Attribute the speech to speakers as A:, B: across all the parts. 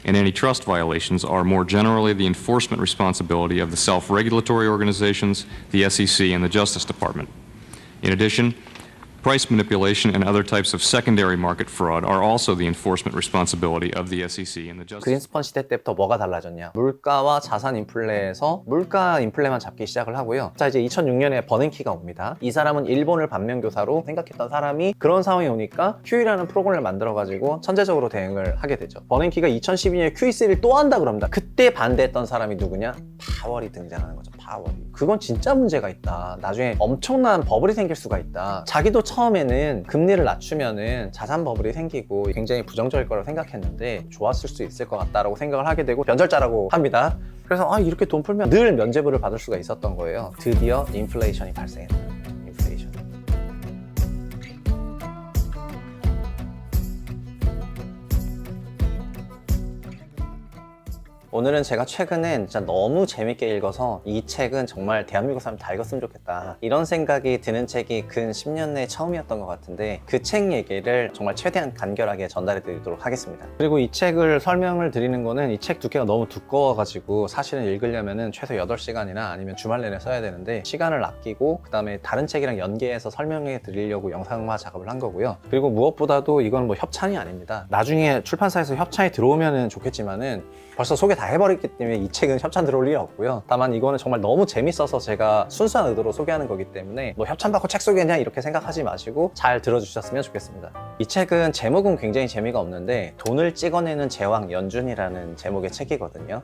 A: and antitrust violations are more generally the enforcement responsibility of the self-regulatory organizations, the SEC, and the Justice Department. In addition, price manipulation and other types of secondary market fraud are also the enforcement responsibility of the SEC and the Justice.
B: 그린스펀 시대 때부터 뭐가 달라졌냐? 물가와 자산 인플레에서 물가 인플레만 잡기 시작을 하고요. 자, 이제 2006년에 버냉키가 옵니다. 이 사람은 일본을 반면교사로 생각했던 사람이 그런 상황이 오니까 QE라는 프로그램을 만들어가지고 천재적으로 대응을 하게 되죠. 버냉키가 2012년에 QE3를 또 한다 그럽니다. 그때 반대했던 사람이 누구냐? 파월이 등장하는 거죠. 파월이. 그건 진짜 문제가 있다. 나중에 엄청난 버블이 생길 수가 있다. 자기도 처음에는 금리를 낮추면은 자산 버블이 생기고 굉장히 부정적일 거라고 생각했는데 좋았을 수 있을 것 같다라고 생각을 하게 되고 변절자라고 합니다. 그래서 이렇게 돈 풀면 늘 면제부를 받을 수가 있었던 거예요. 드디어 인플레이션이 발생했다. 인플레이션. 오늘은 제가 최근에 진짜 너무 재밌게 읽어서 이 책은 정말 대한민국 사람 다 읽었으면 좋겠다 이런 생각이 드는 책이 근 10년 내에 처음이었던 것 같은데 그 책 얘기를 정말 최대한 간결하게 전달해 드리도록 하겠습니다. 그리고 이 책을 설명을 드리는 거는 이 책 두께가 너무 두꺼워가지고 사실은 읽으려면 최소 8시간이나 아니면 주말 내내 써야 되는데 시간을 아끼고 그 다음에 다른 책이랑 연계해서 설명해 드리려고 영상화 작업을 한 거고요. 그리고 무엇보다도 이건 뭐 협찬이 아닙니다. 나중에 출판사에서 협찬이 들어오면 좋겠지만은 벌써 소개 다 해버렸기 때문에 이 책은 협찬 들어올 일이 없고요. 다만 이거는 정말 너무 재밌어서 제가 순수한 의도로 소개하는 거기 때문에 뭐 협찬 받고 책 소개냐 이렇게 생각하지 마시고 잘 들어주셨으면 좋겠습니다. 이 책은 제목은 굉장히 재미가 없는데 돈을 찍어내는 제왕 연준이라는 제목의 책이거든요.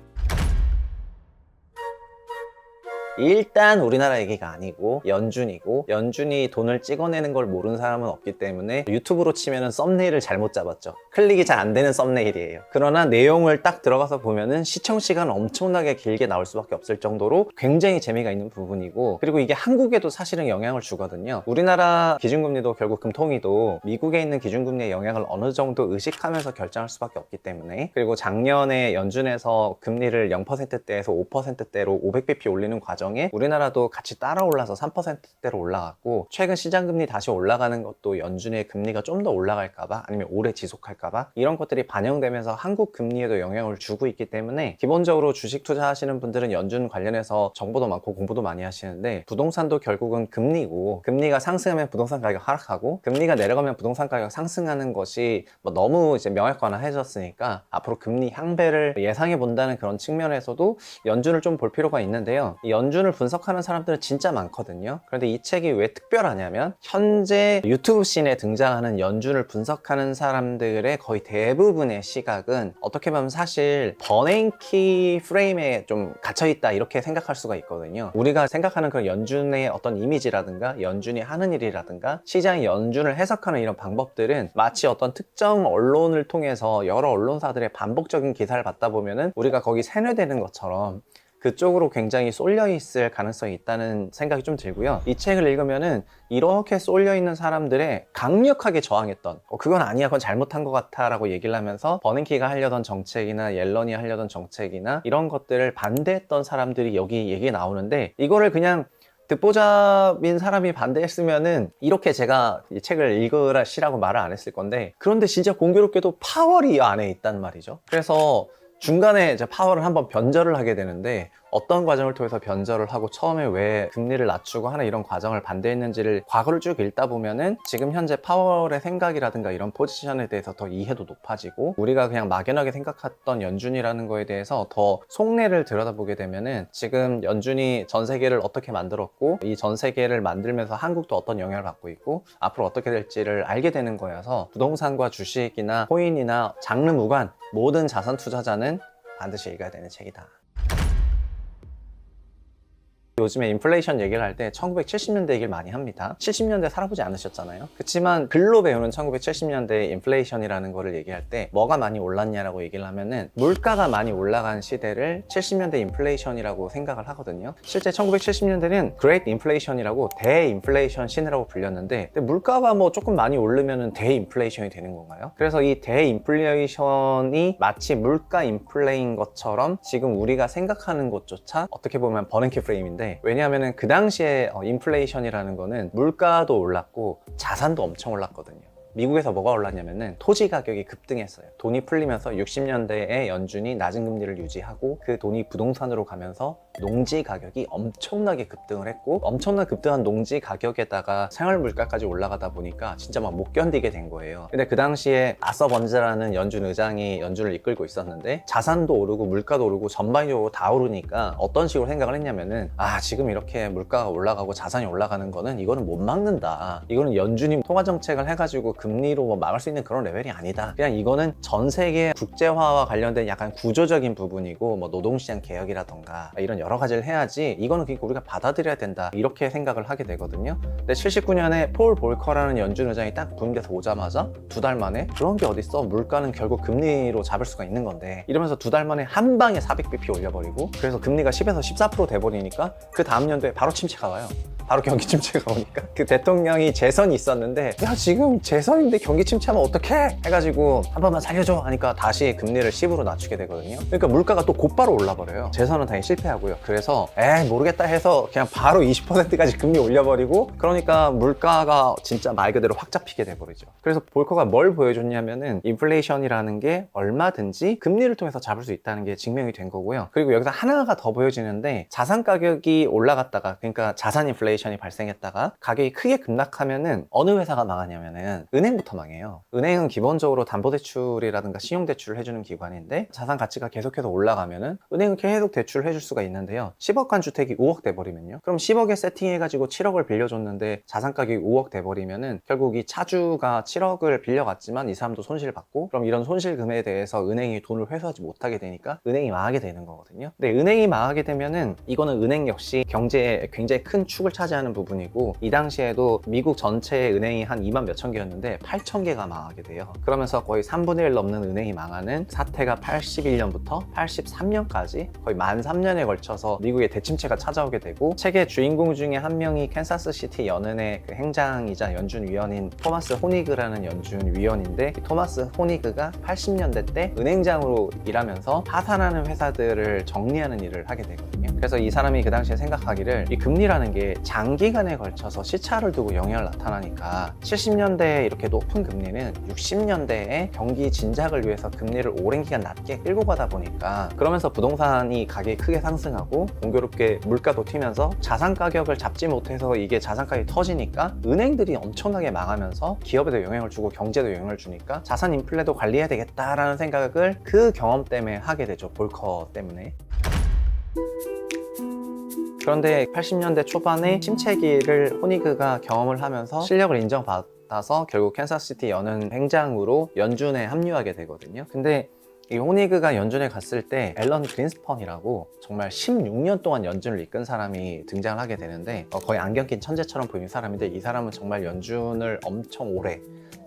B: 일단 우리나라 얘기가 아니고 연준이고 연준이 돈을 찍어내는 걸 모르는 사람은 없기 때문에 유튜브로 치면은 썸네일을 잘못 잡았죠. 클릭이 잘 안 되는 썸네일이에요. 그러나 내용을 딱 들어가서 보면은 시청 시간은 엄청나게 길게 나올 수밖에 없을 정도로 굉장히 재미가 있는 부분이고 그리고 이게 한국에도 사실은 영향을 주거든요. 우리나라 기준금리도 결국 금통위도 미국에 있는 기준금리의 영향을 어느 정도 의식하면서 결정할 수밖에 없기 때문에 그리고 작년에 연준에서 금리를 0%대에서 5%대로 500bp 올리는 과정 우리나라도 같이 따라 올라서 3%대로 올라갔고 최근 시장금리 다시 올라가는 것도 연준의 금리가 좀 더 올라갈까봐 아니면 오래 지속할까봐 이런 것들이 반영되면서 한국 금리에도 영향을 주고 있기 때문에 기본적으로 주식 투자하시는 분들은 연준 관련해서 정보도 많고 공부도 많이 하시는데 부동산도 결국은 금리고 금리가 상승하면 부동산 가격 하락하고 금리가 내려가면 부동산 가격 상승하는 것이 뭐 너무 이제 명확관화해졌으니까 앞으로 금리 향배를 예상해 본다는 그런 측면에서도 연준을 좀 볼 필요가 있는데요. 연준을 분석하는 사람들은 진짜 많거든요. 그런데 이 책이 왜 특별하냐면 현재 유튜브 씬에 등장하는 연준을 분석하는 사람들의 거의 대부분의 시각은 어떻게 보면 사실 버냉키 프레임에 좀 갇혀있다 이렇게 생각할 수가 있거든요. 우리가 생각하는 그런 연준의 어떤 이미지라든가 연준이 하는 일이라든가 시장이 연준을 해석하는 이런 방법들은 마치 어떤 특정 언론을 통해서 여러 언론사들의 반복적인 기사를 받다 보면은 우리가 거기 세뇌되는 것처럼 그쪽으로 굉장히 쏠려 있을 가능성이 있다는 생각이 좀 들고요. 이 책을 읽으면은 이렇게 쏠려 있는 사람들의 강력하게 저항했던 그건 아니야 그건 잘못한 것 같아 라고 얘기를 하면서 버냉키가 하려던 정책이나 옐런이 하려던 정책이나 이런 것들을 반대했던 사람들이 여기 얘기에 나오는데 이거를 그냥 듣보잡인 사람이 반대했으면은 이렇게 제가 이 책을 읽으시라고 말을 안 했을 건데 그런데 진짜 공교롭게도 파월이 이 안에 있단 말이죠. 그래서 중간에 이제 파월을 한번 변절을 하게 되는데 어떤 과정을 통해서 변절을 하고 처음에 왜 금리를 낮추고 하는 이런 과정을 반대했는지를 과거를 쭉 읽다 보면은 지금 현재 파월의 생각이라든가 이런 포지션에 대해서 더 이해도 높아지고 우리가 그냥 막연하게 생각했던 연준이라는 거에 대해서 더 속내를 들여다보게 되면은 지금 연준이 전 세계를 어떻게 만들었고 이 전 세계를 만들면서 한국도 어떤 영향을 받고 있고 앞으로 어떻게 될지를 알게 되는 거여서 부동산과 주식이나 코인이나 장르 무관 모든 자산 투자자는 반드시 읽어야 되는 책이다. 요즘에 인플레이션 얘기를 할 때 1970년대 얘기를 많이 합니다. 70년대 살아보지 않으셨잖아요. 그렇지만 글로 배우는 1970년대 인플레이션이라는 거를 얘기할 때 뭐가 많이 올랐냐라고 얘기를 하면은 물가가 많이 올라간 시대를 70년대 인플레이션이라고 생각을 하거든요. 실제 1970년대는 그레이트 인플레이션이라고 대인플레이션 시대라고 불렸는데 근데 물가가 뭐 조금 많이 오르면은 대인플레이션이 되는 건가요? 그래서 이 대인플레이션이 마치 물가 인플레인 것처럼 지금 우리가 생각하는 것조차 어떻게 보면 버냉키 프레임인데 왜냐하면 그 당시에 인플레이션이라는 거는 물가도 올랐고 자산도 엄청 올랐거든요. 미국에서 뭐가 올랐냐면은 토지 가격이 급등했어요. 돈이 풀리면서 60년대에 연준이 낮은 금리를 유지하고 그 돈이 부동산으로 가면서 농지 가격이 엄청나게 급등을 했고, 엄청나게 급등한 농지 가격에다가 생활 물가까지 올라가다 보니까 진짜 막 못 견디게 된 거예요. 근데 그 당시에 아서 번즈라는 연준 의장이 연준을 이끌고 있었는데 자산도 오르고 물가도 오르고 전반적으로 다 오르니까 어떤 식으로 생각을 했냐면은, 지금 이렇게 물가가 올라가고 자산이 올라가는 거는 이거는 못 막는다. 이거는 연준이 통화 정책을 해가지고 금리로 뭐 막을 수 있는 그런 레벨이 아니다. 그냥 이거는 전 세계 국제화와 관련된 약간 구조적인 부분이고, 뭐 노동시장 개혁이라던가 이런 여러 가지를 해야지 이거는 그냥 우리가 받아들여야 된다, 이렇게 생각을 하게 되거든요. 근데 79년에 폴 볼커라는 연준 의장이 딱 부임돼서 오자마자 2달 만에 그런 게 어딨어, 물가는 결국 금리로 잡을 수가 있는 건데, 이러면서 2달 만에 한 방에 400bp 올려버리고, 그래서 금리가 10에서 14% 돼버리니까 그 다음 연도에 바로 침체가 와요. 바로 경기 침체가 오니까 그 대통령이 재선이 있었는데, 야 지금 재선인데 경기 침체하면 어떡해 해가지고 한 번만 살려줘 하니까 다시 금리를 10으로 낮추게 되거든요. 그러니까 물가가 또 곧바로 올라버려요. 재선은 당연히 실패하고요. 그래서 모르겠다 해서 그냥 바로 20%까지 금리 올려버리고, 그러니까 물가가 진짜 말 그대로 확 잡히게 돼버리죠. 그래서 볼커가 뭘 보여줬냐면은 인플레이션이라는 게 얼마든지 금리를 통해서 잡을 수 있다는 게 증명이 된 거고요. 그리고 여기서 하나가 더 보여지는데, 자산 가격이 올라갔다가, 그러니까 자산 인플레이션이 발생했다가 가격이 크게 급락하면은 어느 회사가 망하냐면은 은행부터 망해요. 은행은 기본적으로 담보대출이라든가 신용대출을 해주는 기관인데, 자산 가치가 계속해서 올라가면은 은행은 계속 대출을 해줄 수가 있는데요. 10억한 주택이 5억 돼버리면요, 그럼 10억에 세팅해가지고 7억을 빌려줬는데 자산 가격이 5억 돼버리면은 결국 이 차주가 7억을 빌려갔지만 이 사람도 손실을 받고, 그럼 이런 손실금에 대해서 은행이 돈을 회수하지 못하게 되니까 은행이 망하게 되는 거거든요. 근데 은행이 망하게 되면은 이거는 은행 역시 경제에 굉장히 큰 축을 차지하는 부분이고, 이 당시에도 미국 전체의 은행이 한 2만 몇천 개였는데 8천 개가 망하게 돼요. 그러면서 거의 3분의 1 넘는 은행이 망하는 사태가 81년부터 83년까지 거의 만 3년에 걸쳐서 미국의 대침체가 찾아오게 되고, 책의 주인공 중에 한 명이 캔사스시티 연은의 그 행장이자 연준위원인 토마스 호니그라는 연준위원인데, 이 토마스 호니그가 80년대 때 은행장으로 일하면서 파산하는 회사들을 정리하는 일을 하게 되거든요. 그래서 이 사람이 그 당시에 생각하기를, 이 금리라는 게 장기간에 걸쳐서 시차를 두고 영향을 나타나니까 70년대에 이렇게 높은 금리는 60년대에 경기 진작을 위해서 금리를 오랜 기간 낮게 끌고 가다 보니까, 그러면서 부동산이 가격이 크게 상승하고 공교롭게 물가도 튀면서 자산 가격을 잡지 못해서 이게 자산 가격이 터지니까 은행들이 엄청나게 망하면서 기업에도 영향을 주고 경제도 영향을 주니까 자산 인플레도 관리해야 되겠다라는 생각을 그 경험 때문에 하게 되죠. 볼커 때문에. 그런데 80년대 초반에 침체기를 호니그가 경험을 하면서 실력을 인정받아서 결국 캔사스시티 연은 행장으로 연준에 합류하게 되거든요. 근데 이 호니그가 연준에 갔을 때 앨런 그린스펀이라고 정말 16년 동안 연준을 이끈 사람이 등장을 하게 되는데, 거의 안경 낀 천재처럼 보이는 사람인데, 이 사람은 정말 연준을 엄청 오래,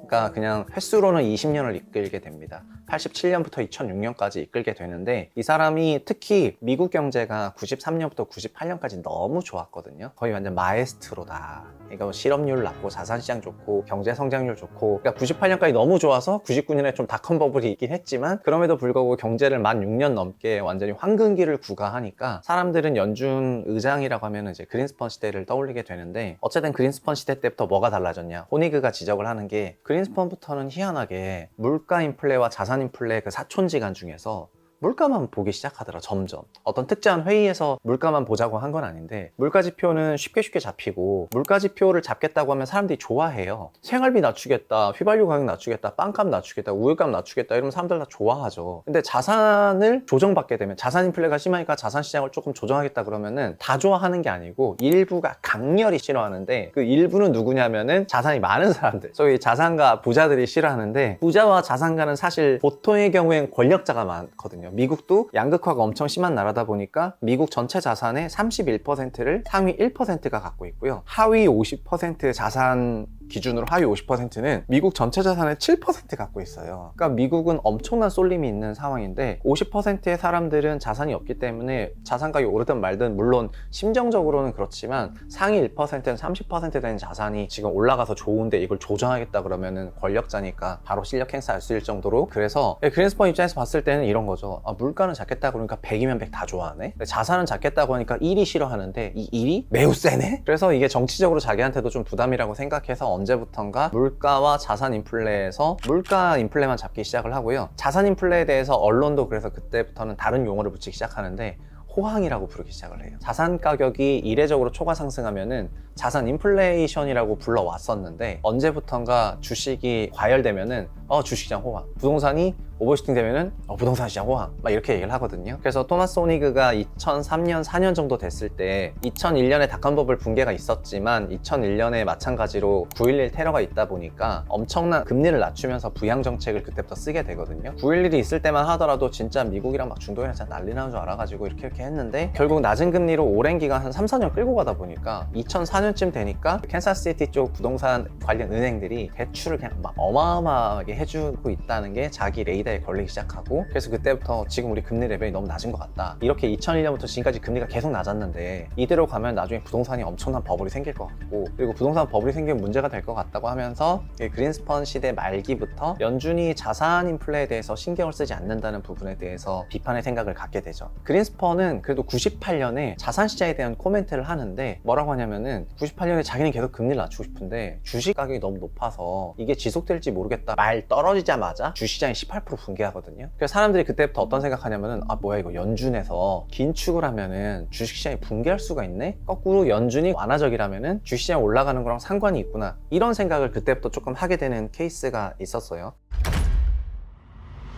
B: 그러니까 그냥 횟수로는 20년을 이끌게 됩니다. 87년부터 2006년까지 이끌게 되는데, 이 사람이 특히 미국 경제가 93년부터 98년까지 너무 좋았거든요. 거의 완전 마에스트로다. 그러니까 실업률 낮고 자산시장 좋고 경제 성장률 좋고, 그러니까 98년까지 너무 좋아서 99년에 좀 닷컴 버블이 있긴 했지만, 그럼에도 불구하고 경제를 만 6년 넘게 완전히 황금기를 구가하니까 사람들은 연준 의장이라고 하면 이제 그린스펀 시대를 떠올리게 되는데, 어쨌든 그린스펀 시대 때부터 뭐가 달라졌냐, 호니그가 지적을 하는 게, 그린스펀부터는 희한하게 물가 인플레와 자산 인플레 그 사촌지간 중에서 물가만 보기 시작하더라. 점점 어떤 특정한 회의에서 물가만 보자고 한 건 아닌데, 물가지표는 쉽게 잡히고, 물가지표를 잡겠다고 하면 사람들이 좋아해요. 생활비 낮추겠다, 휘발유 가격 낮추겠다, 빵값 낮추겠다, 우유값 낮추겠다, 이러면 사람들 다 좋아하죠. 근데 자산을 조정받게 되면, 자산 인플레가 심하니까 자산 시장을 조금 조정하겠다 그러면은 다 좋아하는 게 아니고 일부가 강렬히 싫어하는데, 그 일부는 누구냐면은 자산이 많은 사람들, 소위 자산가 부자들이 싫어하는데, 부자와 자산가는 사실 보통의 경우엔 권력자가 많거든요. 미국도 양극화가 엄청 심한 나라다 보니까 미국 전체 자산의 31%를 상위 1%가 갖고 있고요. 하위 50% 자산 기준으로 하위 50%는 미국 전체 자산의 7% 갖고 있어요. 그러니까 미국은 엄청난 쏠림이 있는 상황인데, 50%의 사람들은 자산이 없기 때문에 자산 가격이 오르든 말든, 물론 심정적으로는 그렇지만 상위 1%는 30% 되는 자산이 지금 올라가서 좋은데 이걸 조정하겠다 그러면은 권력자니까 바로 실력 행사할 수 있을 정도로. 그래서 그린스펀 입장에서 봤을 때는 이런 거죠. 물가는 작겠다 그러니까 100이면 100 다 좋아하네. 자산은 작겠다고 하니까 1이 싫어하는데 이 1이 매우 세네. 그래서 이게 정치적으로 자기한테도 좀 부담이라고 생각해서 언제부턴가 물가와 자산 인플레에서 물가 인플레만 잡기 시작을 하고요. 자산 인플레에 대해서 언론도 그래서 그때부터는 다른 용어를 붙이기 시작하는데 호황이라고 부르기 시작을 해요. 자산 가격이 이례적으로 초과 상승하면은 자산 인플레이션이라고 불러왔었는데 언제부턴가 주식이 과열되면은 주식시장 호황, 부동산이 오버슈팅 되면은 부동산 시장 호황 막 이렇게 얘기를 하거든요. 그래서 토마스 호니그가 2003년 4년 정도 됐을 때 2001년에 닷컴버블 붕괴가 있었지만 2001년에 마찬가지로 9.11 테러가 있다 보니까 엄청난 금리를 낮추면서 부양 정책을 그때부터 쓰게 되거든요. 9.11이 있을 때만 하더라도 진짜 미국이랑 막 중동이랑 진짜 난리 나는 줄 알아가지고 이렇게 했는데 결국 낮은 금리로 오랜 기간 한 3, 4년 끌고 가다 보니까 2004년쯤 되니까 캔사스시티 쪽 부동산 관련 은행들이 대출을 그냥 막 어마어마하게 해주고 있다는 게 자기 레이더에 걸리기 시작하고 그래서 그때부터 지금 우리 금리 레벨이 너무 낮은 것 같다. 이렇게 2001년부터 지금까지 금리가 계속 낮았는데 이대로 가면 나중에 부동산이 엄청난 버블이 생길 것 같고 그리고 부동산 버블이 생기면 문제가 될 것 같다고 하면서 그린스펀 시대 말기부터 연준이 자산 인플레에 대해서 신경을 쓰지 않는다는 부분에 대해서 비판의 생각을 갖게 되죠. 그린스펀은 그래도 98년에 자산 시장에 대한 코멘트를 하는데 뭐라고 하냐면은 98년에 자기는 계속 금리를 낮추고 싶은데 주식 가격이 너무 높아서 이게 지속될지 모르겠다 말 떨어지자마자 주시장이 18% 붕괴하거든요. 그래서 사람들이 그때부터 어떤 생각하냐면은 뭐야 이거 연준에서 긴축을 하면은 주식시장이 붕괴할 수가 있네? 거꾸로 연준이 완화적이라면은 주식시장 올라가는 거랑 상관이 있구나 이런 생각을 그때부터 조금 하게 되는 케이스가 있었어요.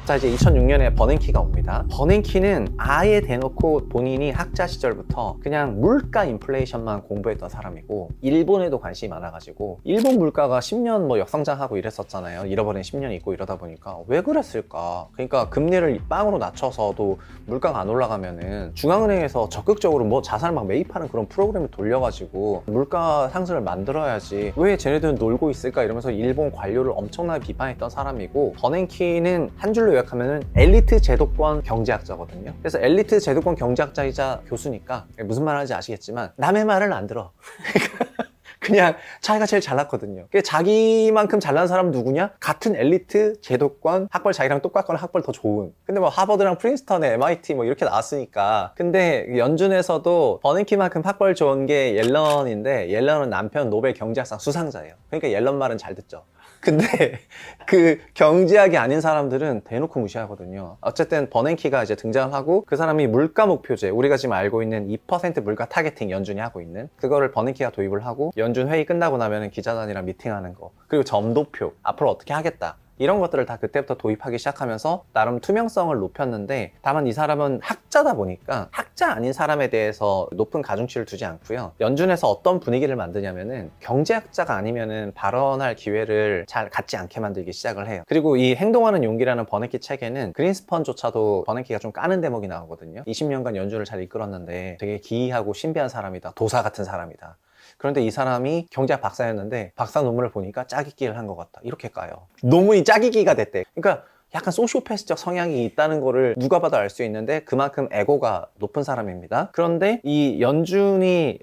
B: 자, 이제 2006년에 버냉키가 옵니다. 버냉키는 아예 대놓고 본인이 학자 시절부터 그냥 물가 인플레이션만 공부했던 사람이고 일본에도 관심이 많아가지고 일본 물가가 10년 뭐 역성장하고 이랬었잖아요. 잃어버린 10년이 있고 이러다 보니까 왜 그랬을까? 그러니까 금리를 빵으로 낮춰서도 물가가 안 올라가면은 중앙은행에서 적극적으로 뭐 자산을 막 매입하는 그런 프로그램을 돌려가지고 물가 상승을 만들어야지 왜 쟤네들은 놀고 있을까 이러면서 일본 관료를 엄청나게 비판했던 사람이고 버냉키는 한 줄로 요약하면은 엘리트 제도권 경제학자거든요. 그래서 엘리트 제도권 경제학자이자 교수니까 무슨 말 하는지 아시겠지만 남의 말을 안 들어. 그냥 자기가 제일 잘났거든요. 자기만큼 잘난 사람은 누구냐? 같은 엘리트 제도권 학벌 자기랑 똑같거나 학벌 더 좋은. 근데 뭐 하버드랑 프린스턴에 MIT 뭐 이렇게 나왔으니까. 근데 연준에서도 버냉키만큼 학벌 좋은 게 옐런인데 옐런은 남편 노벨 경제학상 수상자예요. 그러니까 옐런 말은 잘 듣죠. 근데 그 경제학이 아닌 사람들은 대놓고 무시하거든요. 어쨌든 버냉키가 이제 등장을 하고 그 사람이 물가 목표제, 우리가 지금 알고 있는 2% 물가 타겟팅 연준이 하고 있는 그거를 버냉키가 도입을 하고 연준 회의 끝나고 나면은 기자단이랑 미팅하는 거 그리고 점도표 앞으로 어떻게 하겠다 이런 것들을 다 그때부터 도입하기 시작하면서 나름 투명성을 높였는데 다만 이 사람은 학자다 보니까 학자 아닌 사람에 대해서 높은 가중치를 두지 않고요. 연준에서 어떤 분위기를 만드냐면은 경제학자가 아니면은 발언할 기회를 잘 갖지 않게 만들기 시작을 해요. 그리고 이 행동하는 용기라는 버냉키 책에는 그린스펀조차도 버냉키가 좀 까는 대목이 나오거든요. 20년간 연준을 잘 이끌었는데 되게 기이하고 신비한 사람이다. 도사 같은 사람이다. 그런데 이 사람이 경제학 박사였는데 박사 논문을 보니까 짜깁기를 한 것 같다. 이렇게 까요. 논문이 짜깁기가 됐대. 그러니까 약간 소시오패스적 성향이 있다는 거를 누가 봐도 알 수 있는데 그만큼 에고가 높은 사람입니다. 그런데 이 연준이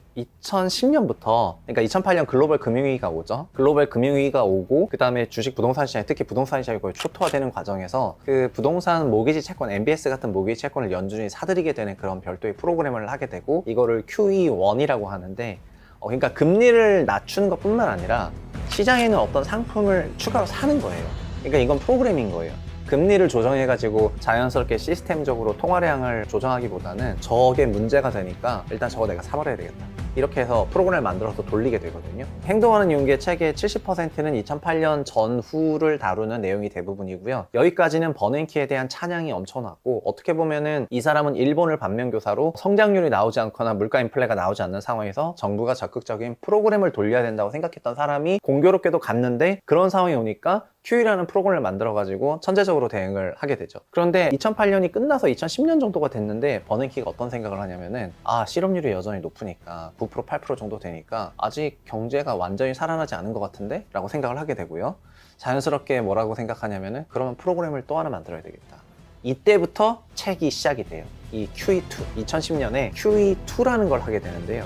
B: 2010년부터 그러니까 2008년 글로벌 금융위기가 오죠. 글로벌 금융위기가 오고 그 다음에 주식 부동산 시장 특히 부동산 시장이 거의 초토화되는 과정에서 그 부동산 모기지 채권 MBS 같은 모기지 채권을 연준이 사들이게 되는 그런 별도의 프로그램을 하게 되고 이거를 QE1이라고 하는데 그러니까 금리를 낮추는 것 뿐만 아니라 시장에는 어떤 상품을 추가로 사는 거예요. 그러니까 이건 프로그래밍인 거예요. 금리를 조정해가지고 자연스럽게 시스템적으로 통화량을 조정하기보다는 저게 문제가 되니까 일단 저거 내가 사버려야 되겠다. 이렇게 해서 프로그램을 만들어서 돌리게 되거든요. 행동하는 용기의 책의 70%는 2008년 전후를 다루는 내용이 대부분이고요. 여기까지는 버냉키에 대한 찬양이 엄청났고 어떻게 보면은 이 사람은 일본을 반면교사로 성장률이 나오지 않거나 물가 인플레가 나오지 않는 상황에서 정부가 적극적인 프로그램을 돌려야 된다고 생각했던 사람이 공교롭게도 갔는데 그런 상황이 오니까 QE라는 프로그램을 만들어가지고 천재적으로 대응을 하게 되죠. 그런데 2008년이 끝나서 2010년 정도가 됐는데 버냉키가 어떤 생각을 하냐면은 실업률이 여전히 높으니까 9% 8% 정도 되니까 아직 경제가 완전히 살아나지 않은 것 같은데? 라고 생각을 하게 되고요. 자연스럽게 뭐라고 생각하냐면은 그러면 프로그램을 또 하나 만들어야 되겠다. 이때부터 책이 시작이 돼요. 이 QE2, 2010년에 QE2라는 걸 하게 되는데요.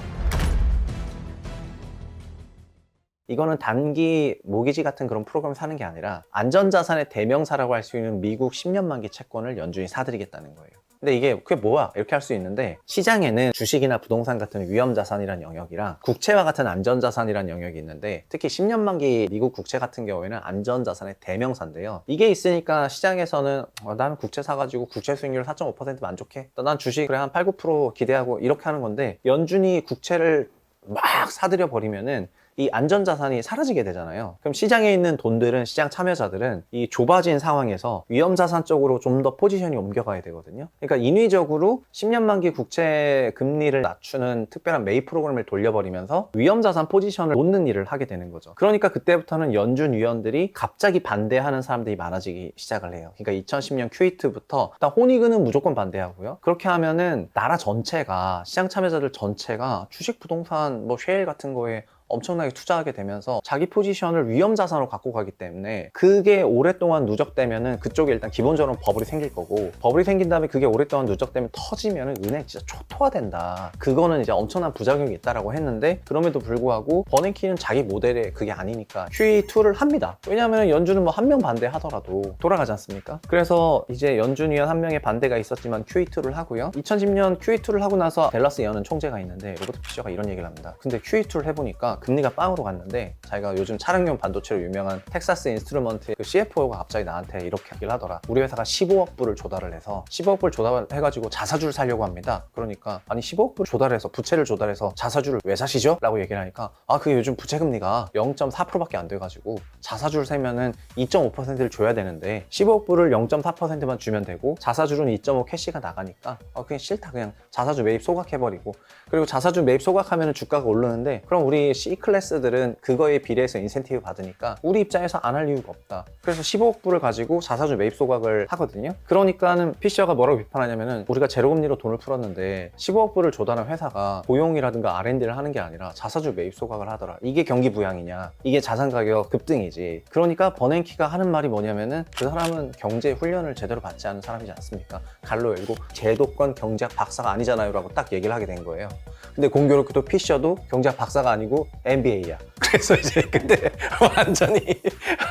B: 이거는 단기 모기지 같은 그런 프로그램을 사는 게 아니라 안전자산의 대명사라고 할 수 있는 미국 10년 만기 채권을 연준이 사들이겠다는 거예요. 근데 이게 그게 뭐야? 이렇게 할 수 있는데 시장에는 주식이나 부동산 같은 위험자산이라는 영역이랑 국채와 같은 안전자산이라는 영역이 있는데 특히 10년 만기 미국 국채 같은 경우에는 안전자산의 대명사인데요. 이게 있으니까 시장에서는 나는 국채 사가지고 국채 수익률 4.5% 만족해. 난 주식 그래 한 8, 9% 기대하고 이렇게 하는 건데 연준이 국채를 막 사들여 버리면은 이 안전자산이 사라지게 되잖아요. 그럼 시장에 있는 돈들은, 시장 참여자들은 이 좁아진 상황에서 위험자산 쪽으로 좀 더 포지션이 옮겨가야 되거든요. 그러니까 인위적으로 10년 만기 국채 금리를 낮추는 특별한 매입 프로그램을 돌려버리면서 위험자산 포지션을 놓는 일을 하게 되는 거죠. 그러니까 그때부터는 연준 위원들이 갑자기 반대하는 사람들이 많아지기 시작을 해요. 그러니까 2010년 QE2부터 일단 호니그는 무조건 반대하고요. 그렇게 하면은 나라 전체가, 시장 참여자들 전체가 주식, 부동산, 뭐 쉐일 같은 거에 엄청나게 투자하게 되면서 자기 포지션을 위험자산으로 갖고 가기 때문에 그게 오랫동안 누적되면은 그쪽에 일단 기본적으로 버블이 생길 거고, 버블이 생긴 다음에 그게 오랫동안 누적되면 터지면은 은행 진짜 초토화된다. 그거는 이제 엄청난 부작용이 있다라고 했는데 그럼에도 불구하고 버냉키는 자기 모델에 그게 아니니까 QE2를 합니다. 왜냐하면 연준은 뭐 한 명 반대하더라도 돌아가지 않습니까? 그래서 이제 연준 위원 한 명의 반대가 있었지만 QE2를 하고요. 2010년 QE2를 하고 나서 댈러스 여는 총재가 있는데 로버트 피셔가 이런 얘기를 합니다. 근데 QE2를 해보니까 금리가 빵으로 갔는데 자기가 요즘 차량용 반도체로 유명한 텍사스 인스트루먼트의 그 CFO가 갑자기 나한테 이렇게 얘기를 하더라. 우리 회사가 15억 불을 조달을 해서 15억 불 조달해가지고 자사주를 사려고 합니다. 그러니까 아니 15억 불 조달해서 부채를 조달해서 자사주를 왜 사시죠? 라고 얘기를 하니까 그게 요즘 부채 금리가 0.4%밖에 안 돼가지고 자사주를 사면은 2.5%를 줘야 되는데 15억 불을 0.4%만 주면 되고 자사주는 2.5 캐시가 나가니까 그냥 싫다. 그냥 자사주 매입 소각해버리고, 그리고 자사주 매입 소각하면 주가가 오르는데 그럼 우리 C클래스들은 그거에 비례해서 인센티브 받으니까 우리 입장에서 안 할 이유가 없다. 그래서 15억 불을 가지고 자사주 매입 소각을 하거든요. 그러니까는 피셔가 뭐라고 비판하냐면은 우리가 제로금리로 돈을 풀었는데 15억 불을 조달한 회사가 고용이라든가 R&D를 하는 게 아니라 자사주 매입 소각을 하더라. 이게 경기 부양이냐? 이게 자산 가격 급등이지. 그러니까 버냉키가 하는 말이 뭐냐면은 그 사람은 경제 훈련을 제대로 받지 않은 사람이지 않습니까? 갈로 열고 제도권 경제학 박사가 아니잖아요 라고 딱 얘기를 하게 된 거예요. 근데 공교롭게도 피셔도 경제학 박사가 아니고 MBA야. 그래서 이제 그때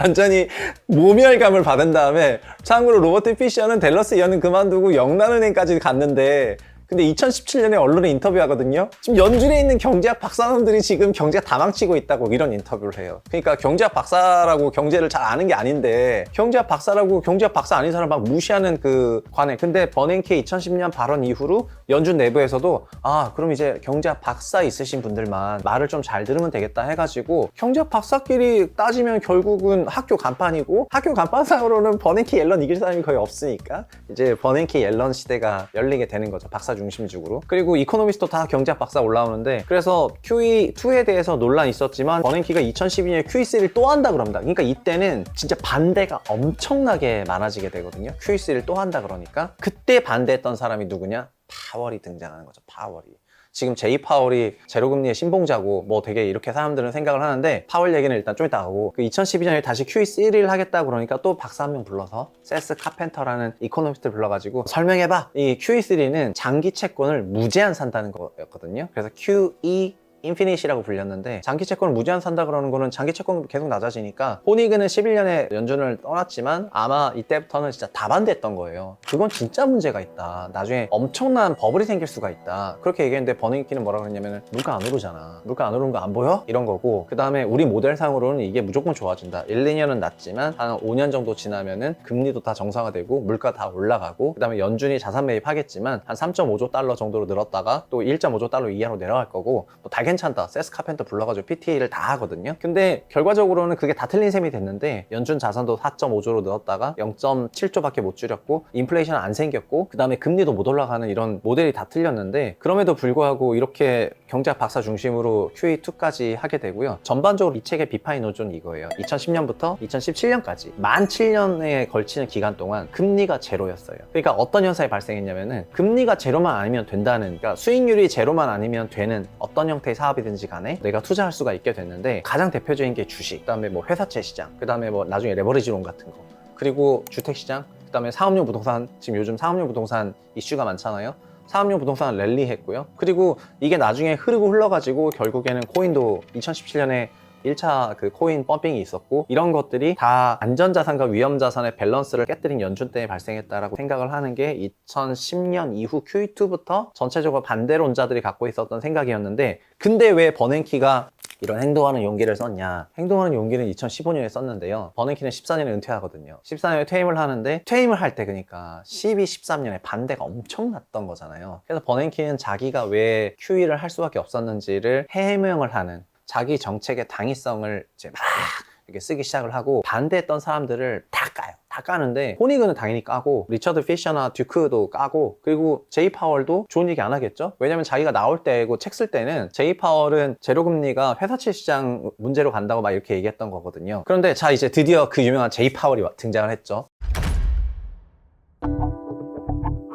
B: 완전히 모멸감을 받은 다음에, 참고로 로버트 피셔는 댈러스 이어는 그만두고 영란은행까지 갔는데 근데 2017년에 언론에 인터뷰하거든요. 지금 연준에 있는 경제학 박사놈들이 지금 경제가 다 망치고 있다고 이런 인터뷰를 해요. 그러니까 경제학 박사라고 경제를 잘 아는 게 아닌데 경제학 박사라고 경제학 박사 아닌 사람 막 무시하는 그 관행. 근데 버냉키 2010년 발언 이후로 연준 내부에서도 그럼 이제 경제학 박사 있으신 분들만 말을 좀 잘 들으면 되겠다 해가지고 경제학 박사끼리 따지면 결국은 학교 간판이고, 학교 간판상으로는 버냉키 옐런 이길 사람이 거의 없으니까 이제 버냉키 옐런 시대가 열리게 되는 거죠. 박사 중심적으로. 그리고 이코노미스트 다 경제학 박사 올라오는데, 그래서 QE2에 대해서 논란이 있었지만 버냉키가 2012년에 QE3를 또 한다 그럽니다. 그러니까 이때는 진짜 반대가 엄청나게 많아지게 되거든요. QE3를 또 한다 그러니까. 그때 반대했던 사람이 누구냐? 파월이 등장하는 거죠. 파월이. 지금 제이 파월이 제로금리의 신봉자고 뭐 되게 이렇게 사람들은 생각을 하는데, 파월 얘기는 일단 좀 이따 하고, 그 2012년에 다시 QE3를 하겠다 그러니까 또 박사 한 명 불러서 세스 카펜터라는 이코노미스트를 불러가지고 설명해봐. 이 QE3는 장기 채권을 무제한 산다는 거였거든요. 그래서 QE 인피니시라고 불렸는데, 장기 채권을 무제한 산다 그러는 거는 장기 채권 계속 낮아지니까, 호니그는 11년에 연준을 떠났지만 아마 이때부터는 진짜 다 반대했던 거예요. 그건 진짜 문제가 있다. 나중에 엄청난 버블이 생길 수가 있다. 그렇게 얘기했는데 버냉키는 뭐라 그랬냐면은 물가 안 오르잖아. 물가 안 오르는 거 안 보여? 이런 거고, 그 다음에 우리 모델상으로는 이게 무조건 좋아진다. 1, 2년은 낮지만 한 5년 정도 지나면은 금리도 다 정상화되고 물가 다 올라가고, 그 다음에 연준이 자산 매입하겠지만 한 3.5조 달러 정도로 늘었다가 또 1.5조 달러 이하로 내려갈 거고, 뭐 괜찮다. 세스 카펜터 불러가지고 PTA를 다 하거든요. 근데 결과적으로는 그게 다 틀린 셈이 됐는데, 연준 자산도 4.5조로 늘었다가 0.7조밖에 못 줄였고, 인플레이션은 안 생겼고, 그 다음에 금리도 못 올라가는 이런 모델이 다 틀렸는데, 그럼에도 불구하고 이렇게 경제학 박사 중심으로 QE2까지 하게 되고요. 전반적으로 이 책의 비판의 노조는 이거예요. 2010년부터 2017년까지 만 7년에 걸치는 기간 동안 금리가 제로였어요. 그러니까 어떤 현상이 발생했냐면은, 금리가 제로만 아니면 된다는, 그러니까 수익률이 제로만 아니면 되는 어떤 형태의 사업이든지 간에 내가 투자할 수가 있게 됐는데, 가장 대표적인 게 주식, 그 다음에 뭐 회사채 시장, 그 다음에 뭐 나중에 레버리지론 같은 거, 그리고 주택시장, 그 다음에 사업용 부동산. 지금 요즘 사업용 부동산 이슈가 많잖아요. 사업용 부동산 랠리 했고요. 그리고 이게 나중에 흐르고 흘러가지고 결국에는 코인도 2017년에 1차 그 코인 펌핑이 있었고 이런 것들이 다 안전자산과 위험자산의 밸런스를 깨뜨린 연준 때문에 발생했다라고 생각을 하는 게 2010년 이후 QE2부터 전체적으로 반대론자들이 갖고 있었던 생각이었는데 근데 왜 버냉키가 이런 행동하는 용기를 썼냐. 행동하는 용기는 2015년에 썼는데요. 버냉키는 14년에 은퇴하거든요. 14년에 퇴임을 하는데 퇴임을 할 때 그러니까 12, 13년에 반대가 엄청 났던 거잖아요. 그래서 버냉키는 자기가 왜 QE를 할 수밖에 없었는지를 해명을 하는 자기 정책의 당위성을 이제 막 이렇게 쓰기 시작을 하고 반대했던 사람들을 다 까요. 다 까는데 호니그는 당연히 까고 리처드 피셔나 듀크도 까고 그리고 제이 파월도 좋은 얘기 안 하겠죠? 왜냐면 자기가 나올 때고 책 쓸 때는 제이 파월은 제로금리가 회사채 시장 문제로 간다고 막 이렇게 얘기했던 거거든요. 그런데 자 이제 드디어 그 유명한 제이 파월이 등장을 했죠.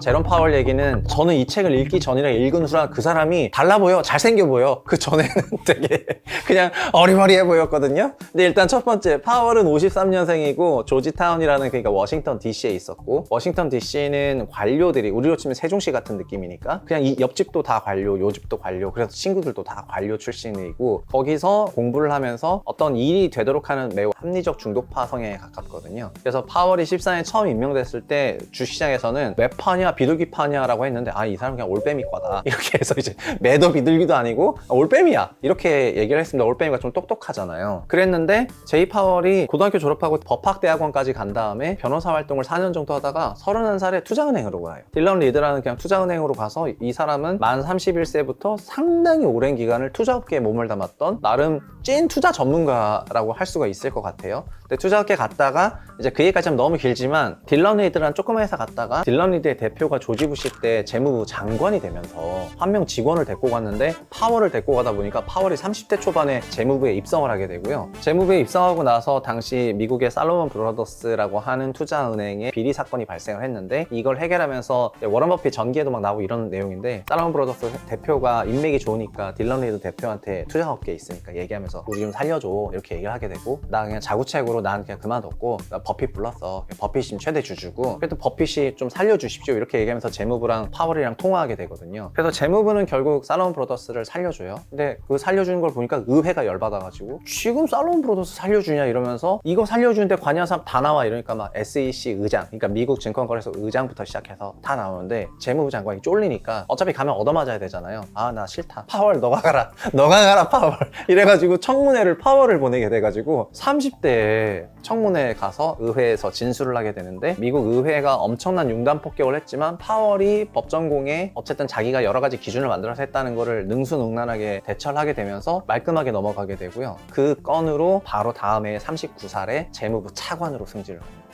B: 제롬 파월 얘기는 저는 이 책을 읽기 전이랑 읽은 후랑 그 사람이 달라 보여, 잘생겨 보여. 그 전에는 되게 그냥 어리버리해 보였거든요. 근데 일단 첫 번째, 파월은 53년생이고 조지타운이라는 그러니까 워싱턴 DC에 있었고 워싱턴 DC는 관료들이 우리로 치면 세종시 같은 느낌이니까 그냥 이 옆집도 다 관료, 요 집도 관료, 그래서 친구들도 다 관료 출신이고 거기서 공부를 하면서 어떤 일이 되도록 하는 매우 합리적 중도파 성향에 가깝거든요. 그래서 파월이 14년에 처음 임명됐을 때 주시장에서는 왜 파냐 비둘기파냐라고 했는데 이 사람은 그냥 올빼미과다 이렇게 해서 이제 매도 비둘기도 아니고 올빼미야 이렇게 얘기를 했습니다. 올빼미가 좀 똑똑하잖아요. 그랬는데 제이 파월이 고등학교 졸업하고 법학대학원까지 간 다음에 변호사 활동을 4년 정도 하다가 31살에 투자은행으로 가요. 딜런 리드라는 그냥 투자은행으로 가서 이 사람은 만 31세부터 상당히 오랜 기간을 투자업계에 몸을 담았던 나름 찐 투자 전문가라고 할 수가 있을 것 같아요. 근데 투자업계 갔다가 이제 그 얘기까지 하면 너무 길지만 딜런 리드라는 조그만 회사 갔다가 딜런 리드의 대표가 조지 부시 때 재무부 장관이 되면서 한 명 직원을 데리고 갔는데 파월을 데리고 가다 보니까 파월이 30대 초반에 재무부에 입성을 하게 되고요. 재무부에 입성하고 나서 당시 미국의 살로몬 브로더스라고 하는 투자은행에 비리 사건이 발생을 했는데 이걸 해결하면서 워런 버핏 전기에도 막 나오고 이런 내용인데 살로몬 브로더스 대표가 인맥이 좋으니까 딜런 리드 대표한테 투자업계에 있으니까 얘기하면서 우리 좀 살려줘 이렇게 얘기를 하게 되고 나 그냥 자구책으로 난 그냥 그만뒀고 버핏 불렀어. 버핏이 지금 최대 주주고 그래도 버핏이 좀 살려주십시오 이렇게 얘기하면서 재무부랑 파월이랑 통화하게 되거든요. 그래서 재무부는 결국 살로몬 브로더스를 살려줘요. 근데 그 살려주는 걸 보니까 의회가 열받아가지고 지금 살로몬 브로더스 살려주냐 이러면서 이거 살려주는데 관여한 사람 다 나와 이러니까 막 SEC 의장 그러니까 미국 증권거래소 의장부터 시작해서 다 나오는데 재무부 장관이 쫄리니까 어차피 가면 얻어맞아야 되잖아요. 나 싫다. 파월 너가 가라. 너가 가라 파월. 이래가지고 청문회를 파월을 보내게 돼가지고 30대에 청문회에 가서 의회에서 진술을 하게 되는데 미국 의회가 엄청난 융단 폭격을 했지만 파월이 법전공에 어쨌든 자기가 여러 가지 기준을 만들어서 했다는 거를 능수능란하게 대처를 하게 되면서 말끔하게 넘어가게 되고요. 그 건으로 바로 다음 해에 39살에 재무부 차관으로 승진을 합니다.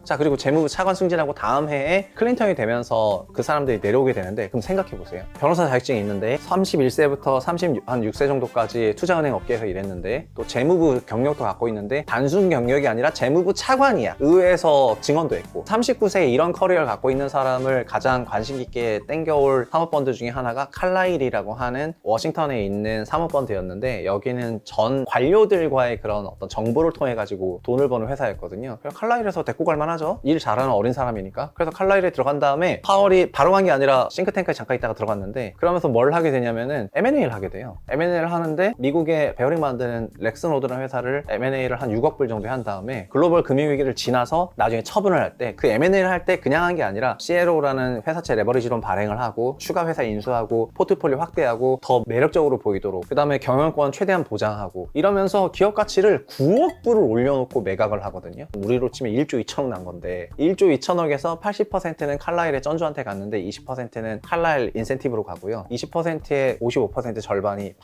B: 자 그리고 재무부 차관 승진하고 다음 해에 클린턴이 되면서 그 사람들이 내려오게 되는데 그럼 생각해보세요. 변호사 자격증이 있는데 31세부터 36세 정도까지 투자은행 업계에서 일했는데 또 재무부 경력도 갖고 있는데 단순 경력이 아니라 재무부 차관이야. 의회에서 증언도 했고 39세에 이런 커리어를 갖고 있는 사람을 가장 관심 깊게 땡겨올 사모펀드 중에 하나가 칼라일이라고 하는 워싱턴에 있는 사모펀드였는데 여기는 전 관료들과의 그런 어떤 정보를 통해 가지고 돈을 버는 회사였거든요. 그래서 칼라일에서 데리고 갈 만하죠. 일 잘하는 어린 사람이니까. 그래서 칼라일에 들어간 다음에 파월이 바로 간 게 아니라 싱크탱크에 잠깐 있다가 들어갔는데 그러면서 뭘 하게 되냐면은 M&A를 하게 돼요. M&A를 하는데 미국의 베어링 만드는 렉슨로드라는 회사를 M&A를 한 6억 불 정도 한 다음에 글로벌 금융위기를 지나서 나중에 처분을 할 때 그 M&A를 할 때 그냥 한 게 아니라 CLO라는 회사채 레버리지론 발행을 하고 추가 회사 인수하고 포트폴리오 확대하고 더 매력적으로 보이도록 그 다음에 경영권 최대한 보장하고 이러면서 기업 가치를 9억 불을 올려놓고 매각을 하거든요. 우리로 치면 1조 2천억 난 건데 1조 2천억에서 80%는 칼라일의 전주한테 갔는데 20%는 칼라일 인센티브로 가고요. 20%의 55% 절반이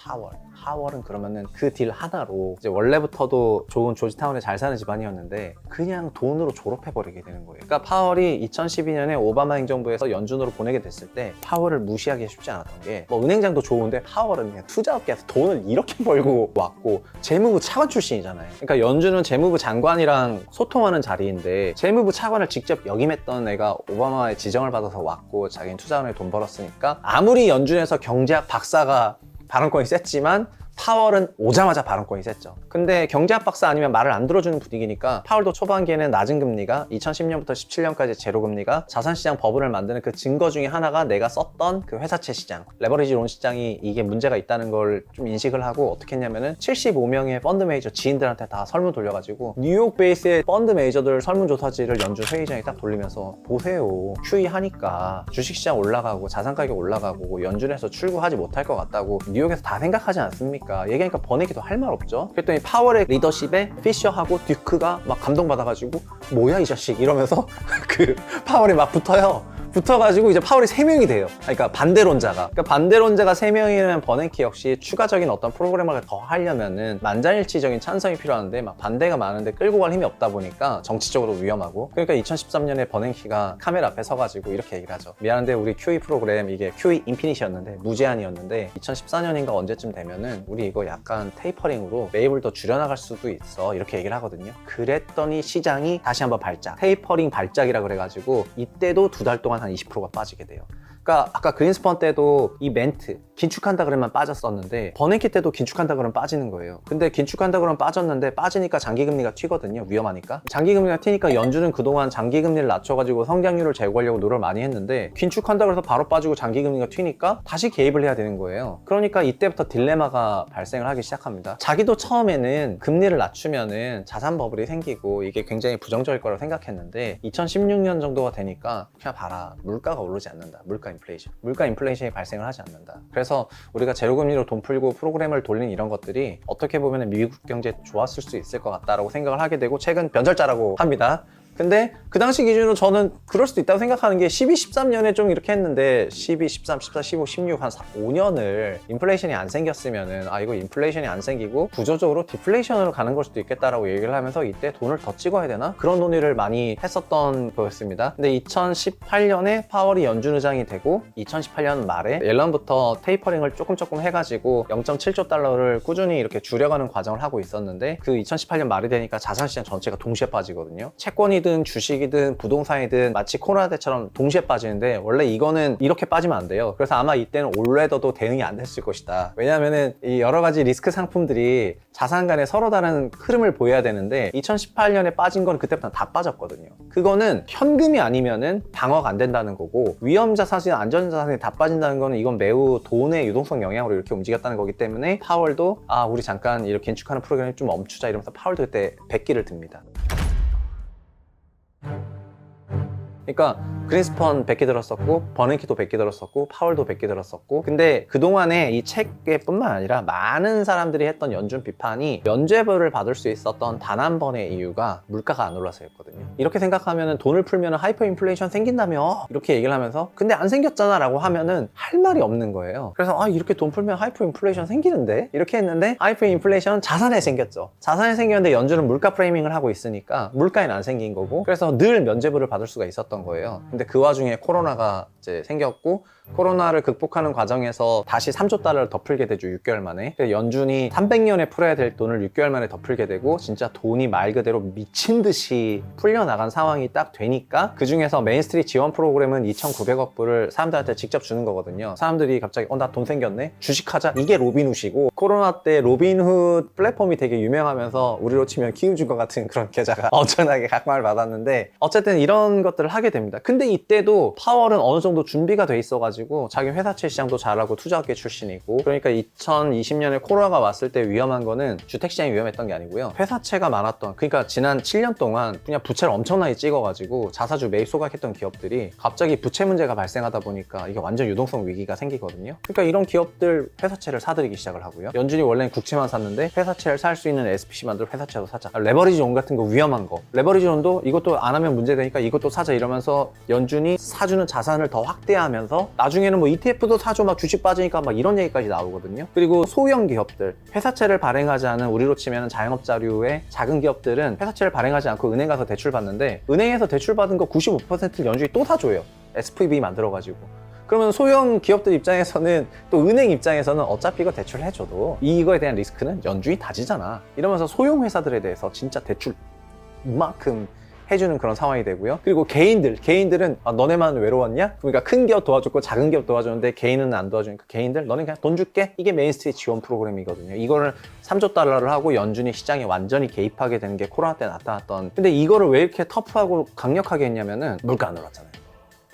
B: 파월은 그러면은 그 딜 하나로 이제 원래부터도 좋은 조지타운에 잘 사는 집안이었는데 그냥 돈으로 졸업해버리게 되는 거예요. 그러니까 파월이 2012년에 오바마 행정부에서 연준으로 보내게 됐을 때 파월을 무시하기 쉽지 않았던 게 뭐 은행장도 좋은데 파월은 그냥 투자업계에서 돈을 이렇게 벌고 왔고 재무부 차관 출신이잖아요. 그러니까 연준은 재무부 장관이랑 소통하는 자리인데 재무부 차관을 직접 역임했던 애가 오바마의 지정을 받아서 왔고 자기는 투자원에 돈 벌었으니까 아무리 연준에서 경제학 박사가 발언권이 셌지만 파월은 오자마자 발언권이 셌죠. 근데 경제학 박사 아니면 말을 안 들어주는 분위기니까 파월도 초반기에는 낮은 금리가 2010년부터 17년까지 제로금리가 자산시장 버블을 만드는 그 증거 중에 하나가 내가 썼던 그 회사채 시장, 레버리지 론 시장이 이게 문제가 있다는 걸 좀 인식을 하고 어떻게 했냐면은 75명의 펀드 매니저 지인들한테 다 설문 돌려가지고 뉴욕 베이스의 펀드 매니저들 설문조사지를 연준 회의장에 딱 돌리면서 보세요. QE 하니까 주식시장 올라가고 자산가격 올라가고 연준에서 출구하지 못할 것 같다고 뉴욕에서 다 생각하지 않습니까? 얘기하니까 버네기도 할 말 없죠. 그랬더니 파월의 리더십에 피셔하고 듀크가 막 감동받아가지고 뭐야 이 자식 이러면서 그 파월이 막 붙어가지고 이제 파월이 3명이 돼요. 그러니까 반대론자가. 그러니까 반대론자가 3명이면 버냉키 역시 추가적인 어떤 프로그램을 더 하려면은 만장일치적인 찬성이 필요한데 막 반대가 많은데 끌고 갈 힘이 없다 보니까 정치적으로 위험하고. 그러니까 2013년에 버냉키가 카메라 앞에 서가지고 이렇게 얘기를 하죠. 미안한데 우리 QE 프로그램 이게 QE 인피니시였는데 무제한이었는데 2014년인가 언제쯤 되면은 우리 이거 약간 테이퍼링으로 매입을 더 줄여나갈 수도 있어. 이렇게 얘기를 하거든요. 그랬더니 시장이 다시 한번 발작. 테이퍼링 발작이라 그래가지고 이때도 2달 동안 한 20%가 빠지게 돼요. 그러니까 아까 그린스펀 때도 이 멘트 긴축한다 그러면 빠졌었는데 버냉키 때도 긴축한다 그러면 빠지는 거예요. 근데 긴축한다 그러면 빠졌는데 빠지니까 장기금리가 튀거든요. 위험하니까. 장기금리가 튀니까 연준은 그동안 장기금리를 낮춰가지고 성장률을 제고하려고 노력을 많이 했는데 긴축한다 그래서 바로 빠지고 장기금리가 튀니까 다시 개입을 해야 되는 거예요. 그러니까 이때부터 딜레마가 발생을 하기 시작합니다. 자기도 처음에는 금리를 낮추면은 자산 버블이 생기고 이게 굉장히 부정적일 거라고 생각했는데 2016년 정도가 되니까 그냥 봐라. 물가가 오르지 않는다. 물가 인플레이션이 발생을 하지 않는다. 그래서 우리가 제로금리로 돈 풀고 프로그램을 돌린 이런 것들이 어떻게 보면 미국 경제에 좋았을 수 있을 것 같다라고 생각을 하게 되고 최근 변절자라고 합니다. 근데 그 당시 기준으로 저는 그럴 수도 있다고 생각하는 게 12, 13년에 좀 이렇게 했는데 12, 13, 14, 15, 16 한 5년을 인플레이션이 안 생겼으면은 아 이거 인플레이션이 안 생기고 구조적으로 디플레이션으로 가는 걸 수도 있겠다라고 얘기를 하면서 이때 돈을 더 찍어야 되나? 그런 논의를 많이 했었던 거였습니다. 근데 2018년에 파월이 연준 의장이 되고 2018년 말에 옐런부터 테이퍼링을 조금 해가지고 0.7조 달러를 꾸준히 이렇게 줄여가는 과정을 하고 있었는데 그 2018년 말이 되니까 자산시장 전체가 동시에 빠지거든요. 채권이든 주식이든 부동산이든 마치 코로나 때처럼 동시에 빠지는데 원래 이거는 이렇게 빠지면 안 돼요. 그래서 아마 이때는 올레더도 대응이 안 됐을 것이다. 왜냐하면은 이 여러 가지 리스크 상품들이 자산 간에 서로 다른 흐름을 보여야 되는데 2018년에 빠진 건 그때부터 다 빠졌거든요. 그거는 현금이 아니면은 방어가 안 된다는 거고 위험 자산이나 안전 자산이 다 빠진다는 거는 이건 매우 돈의 유동성 영향으로 이렇게 움직였다는 거기 때문에 파월도 아 우리 잠깐 이렇게 긴축하는 프로그램을 좀 멈추자 이러면서 파월도 그때 100기를 듭니다. 그러니까 그린스펀 100개 들었었고 버냉키도 100개 들었었고 파월도 100개 들었었고 근데 그동안에 이 책에 뿐만 아니라 많은 사람들이 했던 연준 비판이 면죄부를 받을 수 있었던 단 한 번의 이유가 물가가 안 올라서였거든요. 이렇게 생각하면 돈을 풀면 하이퍼 인플레이션 생긴다며 이렇게 얘기를 하면서 근데 안 생겼잖아 라고 하면은 할 말이 없는 거예요. 그래서 아 이렇게 돈 풀면 하이퍼 인플레이션 생기는데 이렇게 했는데 하이퍼 인플레이션은 자산에 생겼죠. 자산에 생겼는데 연준은 물가 프레이밍을 하고 있으니까 물가에는 안 생긴 거고 그래서 늘 면죄부를 받을 수가 있었던 거예요. 근데 그 와중에 코로나가 이제 생겼고 코로나를 극복하는 과정에서 다시 3조 달러를 더 풀게 되죠. 6개월 만에. 연준이 300년에 풀어야 될 돈을 6개월 만에 더 풀게 되고 진짜 돈이 말 그대로 미친 듯이 풀려나간 상황이 딱 되니까 그중에서 메인스트리트 지원 프로그램은 2,900억 불을 사람들한테 직접 주는 거거든요. 사람들이 갑자기 나 돈 생겼네? 주식하자? 이게 로빈훗이고 코로나 때 로빈훗 플랫폼이 되게 유명하면서 우리로 치면 키움증권 같은 그런 계좌가 엄청나게 각광을 받았는데 어쨌든 이런 것들을 하게 됩니다. 근데 이때도 파월은 어느 정도 준비가 돼 있어가지고 자기 회사채 시장도 잘하고 투자학계 출신이고 그러니까 2020년에 코로나가 왔을 때 위험한 거는 주택시장이 위험했던 게 아니고요. 회사채가 많았던 그러니까 지난 7년 동안 그냥 부채를 엄청나게 찍어가지고 자사주 매입 소각했던 기업들이 갑자기 부채 문제가 발생하다 보니까 이게 완전 유동성 위기가 생기거든요. 그러니까 이런 기업들 회사채를 사들이기 시작을 하고요. 연준이 원래는 국채만 샀는데 회사채를 살 수 있는 SPC 만들어 회사채도 사자. 레버리지 론 같은 거 위험한 거. 레버리지 론도 이것도 안 하면 문제되니까 이것도 사자 이러면서 연준이 사주는 자산을 더 확대하면서 나중에는 뭐 ETF도 사줘 막 주식 빠지니까 막 이런 얘기까지 나오거든요. 그리고 소형 기업들 회사채를 발행하지 않은 우리로 치면 자영업자류의 작은 기업들은 회사채를 발행하지 않고 은행 가서 대출 받는데 은행에서 대출 받은 거 95%를 연준이 또 사줘요. SPV 만들어가지고. 그러면 소형 기업들 입장에서는 또 은행 입장에서는 어차피 이거 대출을 해줘도 이거에 대한 리스크는 연준이 다 지잖아. 이러면서 소형 회사들에 대해서 진짜 대출 이만큼 해주는 그런 상황이 되고요. 그리고 개인들은 너네만 외로웠냐? 그러니까 큰 기업 도와줬고 작은 기업 도와줬는데 개인은 안 도와주니까 개인들 너네 그냥 돈 줄게? 이게 메인스트리트 지원 프로그램이거든요. 이거를 3조 달러를 하고 연준이 시장에 완전히 개입하게 되는 게 코로나 때 나타났던. 근데 이거를 왜 이렇게 터프하고 강력하게 했냐면은 물가 안 올랐잖아요.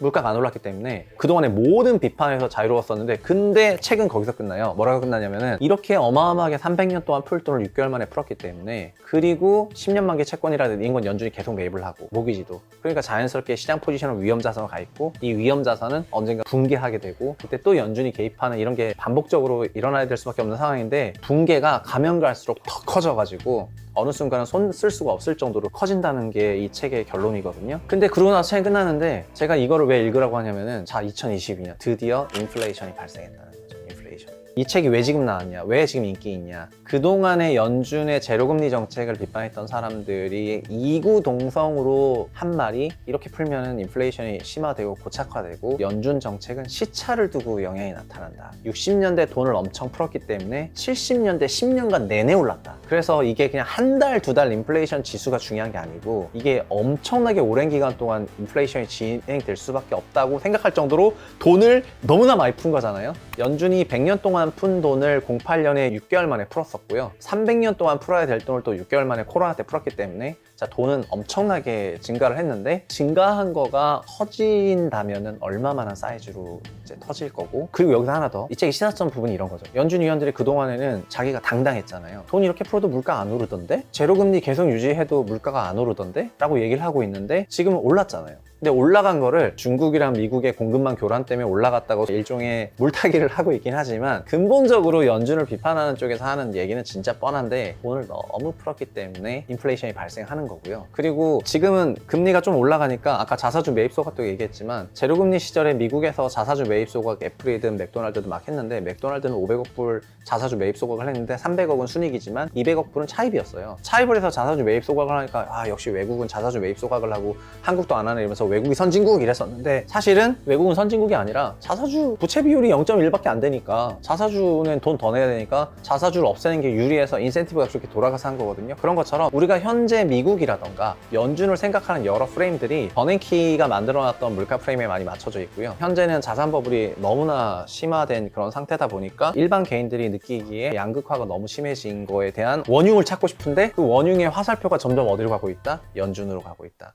B: 물가가 안 올랐기 때문에 그동안의 모든 비판에서 자유로웠었는데, 근데 책은 거기서 끝나요. 뭐라고 끝나냐면은 이렇게 어마어마하게 300년 동안 풀 돈을 6개월 만에 풀었기 때문에, 그리고 10년 만기 채권이라든지 이건 연준이 계속 매입을 하고 모기지도, 그러니까 자연스럽게 시장 포지션은 위험 자산으로 가 있고, 이 위험 자산은 언젠가 붕괴하게 되고 그때 또 연준이 개입하는 이런 게 반복적으로 일어나야 될 수밖에 없는 상황인데, 붕괴가 가면 갈수록 더 커져가지고 어느 순간은 손 쓸 수가 없을 정도로 커진다는 게 이 책의 결론이거든요. 근데 그러고 나서 책이 끝나는데, 제가 이거를 왜 읽으라고 하냐면은, 자, 2022년 드디어 인플레이션이 발생했다는 거죠. 인플레이션. 이 책이 왜 지금 나왔냐? 왜 지금 인기 있냐? 그동안의 연준의 제로금리 정책을 비판했던 사람들이 이구동성으로 한 말이, 이렇게 풀면은 인플레이션이 심화되고 고착화되고 연준 정책은 시차를 두고 영향이 나타난다. 60년대 돈을 엄청 풀었기 때문에 70년대 10년간 내내 올랐다. 그래서 이게 그냥 한 달, 두 달 인플레이션 지수가 중요한 게 아니고, 이게 엄청나게 오랜 기간 동안 인플레이션이 진행될 수밖에 없다고 생각할 정도로 돈을 너무나 많이 푼 거잖아요. 연준이 100년 동안 푼 돈을 08년에 6개월 만에 풀었었고요. 300년 동안 풀어야 될 돈을 또 6개월 만에 코로나 때 풀었기 때문에, 자, 돈은 엄청나게 증가를 했는데, 증가한 거가 터진다면은 얼마만한 사이즈로 이제 터질 거고, 그리고 여기서 하나 더, 이 책의 시사점 부분이 이런 거죠. 연준 위원들이 그동안에는 자기가 당당했잖아요. 돈 이렇게 풀어도 물가 안 오르던데? 제로금리 계속 유지해도 물가가 안 오르던데? 라고 얘기를 하고 있는데, 지금은 올랐잖아요. 근데 올라간 거를 중국이랑 미국의 공급망 교란 때문에 올라갔다고 일종의 물타기를 하고 있긴 하지만, 근본적으로 연준을 비판하는 쪽에서 하는 얘기는 진짜 뻔한데, 돈을 너무 풀었기 때문에 인플레이션이 발생하는 거고요. 그리고 지금은 금리가 좀 올라가니까, 아까 자사주 매입 소각도 얘기했지만, 제로금리 시절에 미국에서 자사주 매입 소각 애플이든 맥도날드든 막 했는데, 맥도날드는 500억 불 자사주 매입 소각을 했는데 300억은 순이익이지만 200억 불은 차입이었어요. 차입을 해서 자사주 매입 소각을 하니까 역시 외국은 자사주 매입 소각을 하고 한국도 안 하네 이러면서 외국이 선진국 이랬었는데, 사실은 외국은 선진국이 아니라 자사주 부채 비율이 0.1밖에 안 되니까, 자사주는 돈 더 내야 되니까 자사주를 없애는 게 유리해서 인센티브가 그렇게 돌아가서 한 거거든요. 그런 것처럼 우리가 현재 미국이라던가 연준을 생각하는 여러 프레임들이 버냉키가 만들어놨던 물가 프레임에 많이 맞춰져 있고요. 현재는 자산 버블이 너무나 심화된 그런 상태다 보니까 일반 개인들이 느끼기에 양극화가 너무 심해진 거에 대한 원흉을 찾고 싶은데, 그 원흉의 화살표가 점점 어디로 가고 있다? 연준으로 가고 있다.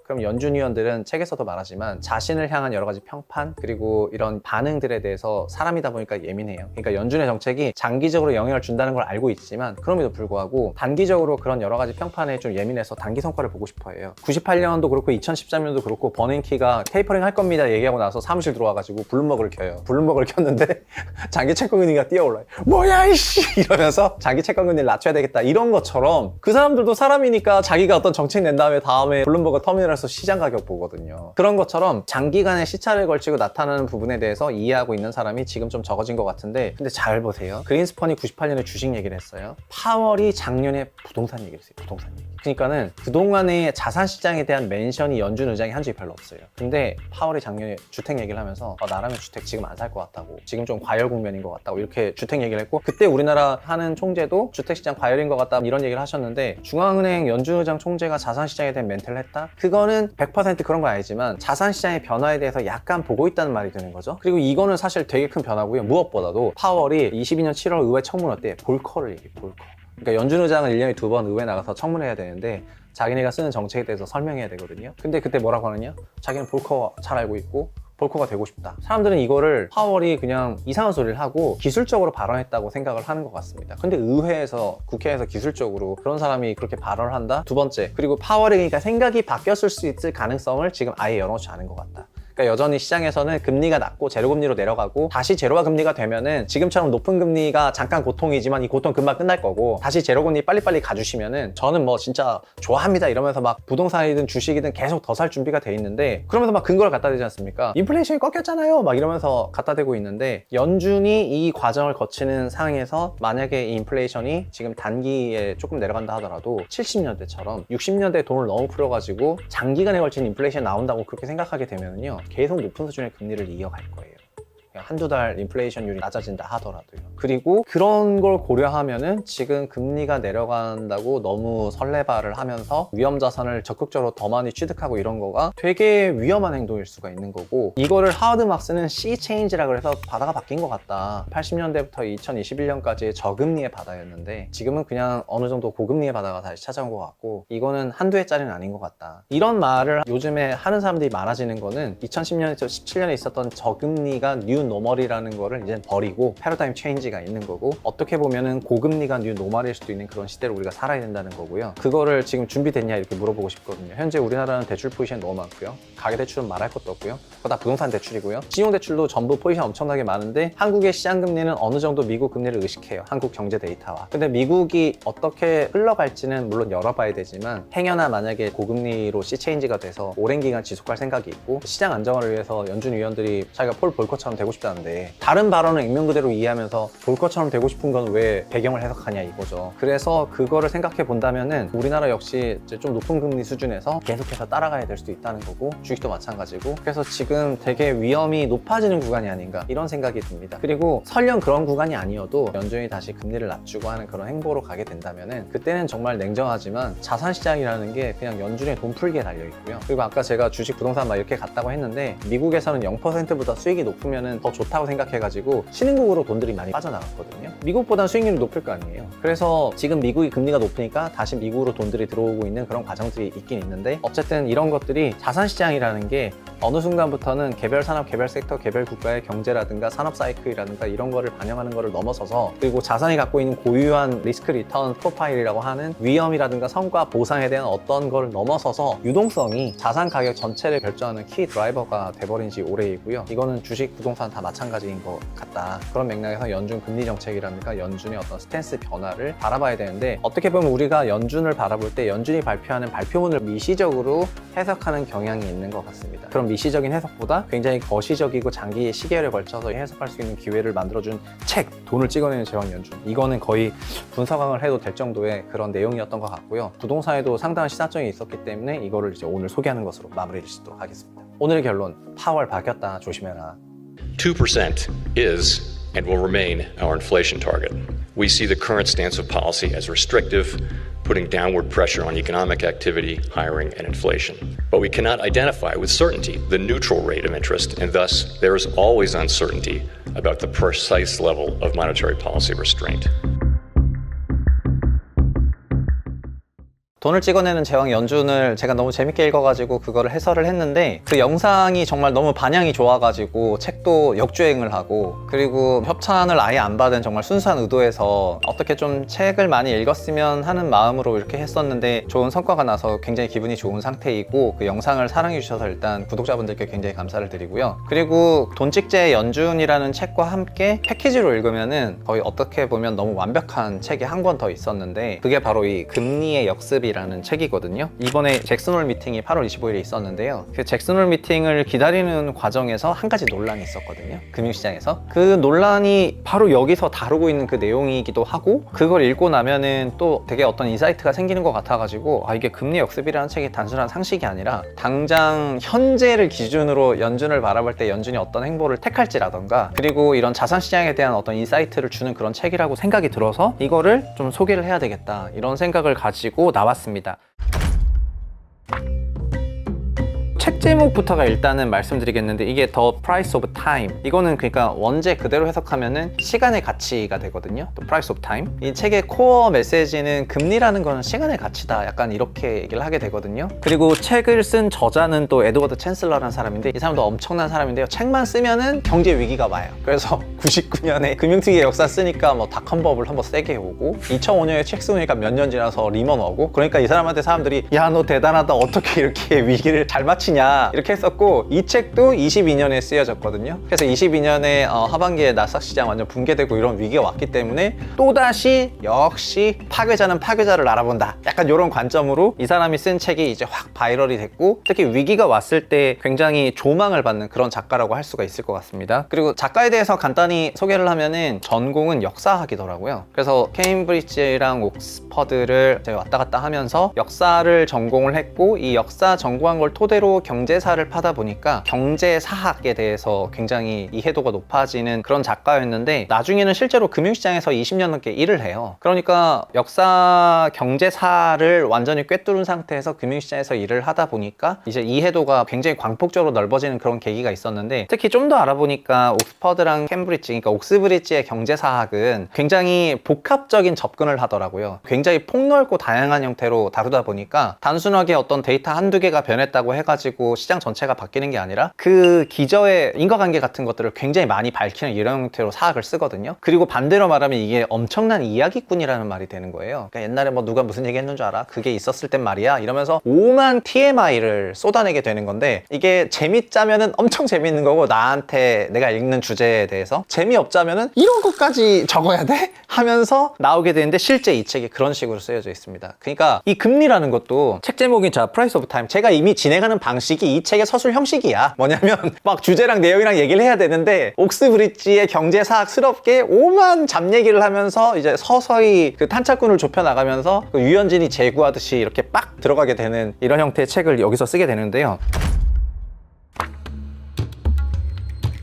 B: 그럼 연준 위원들은 책에서도 말하지만 자신을 향한 여러 가지 평판, 그리고 이런 반응들에 대해서 사람이다 보니까 예민해요. 그러니까 연준의 정책이 장기적으로 영향을 준다는 걸 알고 있지만, 그럼에도 불구하고 단기적으로 그런 여러 가지 평판에 좀 예민해서 단기 성과를 보고 싶어 해요. 98년도 그렇고 2013년도 그렇고 버냉키가 테이퍼링 할 겁니다 얘기하고 나서 사무실 들어와가지고 블룸버그를 켜요. 블룸버그를 켰는데 장기 채권금리가 뛰어올라요. 뭐야 이씨 이러면서 장기 채권금리를 낮춰야 되겠다, 이런 것처럼 그 사람들도 사람이니까 자기가 어떤 정책 낸 다음에 블룸버그 터미널 시장 가격 보거든요. 그런 것처럼 장기간의 시차를 걸치고 나타나는 부분에 대해서 이해하고 있는 사람이 지금 좀 적어진 것 같은데, 근데 잘 보세요. 그린스펀이 98년에 주식 얘기를 했어요. 파월이 작년에 부동산 얘기를 했어요. 부동산 얘기. 그러니까는 그동안의 자산 시장에 대한 멘션이 연준 의장이 한 적이 별로 없어요. 근데 파월이 작년에 주택 얘기를 하면서 나라면 주택 지금 안 살 것 같다고, 지금 좀 과열 국면인 것 같다고 이렇게 주택 얘기를 했고, 그때 우리나라 하는 총재도 주택시장 과열인 것 같다 이런 얘기를 하셨는데, 중앙은행 연준 의장 총재가 자산 시장에 대한 멘트를 했다? 그거는 100% 그런 건 아니지만 자산 시장의 변화에 대해서 약간 보고 있다는 말이 되는 거죠. 그리고 이거는 사실 되게 큰 변화고요. 무엇보다도 파월이 22년 7월 의회 청문회 때 볼커를 얘기해. 볼커. 그러니까 연준 의장은 1년에 2번 의회 나가서 청문회해야 되는데, 자기네가 쓰는 정책에 대해서 설명해야 되거든요. 근데 그때 뭐라고 하느냐? 자기는 볼커 잘 알고 있고 볼커가 되고 싶다. 사람들은 이거를 파월이 그냥 이상한 소리를 하고 기술적으로 발언했다고 생각을 하는 것 같습니다. 근데 의회에서, 국회에서 기술적으로 그런 사람이 그렇게 발언을 한다? 두 번째, 그리고 파월이 그러니까 생각이 바뀌었을 수 있을 가능성을 지금 아예 열어놓지 않은 것 같다. 그러니까 여전히 시장에서는 금리가 낮고 제로금리로 내려가고, 다시 제로화 금리가 되면은 지금처럼 높은 금리가 잠깐 고통이지만 이 고통 금방 끝날 거고, 다시 제로금리 빨리빨리 가주시면은 저는 뭐 진짜 좋아합니다 이러면서 막 부동산이든 주식이든 계속 더 살 준비가 돼 있는데, 그러면서 막 근거를 갖다 대지 않습니까? 인플레이션이 꺾였잖아요 막 이러면서 갖다 대고 있는데, 연준이 이 과정을 거치는 상황에서 만약에 이 인플레이션이 지금 단기에 조금 내려간다 하더라도 70년대처럼 60년대에 돈을 너무 풀어가지고 장기간에 걸친 인플레이션이 나온다고 그렇게 생각하게 되면요, 계속 높은 수준의 금리를 이어갈 거예요. 한두 달 인플레이션율이 낮아진다 하더라도요. 그리고 그런 걸 고려하면은 지금 금리가 내려간다고 너무 설레발을 하면서 위험 자산을 적극적으로 더 많이 취득하고 이런 거가 되게 위험한 행동일 수가 있는 거고, 이거를 하워드 막스는 C 체인지라고 해서 바다가 바뀐 것 같다. 80년대부터 2021년까지의 저금리의 바다였는데 지금은 그냥 어느 정도 고금리의 바다가 다시 찾아온 것 같고, 이거는 한두 해짜리는 아닌 것 같다. 이런 말을 요즘에 하는 사람들이 많아지는 거는 2010년에서 17년에 있었던 저금리가 뉴 노멀이라는 거를 이제 버리고 패러다임 체인지가 있는 거고, 어떻게 보면은 고금리가 뉴 노멀일 수도 있는 그런 시대를 우리가 살아야 된다는 거고요. 그거를 지금 준비됐냐 이렇게 물어보고 싶거든요. 현재 우리나라는 대출 포지션이 너무 많고요. 가계대출은 말할 것도 없고요. 그거 다 부동산 대출이고요. 신용대출도 전부 포지션 엄청나게 많은데 한국의 시장금리는 어느 정도 미국 금리를 의식해요. 한국 경제 데이터와. 근데 미국이 어떻게 흘러갈지는 물론 열어봐야 되지만, 행여나 만약에 고금리로 C체인지가 돼서 오랜 기간 지속할 생각이 있고 시장 안정화를 위해서 연준 위원들이 자기가 폴 볼커처럼 되고 싶다는데, 다른 발언을 익명 그대로 이해하면서 볼커처럼 되고 싶은 건 왜 배경을 해석하냐 이거죠. 그래서 그거를 생각해 본다면은 우리나라 역시 이제 좀 높은 금리 수준에서 계속해서 따라가야 될 수도 있다는 거고, 주식도 마찬가지고, 그래서 지금 되게 위험이 높아지는 구간이 아닌가 이런 생각이 듭니다. 그리고 설령 그런 구간이 아니어도 연준이 다시 금리를 낮추고 하는 그런 행보로 가게 된다면은 그때는 정말 냉정하지만 자산시장이라는 게 그냥 연준의 돈 풀기에 달려 있고요. 그리고 아까 제가 주식, 부동산 막 이렇게 갔다고 했는데, 미국에서는 0%보다 수익이 높으면 더 좋다고 생각해가지고 신흥국으로 돈들이 많이 빠져나갔거든요. 미국보다는 수익률이 높을 거 아니에요. 그래서 지금 미국이 금리가 높으니까 다시 미국으로 돈들이 들어오고 있는 그런 과정들이 있긴 있는데, 어쨌든 이런 것들이 자산시장이라는 게 어느 순간부터는 개별 산업, 개별 섹터, 개별 국가의 경제라든가 산업 사이클이라든가 이런 거를 반영하는 거를 넘어서서, 그리고 자산이 갖고 있는 고유한 리스크 리턴 프로파일이라고 하는 위험이라든가 성과 보상에 대한 어떤 걸 넘어서서 유동성이 자산 가격 전체를 결정하는 키 드라이버가 돼버린 지 오래이고요. 이거는 주식, 부동산 다 마찬가지인 것 같다. 그런 맥락에서 연준 금리 정책이라든가 연준의 어떤 스탠스 변화를 바라봐야 되는데, 어떻게 보면 우리가 연준을 바라볼 때 연준이 발표하는 발표문을 미시적으로 해석하는 경향이 있는 것 같습니다. 그런 미시적인 해석보다 굉장히 거시적이고 장기 시계열에 걸쳐서 해석할 수 있는 기회를 만들어준 책, 돈을 찍어내는 제왕연준, 이거는 거의 분석왕을 해도 될 정도의 그런 내용이었던 것 같고요. 부동산에도 상당한 시사점이 있었기 때문에 이거를 이제 오늘 소개하는 것으로 마무리를 짓도록 하겠습니다. 오늘의 결론, 파월 바뀌었다, 조심해라.
C: 2% is and will remain our inflation target. We see the current stance of policy as restrictive, putting downward pressure on economic activity, hiring, and inflation. But we cannot identify with certainty the neutral rate of interest, and thus there is always uncertainty about the precise level of monetary policy restraint.
B: 돈을 찍어내는 제왕 연준을 제가 너무 재밌게 읽어가지고 그거를 해설을 했는데, 그 영상이 정말 너무 반향이 좋아가지고 책도 역주행을 하고, 그리고 협찬을 아예 안 받은 정말 순수한 의도에서 어떻게 좀 책을 많이 읽었으면 하는 마음으로 이렇게 했었는데 좋은 성과가 나서 굉장히 기분이 좋은 상태이고, 그 영상을 사랑해 주셔서 일단 구독자분들께 굉장히 감사를 드리고요. 그리고 돈 찍제 연준이라는 책과 함께 패키지로 읽으면은 거의 어떻게 보면 너무 완벽한 책이 한 권 더 있었는데, 그게 바로 이 금리의 역습 라는 책이거든요. 이번에 잭슨홀 미팅이 8월 25일에 있었는데요. 그 잭슨홀 미팅을 기다리는 과정에서 한 가지 논란이 있었거든요. 금융시장에서. 그 논란이 바로 여기서 다루고 있는 그 내용이기도 하고, 그걸 읽고 나면은 또 되게 어떤 인사이트가 생기는 것 같아가지고, 이게 금리 역습이라는 책이 단순한 상식이 아니라 당장 현재를 기준으로 연준을 바라볼 때 연준이 어떤 행보를 택할지라던가, 그리고 이런 자산시장에 대한 어떤 인사이트를 주는 그런 책이라고 생각이 들어서 이거를 좀 소개를 해야 되겠다, 이런 생각을 가지고 나왔습니다. 책 제목부터가 일단은 말씀드리겠는데, 이게 The Price of Time, 이거는 그러니까 원제 그대로 해석하면은 시간의 가치가 되거든요. The Price of Time. 이 책의 코어 메시지는 금리라는 거는 시간의 가치다, 약간 이렇게 얘기를 하게 되거든요. 그리고 책을 쓴 저자는 또 에드워드 챈슬러라는 사람인데, 이 사람도 엄청난 사람인데요. 책만 쓰면은 경제 위기가 와요. 그래서 99년에 금융특위의 역사 쓰니까 뭐 닷컴 버블 한번 세게 오고, 2005년에 책 쓰니까 몇 년 지나서 리먼 오고, 그러니까 이 사람한테 사람들이 야, 너 대단하다, 어떻게 이렇게 위기를 잘 맞히냐 이렇게 했었고, 이 책도 22년에 쓰여졌거든요. 그래서 22년에 하반기에 나스닥 시장 완전 붕괴되고 이런 위기가 왔기 때문에 또다시 역시 파괴자는 파괴자를 알아본다, 약간 이런 관점으로 이 사람이 쓴 책이 이제 확 바이럴이 됐고, 특히 위기가 왔을 때 굉장히 조망을 받는 그런 작가라고 할 수가 있을 것 같습니다. 그리고 작가에 대해서 간단히 소개를 하면은 전공은 역사학이더라고요. 그래서 케임브리지랑 옥스퍼드를 제가 왔다 갔다 하면서 역사를 전공을 했고, 이 역사 전공한 걸 토대로 경제사를 파다 보니까 경제사학에 대해서 굉장히 이해도가 높아지는 그런 작가였는데 나중에는 실제로 금융시장에서 20년 넘게 일을 해요. 그러니까 역사 경제사를 완전히 꿰뚫은 상태에서 금융시장에서 일을 하다 보니까 이제 이해도가 굉장히 광폭적으로 넓어지는 그런 계기가 있었는데, 특히 좀 더 알아보니까 옥스퍼드랑 캠브리지, 그러니까 옥스브리지의 경제사학은 굉장히 복합적인 접근을 하더라고요. 굉장히 폭넓고 다양한 형태로 다루다 보니까 단순하게 어떤 데이터 한두 개가 변했다고 해가지고 시장 전체가 바뀌는 게 아니라 그 기저의 인과관계 같은 것들을 굉장히 많이 밝히는 이런 형태로 사학을 쓰거든요. 그리고 반대로 말하면 이게 엄청난 이야기꾼이라는 말이 되는 거예요. 그러니까 옛날에 뭐 누가 무슨 얘기 했는 줄 알아? 그게 있었을 땐 말이야 이러면서 오만 TMI를 쏟아내게 되는 건데, 이게 재밌자면은 엄청 재밌는 거고, 나한테 내가 읽는 주제에 대해서 재미없자면은 이런 것까지 적어야 돼? 하면서 나오게 되는데, 실제 이 책이 그런 식으로 쓰여져 있습니다. 그러니까 이 금리라는 것도 책 제목이 자 프라이스 오브 타임, 제가 이미 진행하는 방식이 이 책의 서술 형식이야. 뭐냐면 막 주제랑 내용이랑 얘기를 해야 되는데 옥스브리지의 경제사학스럽게 오만 잡 얘기를 하면서 이제 서서히 그 탄착군을 좁혀 나가면서 그 유현진이 제구하듯이 이렇게 빡 들어가게 되는 이런 형태의 책을 여기서 쓰게 되는데요.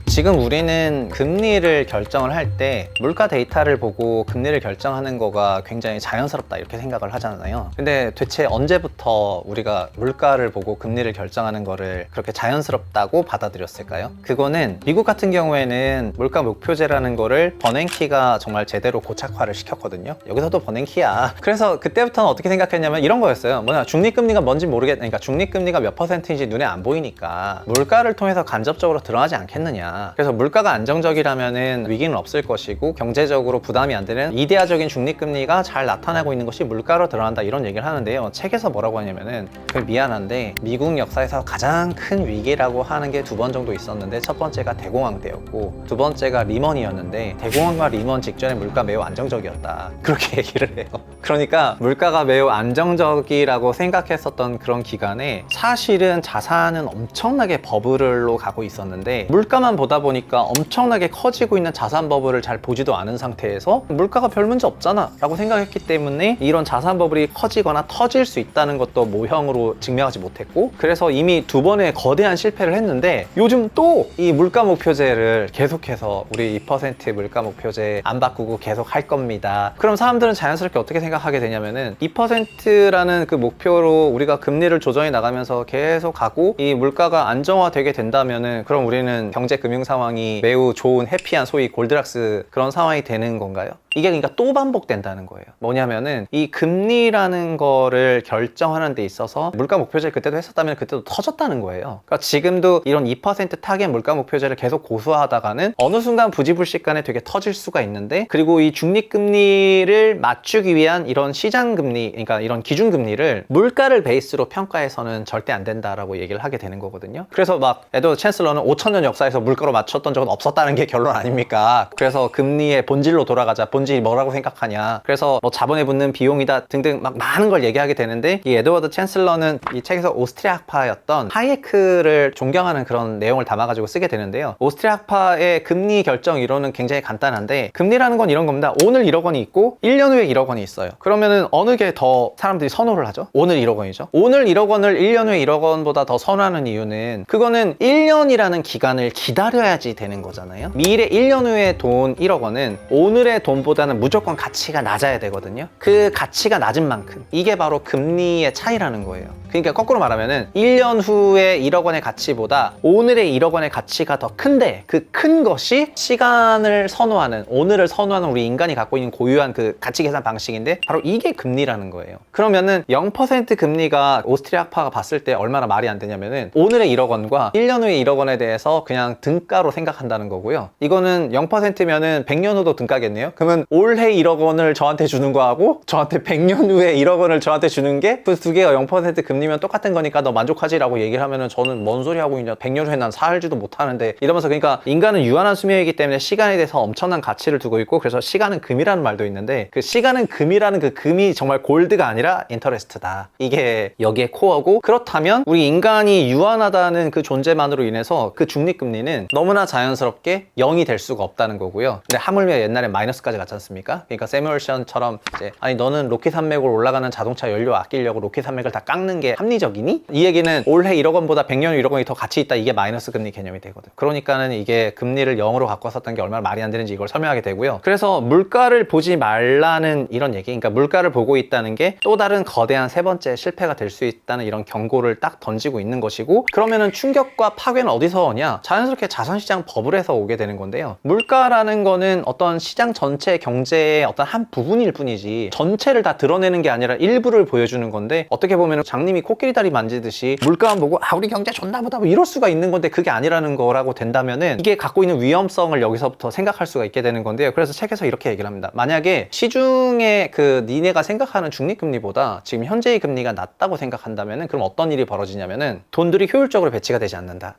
B: 지금 우리는 금리를 결정을 할 때 물가 데이터를 보고 금리를 결정하는 거가 굉장히 자연스럽다 이렇게 생각을 하잖아요. 근데 대체 언제부터 우리가 물가를 보고 금리를 결정하는 거를 그렇게 자연스럽다고 받아들였을까요? 그거는 미국 같은 경우에는 물가 목표제라는 거를 버냉키가 정말 제대로 고착화를 시켰거든요. 여기서도 버냉키야. 그래서 그때부터는 어떻게 생각했냐면 이런 거였어요. 뭐냐, 중립금리가 뭔지 그러니까 중립금리가 몇 퍼센트인지 눈에 안 보이니까 물가를 통해서 간접적으로 드러나지 않겠느냐. 그래서 물가가 안정적이라면은 위기는 없을 것이고 경제적으로 부담이 안 되는 이데아적인 중립금리가 잘 나타나고 있는 것이 물가로 드러난다, 이런 얘기를 하는데요. 책에서 뭐라고 하냐면은 미안한데 미국 역사에서 가장 큰 위기라고 하는 게 두 번 정도 있었는데, 첫 번째가 대공황 때였고 두 번째가 리먼이었는데, 대공황과 리먼 직전에 물가 매우 안정적이었다, 그렇게 얘기를 해요. 그러니까 물가가 매우 안정적이라고 생각했었던 그런 기간에 사실은 자산은 엄청나게 버블로 가고 있었는데, 물가만 보다 보니까 엄청나게 커지고 있는 자산 버블을 잘 보지도 않은 상태에서 물가가 별 문제 없잖아 라고 생각했기 때문에 이런 자산 버블이 커지거나 터질 수 있다는 것도 모형으로 증명하지 못했고, 그래서 이미 두 번의 거대한 실패를 했는데 요즘 또 이 물가 목표제를 계속해서 우리 2% 물가 목표제 안 바꾸고 계속 할 겁니다. 그럼 사람들은 자연스럽게 어떻게 생각하게 되냐면은 2%라는 그 목표로 우리가 금리를 조정해 나가면서 계속 가고 이 물가가 안정화되게 된다면은 그럼 우리는 경제 금융 상황이 매우 좋은 해피한 소위 골드락스 그런 상황이 되는 건가요? 이게 그러니까 또 반복된다는 거예요. 뭐냐면은 이 금리라는 거를 결정하는 데 있어서 물가 목표제를 그때도 했었다면 그때도 터졌다는 거예요. 그러니까 지금도 이런 2% 타겟 물가 목표제를 계속 고수하다가는 어느 순간 부지불식간에 되게 터질 수가 있는데, 그리고 이 중립금리를 맞추기 위한 이런 시장금리, 그러니까 이런 기준금리를 물가를 베이스로 평가해서는 절대 안 된다라고 얘기를 하게 되는 거거든요. 그래서 막 에드워드 챈슬러는 5,000년 역사에서 물가로 맞췄던 적은 없었다는 게 결론 아닙니까? 그래서 금리의 본질로 돌아가자. 본질이 뭐라고 생각하냐. 그래서 뭐 자본에 붙는 비용이다 등등 막 많은 걸 얘기하게 되는데, 이 에드워드 챈슬러는 이 책에서 오스트리아 학파였던 하이에크를 존경하는 그런 내용을 담아가지고 쓰게 되는데요. 오스트리아 학파의 금리 결정 이론은 굉장히 간단한데, 금리라는 건 이런 겁니다. 오늘 1억 원이 있고 1년 후에 1억 원이 있어요. 그러면은 어느 게 더 사람들이 선호를 하죠? 오늘 1억 원이죠. 오늘 1억 원을 1년 후에 1억 원보다 더 선호하는 이유는 그거는 1년이라는 기간을 기다려야지 되는 거잖아요. 미래 1년 후에 돈 1억 원은 오늘의 돈보다는 무조건 가치가 낮아야 되거든요. 그 가치가 낮은 만큼 이게 바로 금리의 차이라는 거예요. 그러니까 거꾸로 말하면은 1년 후에 1억 원의 가치보다 오늘의 1억 원의 가치가 더 큰데, 그 큰 것이 시간을 선호하는, 오늘을 선호하는 우리 인간이 갖고 있는 고유한 그 가치 계산 방식인데, 바로 이게 금리라는 거예요. 그러면은 0% 금리가 오스트리아 학파가 봤을 때 얼마나 말이 안 되냐면은 오늘의 1억 원과 1년 후의 1억 원에 대해서 그냥 등가로 생각한다는 거고요. 이거는 0%면은 100년 후도 등가겠네요. 그러면 올해 1억 원을 저한테 주는 거하고 저한테 100년 후에 1억 원을 저한테 주는 게 그 두 개가 0% 금리면 똑같은 거니까 너 만족하지라고 얘기를 하면은 저는 뭔 소리 하고 있냐, 100년 후에 난 살지도 못하는데 이러면서, 그러니까 인간은 유한한 수명이기 때문에 시간에 대해서 엄청난 가치를 두고 있고, 그래서 시간은 금이라는 말도 있는데, 그 시간은 금이라는 그 금이 정말 골드가 아니라 인터레스트다, 이게 여기에 코어고, 그렇다면 우리 인간이 유한하다는 그 존재만으로 인해서 그 중립금리는 너무나 자연스럽게 0이 될 수가 없다는 거고요. 근데 하물며 옛날에 마이너스까지 갔잖아요. 않지 않습니까? 그러니까 세뮤얼션처럼 이제 아니 너는 로키 산맥으로 올라가는 자동차 연료 아끼려고 로키 산맥을 다 깎는 게 합리적이니? 이 얘기는 올해 1억 원보다 100년 후 1억 원이 더 가치 있다. 이게 마이너스 금리 개념이 되거든. 그러니까는 이게 금리를 0으로 바꿨었던 게 얼마나 말이 안 되는지 이걸 설명하게 되고요. 그래서 물가를 보지 말라는 이런 얘기, 그러니까 물가를 보고 있다는 게 또 다른 거대한 세 번째 실패가 될 수 있다는 이런 경고를 딱 던지고 있는 것이고, 그러면은 충격과 파괴는 어디서 오냐? 자연스럽게 자산시장 버블에서 오게 되는 건데요. 물가라는 거는 어떤 시장 전체 경제의 어떤 한 부분일 뿐이지 전체를 다 드러내는 게 아니라 일부를 보여주는 건데, 어떻게 보면 장님이 코끼리 다리 만지듯이 물가만 보고 아 우리 경제 좋나 보다 뭐 이럴 수가 있는 건데, 그게 아니라는 거라고 된다면은 이게 갖고 있는 위험성을 여기서부터 생각할 수가 있게 되는 건데요. 그래서 책에서 이렇게 얘기를 합니다. 만약에 시중에 그 니네가 생각하는 중립금리보다 지금 현재의 금리가 낮다고 생각한다면은 그럼 어떤 일이 벌어지냐면은 돈들이 효율적으로 배치가 되지 않는다.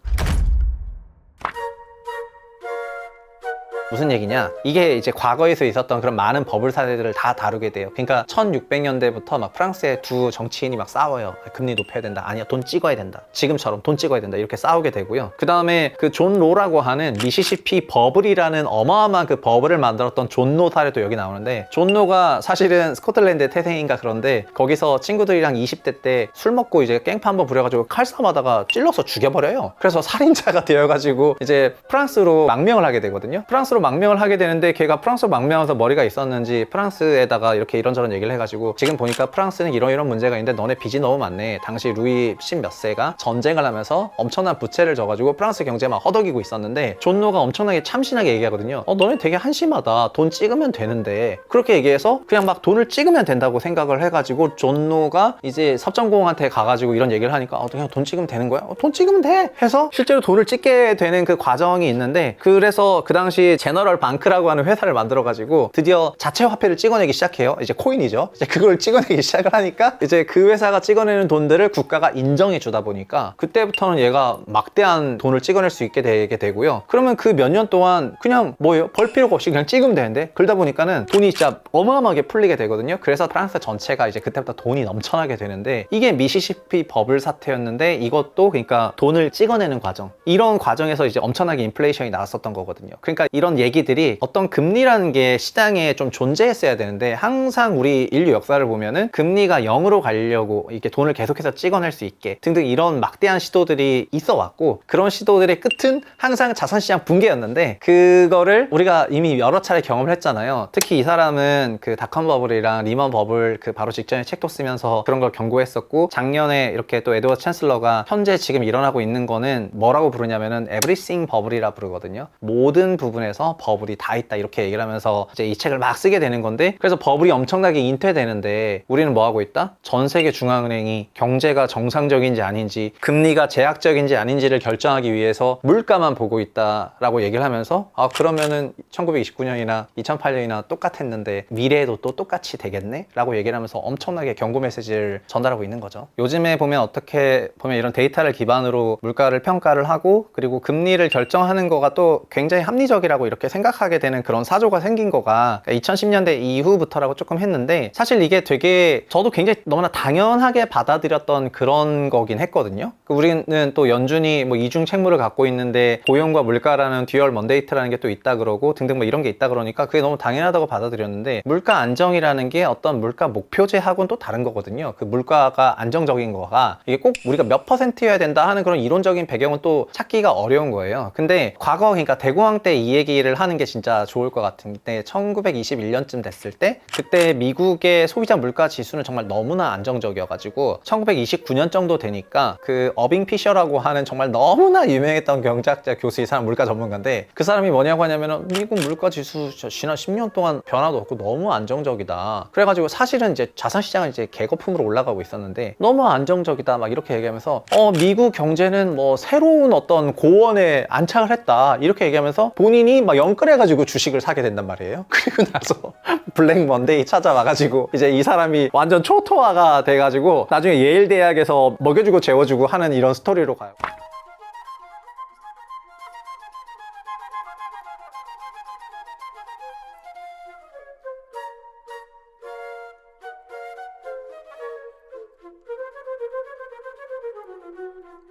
B: 무슨 얘기냐? 이게 이제 과거에서 있었던 그런 많은 버블 사례들을 다 다루게 돼요. 그러니까 1600년대부터 막 프랑스의 두 정치인이 막 싸워요. 금리 높여야 된다. 아니야, 돈 찍어야 된다. 지금처럼 돈 찍어야 된다. 이렇게 싸우게 되고요. 그 다음에 그 존 로라고 하는 미시시피 버블이라는 어마어마한 그 버블을 만들었던 존 로 사례도 여기 나오는데, 존 로가 사실은 스코틀랜드 태생인가 그런데 거기서 친구들이랑 20대 때 술 먹고 이제 깽판 한번 부려가지고 칼싸움하다가 찔러서 죽여버려요. 그래서 살인자가 되어가지고 이제 프랑스로 망명을 하게 되거든요. 프랑스로 망명을 하게 되는데, 걔가 프랑스로 망명해서 머리가 있었는지 프랑스에다가 이렇게 이런저런 얘기를 해가지고 지금 보니까 프랑스는 이런 문제가 있는데 너네 빚이 너무 많네. 당시 루이 10 몇 세가 전쟁을 하면서 엄청난 부채를 져가지고 프랑스 경제 막 허덕이고 있었는데, 존 로가 엄청나게 참신하게 얘기하거든요. 너네 되게 한심하다. 돈 찍으면 되는데. 그렇게 얘기해서 그냥 막 돈을 찍으면 된다고 생각을 해가지고 존 로가 이제 섭정공한테 가가지고 이런 얘기를 하니까 그냥 돈 찍으면 되는 거야? 돈 찍으면 돼! 해서 실제로 돈을 찍게 되는 그 과정이 있는데, 그래서 그 당시 제너럴 방크라고 하는 회사를 만들어가지고 드디어 자체 화폐를 찍어내기 시작해요. 이제 코인이죠. 이제 그걸 찍어내기 시작을 하니까 이제 그 회사가 찍어내는 돈들을 국가가 인정해 주다 보니까 그때부터는 얘가 막대한 돈을 찍어낼 수 있게 되게 되고요. 그러면 그 몇 년 동안 그냥 뭐예요? 벌 필요가 없이 그냥 찍으면 되는데, 그러다 보니까는 돈이 진짜 어마어마하게 풀리게 되거든요. 그래서 프랑스 전체가 이제 그때부터 돈이 넘쳐나게 되는데, 이게 미시시피 버블 사태였는데, 이것도 그러니까 돈을 찍어내는 과정, 이런 과정에서 이제 엄청나게 인플레이션이 나왔었던 거거든요. 그러니까 이런 얘기들이 어떤 금리라는 게 시장에 좀 존재했어야 되는데, 항상 우리 인류 역사를 보면은 금리가 0으로 가려고 이렇게 돈을 계속해서 찍어낼 수 있게 등등 이런 막대한 시도들이 있어 왔고, 그런 시도들의 끝은 항상 자산시장 붕괴였는데, 그거를 우리가 이미 여러 차례 경험을 했잖아요. 특히 이 사람은 그 닷컴 버블이랑 리먼 버블 그 바로 직전에 책도 쓰면서 그런 걸 경고했었고, 작년에 이렇게 또 에드워드 챈슬러가 현재 지금 일어나고 있는 거는 뭐라고 부르냐면은 에브리싱 버블이라 부르거든요. 모든 부분에서 버블이 다 있다 이렇게 얘기를 하면서 이제 이 책을 막 쓰게 되는 건데, 그래서 버블이 엄청나게 인퇴되는데 우리는 뭐 하고 있다? 전 세계 중앙은행이 경제가 정상적인지 아닌지, 금리가 제약적인지 아닌지를 결정하기 위해서 물가만 보고 있다라고 얘기를 하면서, 그러면은 1929년이나 2008년이나 똑같았는데 미래에도 또 똑같이 되겠네? 라고 얘기를 하면서 엄청나게 경고 메시지를 전달하고 있는 거죠. 요즘에 보면 어떻게 보면 이런 데이터를 기반으로 물가를 평가를 하고, 그리고 금리를 결정하는 거가 또 굉장히 합리적이라고 이렇게 생각하게 되는 그런 사조가 생긴 거가 2010년대 이후부터라고 조금 했는데, 사실 이게 되게 저도 굉장히 너무나 당연하게 받아들였던 그런 거긴 했거든요. 우리는 또 연준이 뭐 이중 책무를 갖고 있는데 고용과 물가라는 듀얼 먼데이트라는 게 또 있다 그러고 등등 뭐 이런 게 있다 그러니까 그게 너무 당연하다고 받아들였는데, 물가 안정이라는 게 어떤 물가 목표제하고는 또 다른 거거든요. 그 물가가 안정적인 거가 이게 꼭 우리가 몇 %여야 된다 하는 그런 이론적인 배경은 또 찾기가 어려운 거예요. 근데 과거, 그러니까 대공황 때 이 얘기를 하는 게 진짜 좋을 것 같은데, 1921년쯤 됐을 때 그때 미국의 소비자 물가 지수는 정말 너무나 안정적이어가지고 1929년 정도 되니까 그 어빙 피셔라고 하는 정말 너무나 유명했던 경제학자 교수, 이 사람 물가 전문가인데, 그 사람이 뭐냐고 하냐면은 미국 물가 지수 지난 10년 동안 변화도 없고 너무 안정적이다. 그래가지고 사실은 이제 자산시장은 이제 개거품으로 올라가고 있었는데 너무 안정적이다 막 이렇게 얘기하면서 미국 경제는 뭐 새로운 어떤 고원에 안착을 했다 이렇게 얘기하면서 본인이 막 영끌해가지고 주식을 사게 된단 말이에요. 그리고 나서 블랙 먼데이 찾아와가지고 이제 이 사람이 완전 초토화가 돼가지고 나중에 예일 대학에서 먹여주고 재워주고 하는 이런 스토리로 가요.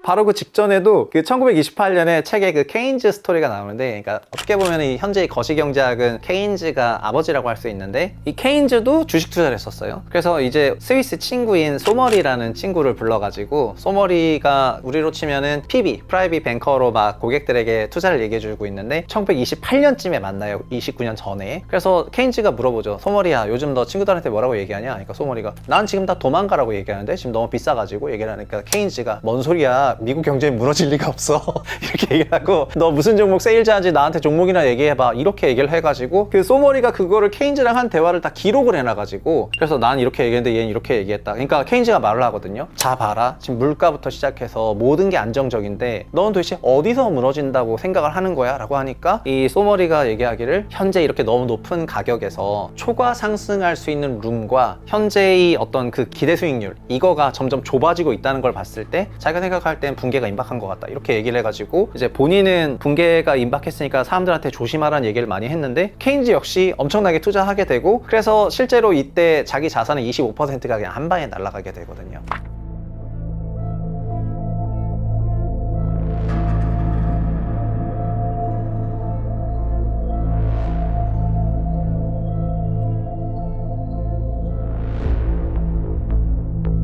B: 바로 그 직전에도 그 1928년에 책에 그 케인즈 스토리가 나오는데, 그러니까 어떻게 보면 이 현재의 거시경제학은 케인즈가 아버지라고 할 수 있는데, 이 케인즈도 주식 투자를 했었어요. 그래서 이제 스위스 친구인 소머리라는 친구를 불러가지고, 소머리가 우리로 치면은 PB, 프라이빗 뱅커로 막 고객들에게 투자를 얘기해주고 있는데 1928년쯤에 만나요. 29년 전에. 그래서 케인즈가 물어보죠. 소머리야, 요즘 너 친구들한테 뭐라고 얘기하냐? 그러니까 소머리가 난 지금 다 도망가라고 얘기하는데 지금 너무 비싸가지고 얘기를 하니까, 케인즈가 뭔 소리야, 미국 경제는 무너질 리가 없어 이렇게 얘기하고, 너 무슨 종목 세일즈하는지 나한테 종목이나 얘기해봐, 이렇게 얘기를 해가지고, 그 소머리가 그거를 케인즈랑 한 대화를 다 기록을 해놔가지고, 그래서 난 이렇게 얘기했는데 얘는 이렇게 얘기했다. 그러니까 케인즈가 말을 하거든요. 자 봐라, 지금 물가부터 시작해서 모든 게 안정적인데 넌 도대체 어디서 무너진다고 생각을 하는 거야? 라고 하니까, 이 소머리가 얘기하기를 현재 이렇게 너무 높은 가격에서 초과 상승할 수 있는 룸과 현재의 어떤 그 기대 수익률, 이거가 점점 좁아지고 있다는 걸 봤을 때 자기가 생각할 땐 붕괴가 임박한 것 같다, 이렇게 얘기를 해가지고, 이제 본인은 붕괴가 임박했으니까 사람들한테 조심하라는 얘기를 많이 했는데, 케인즈 역시 엄청나게 투자하게 되고, 그래서 실제로 이때 자기 자산의 25%가 그냥 한 방에 날아가게 되거든요.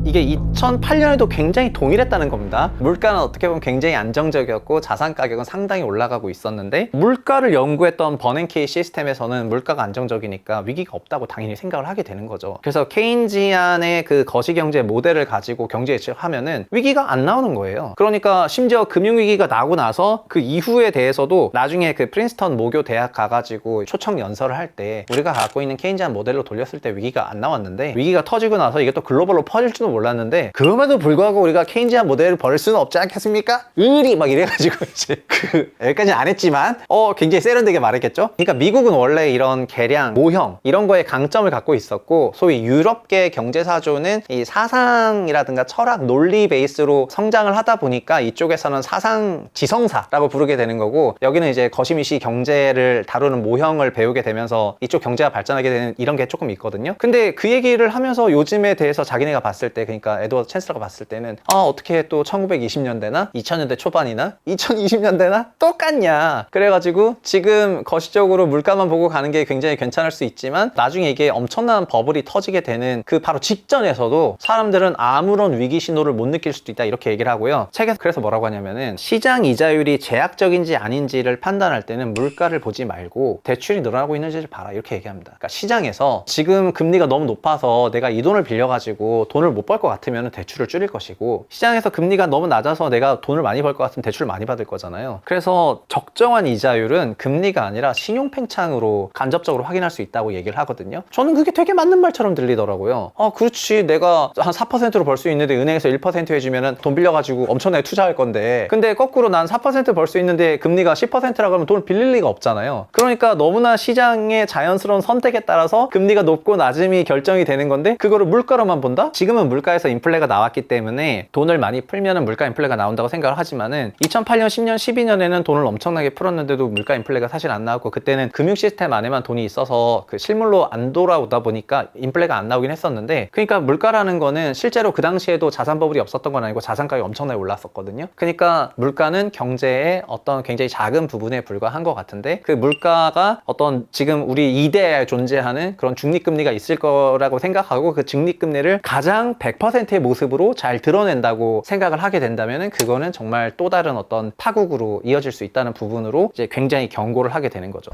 B: 이게 2008년에도 굉장히 동일했다는 겁니다. 물가는 어떻게 보면 굉장히 안정적이었고 자산 가격은 상당히 올라가고 있었는데, 물가를 연구했던 버냉키 시스템에서는 물가가 안정적이니까 위기가 없다고 당연히 생각을 하게 되는 거죠. 그래서 케인지안의 그 거시경제 모델을 가지고 경제 예측을 하면은 위기가 안 나오는 거예요. 그러니까 심지어 금융위기가 나고 나서 그 이후에 대해서도 나중에 그 프린스턴 모교 대학 가가지고 초청 연설을 할 때 우리가 갖고 있는 케인지안 모델로 돌렸을 때 위기가 안 나왔는데, 위기가 터지고 나서 이게 또 글로벌로 퍼질지도 몰랐는데, 그럼에도 불구하고 우리가 케인지안 모델을 버릴 수는 없지 않겠습니까? 막 이래가지고 이제 여기까지는 안 했지만 굉장히 세련되게 말했겠죠. 그러니까 미국은 원래 이런 계량, 모형 이런 거에 강점을 갖고 있었고, 소위 유럽계 경제사조는 이 사상이라든가 철학, 논리 베이스로 성장을 하다 보니까 이쪽에서는 사상 지성사라고 부르게 되는 거고, 여기는 이제 거시미시 경제를 다루는 모형을 배우게 되면서 이쪽 경제가 발전하게 되는 이런 게 조금 있거든요. 근데 그 얘기를 하면서 요즘에 대해서 자기네가 봤을 때, 그러니까 에드워드 챈슬러가 봤을 때는 어떻게 또 1920년대나 2000년대 초반이나 2020년대나 똑같냐, 그래가지고 지금 거시적으로 물가만 보고 가는 게 굉장히 괜찮을 수 있지만 나중에 이게 엄청난 버블이 터지게 되는 그 바로 직전에서도 사람들은 아무런 위기 신호를 못 느낄 수도 있다, 이렇게 얘기를 하고요. 책에서 그래서 뭐라고 하냐면은, 시장 이자율이 제약적인지 아닌지를 판단할 때는 물가를 보지 말고 대출이 늘어나고 있는지를 봐라, 이렇게 얘기합니다. 그러니까 시장에서 지금 금리가 너무 높아서 내가 이 돈을 빌려가지고 돈을 못 벌 것 같으면 대출을 줄일 것이고, 시장에서 금리가 너무 낮아서 내가 돈을 많이 벌 것 같으면 대출을 많이 받을 거잖아요. 그래서 적정한 이자율은 금리가 아니라 신용팽창으로 간접적으로 확인할 수 있다고 얘기를 하거든요. 저는 그게 되게 맞는 말처럼 들리더라고요. 그렇지, 내가 한 4%로 벌 수 있는데 은행에서 1% 해주면 돈 빌려가지고 엄청나게 투자할 건데, 근데 거꾸로 난 4% 벌 수 있는데 금리가 10%라고 하면 돈을 빌릴 리가 없잖아요. 그러니까 너무나 시장의 자연스러운 선택에 따라서 금리가 높고 낮음이 결정이 되는 건데, 그거를 물가로만 본다? 지금은 물가에서 인플레가 나왔기 때문에 돈을 많이 풀면은 물가 인플레가 나온다고 생각을 하지만은, 2008년, 10년, 12년에는 돈을 엄청나게 풀었는데도 물가 인플레가 사실 안 나왔고, 그때는 금융 시스템 안에만 돈이 있어서 그 실물로 안 돌아오다 보니까 인플레가 안 나오긴 했었는데, 그러니까 물가라는 거는 실제로 그 당시에도 자산 버블이 없었던 건 아니고 자산 가격이 엄청나게 올랐었거든요. 그러니까 물가는 경제의 어떤 굉장히 작은 부분에 불과한 것 같은데, 그 물가가 어떤 지금 우리 이데에 존재하는 그런 중립금리가 있을 거라고 생각하고, 그 중립금리를 가장 100%의 모습으로 잘 드러낸다고 생각을 하게 된다면, 그거는 정말 또 다른 어떤 파국으로 이어질 수 있다는 부분으로 이제 굉장히 경고를 하게 되는 거죠.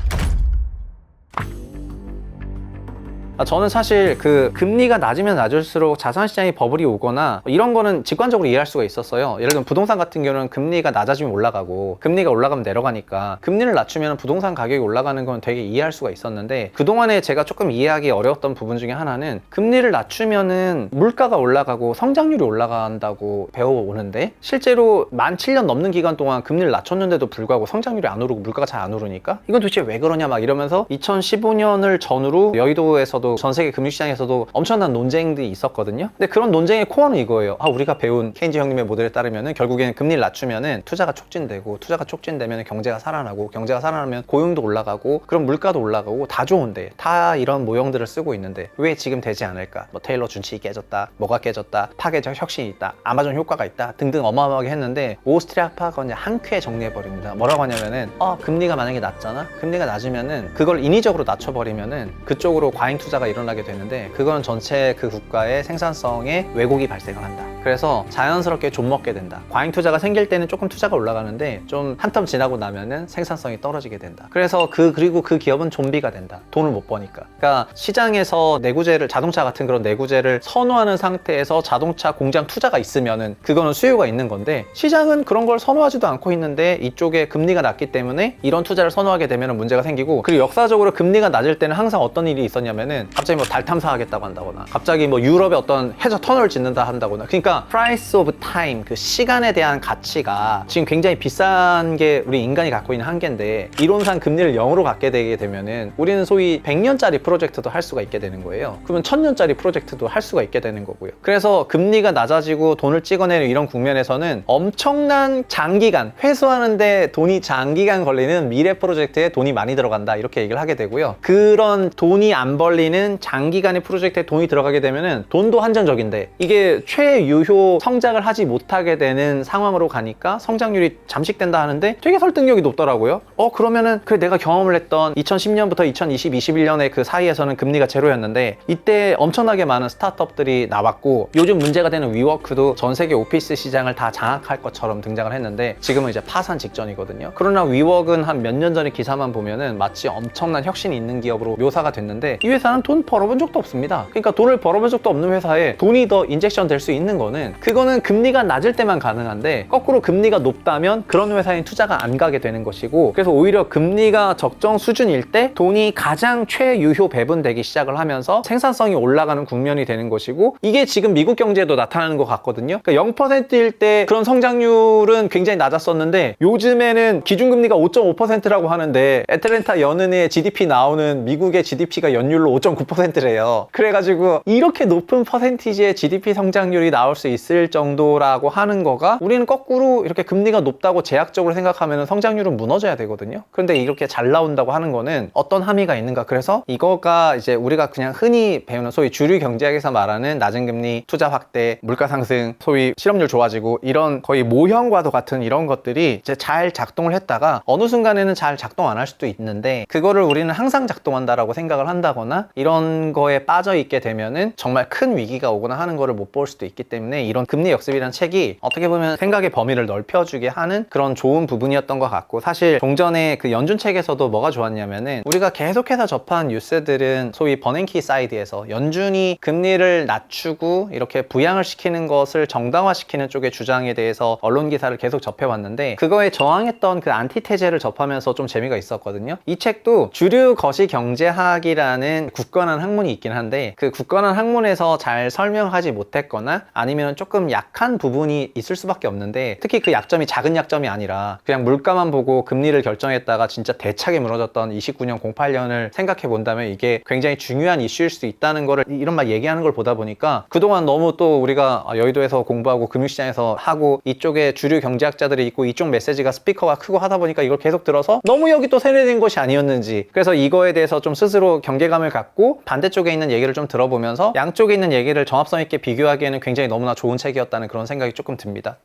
B: 저는 사실 그 금리가 낮으면 낮을수록 자산시장이 버블이 오거나 이런 거는 직관적으로 이해할 수가 있었어요. 예를 들면 부동산 같은 경우는 금리가 낮아지면 올라가고 금리가 올라가면 내려가니까, 금리를 낮추면 부동산 가격이 올라가는 건 되게 이해할 수가 있었는데, 그동안에 제가 조금 이해하기 어려웠던 부분 중에 하나는, 금리를 낮추면은 물가가 올라가고 성장률이 올라간다고 배워오는데, 실제로 만 7년 넘는 기간 동안 금리를 낮췄는데도 불구하고 성장률이 안 오르고 물가가 잘 안 오르니까 이건 도대체 왜 그러냐 막 이러면서, 2015년을 전후로 여의도에서도 시장에서도 전 세계 금융시장에서도 엄청난 논쟁들이 있었거든요. 근데 그런 논쟁의 코어는 이거예요. 우리가 배운 케인즈 형님의 모델에 따르면은 결국에는 금리를 낮추면은 투자가 촉진되고, 투자가 촉진되면 경제가 살아나고, 경제가 살아나면 고용도 올라가고, 그럼 물가도 올라가고, 다 좋은데, 다 이런 모형들을 쓰고 있는데 왜 지금 되지 않을까? 뭐 테일러 준칙이 깨졌다, 뭐가 깨졌다, 파괴적 혁신이 있다, 아마존 효과가 있다 등등 어마어마하게 했는데 오스트리 학파가 그냥 한 큐에 정리해버립니다. 뭐라고 하냐면은 금리가 만약에 낮잖아? 금리가 낮으면은 그걸 인위적으로 낮춰버리면은 그쪽으로 과잉 투자가 일어나게 되는데 그건 전체 그 국가의 생산성에 왜곡이 발생을 한다. 그래서 자연스럽게 좀 먹게 된다. 과잉 투자가 생길 때는 조금 투자가 올라가는데 좀 한 텀 지나고 나면은 생산성이 떨어지게 된다. 그래서 그리고 그 기업은 좀비가 된다. 돈을 못 버니까. 그러니까 시장에서 내구재를, 자동차 같은 그런 내구재를 선호하는 상태에서 자동차 공장 투자가 있으면은 그거는 수요가 있는 건데, 시장은 그런 걸 선호하지도 않고 있는데 이쪽에 금리가 낮기 때문에 이런 투자를 선호하게 되면 문제가 생기고, 그리고 역사적으로 금리가 낮을 때는 항상 어떤 일이 있었냐면은 갑자기 뭐 달 탐사하겠다고 한다거나, 갑자기 뭐 유럽에 어떤 해저 터널을 짓는다 한다거나. 그러니까 price of time, 그 시간에 대한 가치가 지금 굉장히 비싼 게 우리 인간이 갖고 있는 한계인데, 이론상 금리를 0으로 갖게 되게 되면은 우리는 소위 100년짜리 프로젝트도 할 수가 있게 되는 거예요. 그러면 1000년짜리 프로젝트도 할 수가 있게 되는 거고요. 그래서 금리가 낮아지고 돈을 찍어내는 이런 국면에서는 엄청난 장기간, 회수하는데 돈이 장기간 걸리는 미래 프로젝트에 돈이 많이 들어간다, 이렇게 얘기를 하게 되고요. 그런 돈이 안 벌리는 장기간의 프로젝트에 돈이 들어가게 되면은 돈도 한정적인데 이게 최유효 성장을 하지 못하게 되는 상황으로 가니까 성장률이 잠식된다 하는데 되게 설득력이 높더라고요. 그러면은 그래, 내가 경험을 했던 2010년부터 2020, 21년의 그 사이에서는 금리가 제로였는데 이때 엄청나게 많은 스타트업들이 나왔고, 요즘 문제가 되는 위워크도 전 세계 오피스 시장을 다 장악할 것처럼 등장을 했는데 지금은 이제 파산 직전이거든요. 그러나 위워크는 한 몇 년 전의 기사만 보면은 마치 엄청난 혁신이 있는 기업으로 묘사가 됐는데, 이 회사는 돈 벌어본 적도 없습니다. 그러니까 돈을 벌어본 적도 없는 회사에 돈이 더 인젝션 될 수 있는 거는, 그거는 금리가 낮을 때만 가능한데, 거꾸로 금리가 높다면 그런 회사에 투자가 안 가게 되는 것이고, 그래서 오히려 금리가 적정 수준일 때 돈이 가장 최유효 배분되기 시작을 하면서 생산성이 올라가는 국면이 되는 것이고, 이게 지금 미국 경제에도 나타나는 것 같거든요. 그러니까 0%일 때 그런 성장률은 굉장히 낮았었는데 요즘에는 기준금리가 5.5%라고 하는데 애틀랜타 연은의 GDP 나오는 미국의 GDP가 연율로 5.9%래요. 그래가지고 이렇게 높은 퍼센티지의 GDP 성장률이 나올 수 있을 정도라고 하는 거가, 우리는 거꾸로 이렇게 금리가 높다고 제약적으로 생각하면 성장률은 무너져야 되거든요. 그런데 이렇게 잘 나온다고 하는 거는 어떤 함의가 있는가? 그래서 이거가 이제 우리가 그냥 흔히 배우는 소위 주류 경제학에서 말하는 낮은 금리, 투자 확대, 물가 상승, 소위 실업률 좋아지고, 이런 거의 모형과도 같은 이런 것들이 이제 잘 작동을 했다가 어느 순간에는 잘 작동 안 할 수도 있는데, 그거를 우리는 항상 작동한다라고 생각을 한다거나 이런 거에 빠져 있게 되면은 정말 큰 위기가 오거나 하는 거를 못 볼 수도 있기 때문에, 이런 금리 역습이라는 책이 어떻게 보면 생각의 범위를 넓혀주게 하는 그런 좋은 부분이었던 것 같고, 사실 종전에 그 연준 책에서도 뭐가 좋았냐면은, 우리가 계속해서 접한 뉴스들은 소위 버냉키 사이드에서 연준이 금리를 낮추고 이렇게 부양을 시키는 것을 정당화시키는 쪽의 주장에 대해서 언론 기사를 계속 접해왔는데, 그거에 저항했던 그 안티테제를 접하면서 좀 재미가 있었거든요. 이 책도 주류 거시 경제학이라는 굳건한 학문이 있긴 한데, 그 굳건한 학문에서 잘 설명하지 못했거나 아니면 조금 약한 부분이 있을 수밖에 없는데, 특히 그 약점이 작은 약점이 아니라 그냥 물가만 보고 금리를 결정했다가 진짜 대차게 무너졌던 29년 08년을 생각해 본다면 이게 굉장히 중요한 이슈일 수 있다는 거를, 이런 말 얘기하는 걸 보다 보니까 그동안 너무 또 우리가 여의도에서 공부하고 금융시장에서 하고 이쪽에 주류 경제학자들이 있고 이쪽 메시지가 스피커가 크고 하다 보니까 이걸 계속 들어서 너무 여기 또 세뇌된 것이 아니었는지, 그래서 이거에 대해서 좀 스스로 경계감을 갖고 반대쪽에 있는 얘기를 좀 들어보면서 양쪽에 있는 얘기를 정합성 있게 비교하기에는 굉장히 너무나 좋은 책이었다는 그런 생각이 조금 듭니다.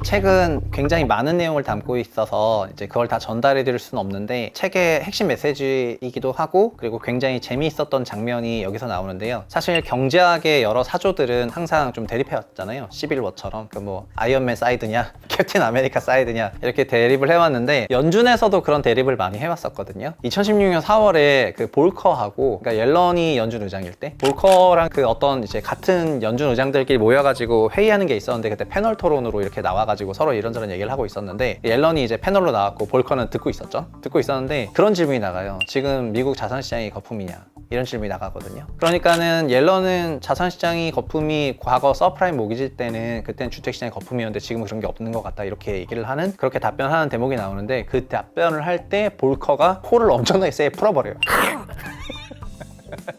B: 책은 굉장히 많은 내용을 담고 있어서 이제 그걸 다 전달해 드릴 수는 없는데, 책의 핵심 메시지이기도 하고, 그리고 굉장히 재미있었던 장면이 여기서 나오는데요. 사실 경제학의 여러 사조들은 항상 좀 대립해왔잖아요. 시빌워처럼 그 뭐 아이언맨 사이드냐 캡틴 아메리카 사이드냐 이렇게 대립을 해왔는데, 연준에서도 그런 대립을 많이 해왔었거든요. 2016년 4월에 그 볼커하고, 그러니까 옐런이 연준 의장일 때 볼커랑 그 어떤 이제 같은 연준 의장들끼리 모여가지고 회의하는 게 있었는데, 그때 패널 토론으로 이렇게 나와가지고 가지고 서로 이런저런 얘기를 하고 있었는데 옐런이 이제 패널로 나왔고 볼커는 듣고 있었죠. 듣고 있었는데 그런 질문이 나가요. 지금 미국 자산시장이 거품이냐? 이런 질문이 나가거든요. 그러니까는 옐런은 자산시장이 거품이 과거 서프라임 모기지 때는 그때는 주택시장이 거품이었는데 지금은 그런 게 없는 것 같다 이렇게 얘기를 하는 그렇게 답변하는 대목이 나오는데 그 답변을 할 때 볼커가 코를 엄청나게 세게 풀어버려요.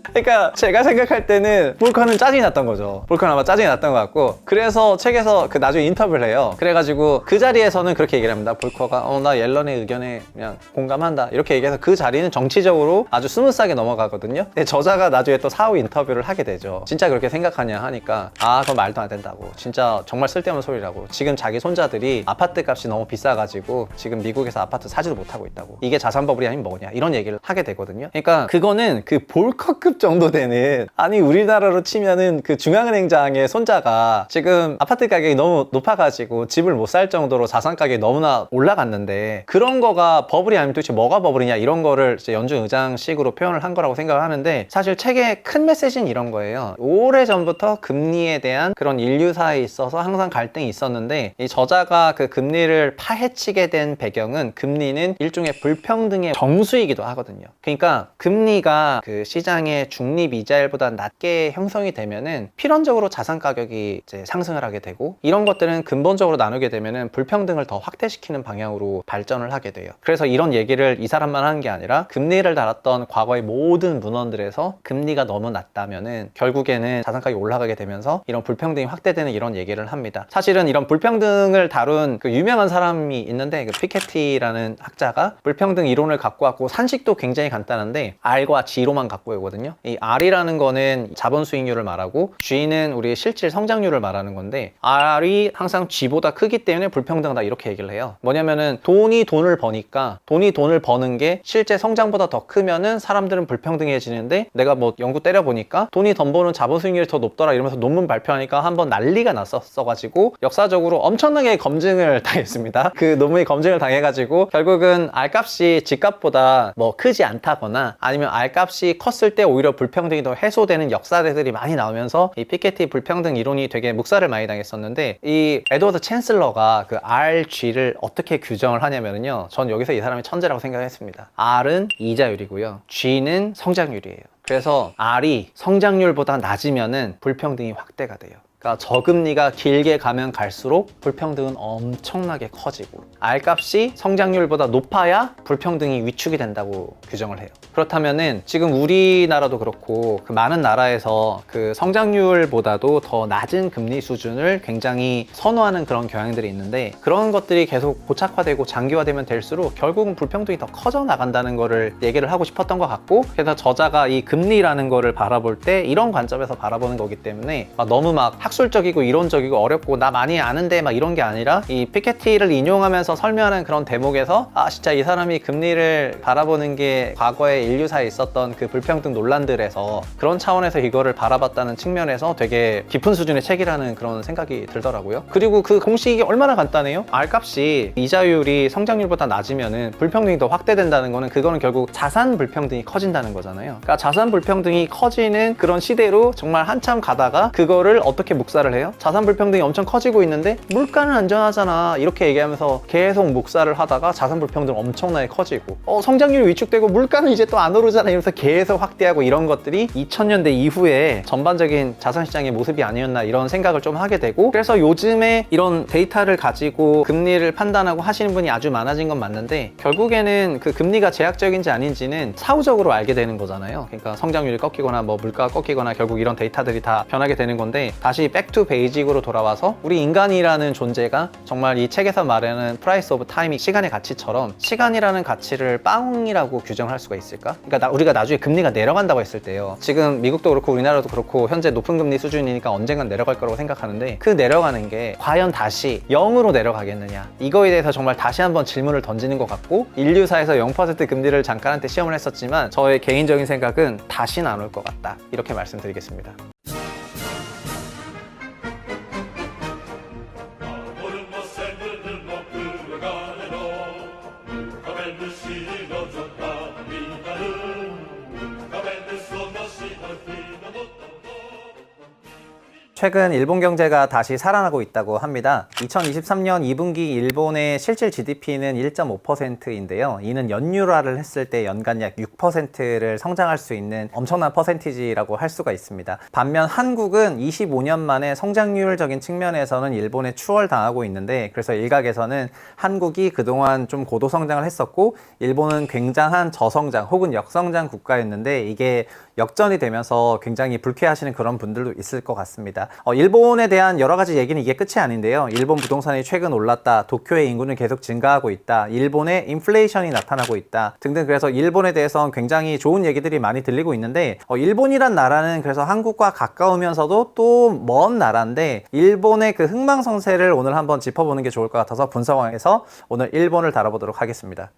B: 그러니까 제가 생각할 때는 볼커는 짜증이 났던 거죠. 볼커는 아마 짜증이 났던 것 같고 그래서 책에서 그 나중에 인터뷰를 해요. 그래가지고 그 자리에서는 그렇게 얘기를 합니다. 볼커가 나 옐런의 의견에 그냥 공감한다 이렇게 얘기해서 그 자리는 정치적으로 아주 스무스하게 넘어가거든요. 근데 저자가 나중에 또 사후 인터뷰를 하게 되죠. 진짜 그렇게 생각하냐 하니까 그건 말도 안 된다고. 진짜 정말 쓸데없는 소리라고. 지금 자기 손자들이 아파트 값이 너무 비싸가지고 지금 미국에서 아파트 사지도 못하고 있다고. 이게 자산버블이 아니면 뭐냐 이런 얘기를 하게 되거든요. 그러니까 그거는 그 볼커급 정도 되는 아니 우리나라로 치면은 그 중앙은행장의 손자가 지금 아파트 가격이 너무 높아가지고 집을 못 살 정도로 자산 가격이 너무나 올라갔는데 그런 거가 버블이 아니면 도대체 뭐가 버블이냐 이런 거를 이제 연준 의장식으로 표현을 한 거라고 생각을 하는데 사실 책의 큰 메시지는 이런 거예요. 오래전부터 금리에 대한 그런 인류사에 있어서 항상 갈등이 있었는데 이 저자가 그 금리를 파헤치게 된 배경은 금리는 일종의 불평등의 정수이기도 하거든요. 그러니까 금리가 그 시장의 중립 이자율보다 낮게 형성이 되면은 필연적으로 자산 가격이 이제 상승을 하게 되고 이런 것들은 근본적으로 나누게 되면은 불평등을 더 확대시키는 방향으로 발전을 하게 돼요. 그래서 이런 얘기를 이 사람만 하는 게 아니라 금리를 달았던 과거의 모든 문헌들에서 금리가 너무 낮다면은 결국에는 자산 가격이 올라가게 되면서 이런 불평등이 확대되는 이런 얘기를 합니다. 사실은 이런 불평등을 다룬 그 유명한 사람이 있는데 그 피케티라는 학자가 불평등 이론을 갖고 왔고 산식도 굉장히 간단한데 R과 G로만 갖고 오거든요. 이 R이라는 거는 자본 수익률을 말하고 G는 우리 실질 성장률을 말하는 건데 R이 항상 G보다 크기 때문에 불평등하다 이렇게 얘기를 해요. 뭐냐면은 돈이 돈을 버니까 돈이 돈을 버는 게 실제 성장보다 더 크면은 사람들은 불평등해지는데 내가 뭐 연구 때려보니까 돈이 더 버는 자본 수익률이 더 높더라 이러면서 논문 발표하니까 한번 난리가 났었어가지고 역사적으로 엄청나게 검증을 당했습니다. 그 논문이 검증을 당해가지고 결국은 R값이 G값보다 뭐 크지 않다거나 아니면 R값이 컸을 때 오히려 불평등이 더 해소되는 역사들이 많이 나오면서 이 피케티 불평등 이론이 되게 묵살을 많이 당했었는데 이 에드워드 챈슬러가 그 RG를 어떻게 규정을 하냐면요. 전 여기서 이 사람이 천재라고 생각했습니다. R은 이자율이고요. G는 성장률이에요. 그래서 R이 성장률보다 낮으면은 불평등이 확대가 돼요. 그러니까 저금리가 길게 가면 갈수록 불평등은 엄청나게 커지고 R값이 성장률보다 높아야 불평등이 위축이 된다고 규정을 해요. 그렇다면은 지금 우리나라도 그렇고 그 많은 나라에서 그 성장률보다도 더 낮은 금리 수준을 굉장히 선호하는 그런 경향들이 있는데 그런 것들이 계속 고착화되고 장기화되면 될수록 결국은 불평등이 더 커져 나간다는 거를 얘기를 하고 싶었던 것 같고 그래서 저자가 이 금리라는 거를 바라볼 때 이런 관점에서 바라보는 거기 때문에 너무 막 학술적이고 이론적이고 어렵고 나 많이 아는데 막 이런 게 아니라 이 피케티를 인용하면서 설명하는 그런 대목에서 진짜 이 사람이 금리를 바라보는 게 과거에 인류사에 있었던 그 불평등 논란들에서 그런 차원에서 이거를 바라봤다는 측면에서 되게 깊은 수준의 책이라는 그런 생각이 들더라고요. 그리고 그 공식이 얼마나 간단해요? R값이 이자율이 성장률보다 낮으면은 불평등이 더 확대된다는 거는 그거는 결국 자산 불평등이 커진다는 거잖아요. 그러니까 자산 불평등이 커지는 그런 시대로 정말 한참 가다가 그거를 어떻게 묵살을 해요? 자산 불평등이 엄청 커지고 있는데 물가는 안전하잖아 이렇게 얘기하면서 계속 묵살을 하다가 자산 불평등 엄청나게 커지고 성장률이 위축되고 물가는 이제 또 안 오르잖아 이러면서 계속 확대하고 이런 것들이 2000년대 이후에 전반적인 자산시장의 모습이 아니었나 이런 생각을 좀 하게 되고 그래서 요즘에 이런 데이터를 가지고 금리를 판단하고 하시는 분이 아주 많아진 건 맞는데 결국에는 그 금리가 제약적인지 아닌지는 사후적으로 알게 되는 거잖아요. 그러니까 성장률이 꺾이거나 뭐 물가가 꺾이거나 결국 이런 데이터들이 다 변하게 되는 건데 다시 백투 베이직으로 돌아와서 우리 인간이라는 존재가 정말 이 책에서 말하는 프라이스 오브 타임이 시간의 가치처럼 시간이라는 가치를 빵이라고 규정할 수가 있을까? 그러니까 우리가 나중에 금리가 내려간다고 했을 때요. 지금 미국도 그렇고 우리나라도 그렇고 현재 높은 금리 수준이니까 언젠간 내려갈 거라고 생각하는데 그 내려가는 게 과연 다시 0으로 내려가겠느냐 이거에 대해서 정말 다시 한번 질문을 던지는 것 같고 인류사에서 0% 금리를 잠깐 한때 시험을 했었지만 저의 개인적인 생각은 다시는 안 올 것 같다 이렇게 말씀드리겠습니다. 최근 일본 경제가 다시 살아나고 있다고 합니다. 2023년 2분기 일본의 실질 GDP는 1.5%인데요. 이는 연율화를 했을 때 연간 약 6%를 성장할 수 있는 엄청난 퍼센티지라고 할 수가 있습니다. 반면 한국은 25년 만에 성장률적인 측면에서는 일본에 추월당하고 있는데, 그래서 일각에서는 한국이 그동안 좀 고도 성장을 했었고 일본은 굉장한 저성장 혹은 역성장 국가였는데 이게 역전이 되면서 굉장히 불쾌하시는 그런 분들도 있을 것 같습니다. 일본에 대한 여러 가지 얘기는 이게 끝이 아닌데요. 일본 부동산이 최근 올랐다, 도쿄의 인구는 계속 증가하고 있다, 일본에 인플레이션이 나타나고 있다 등등, 그래서 일본에 대해서는 굉장히 좋은 얘기들이 많이 들리고 있는데, 일본이란 나라는 그래서 한국과 가까우면서도 또 먼 나라인데 일본의 그 흥망성쇠를 오늘 한번 짚어보는 게 좋을 것 같아서 분석왕에서 오늘 일본을 다뤄보도록 하겠습니다.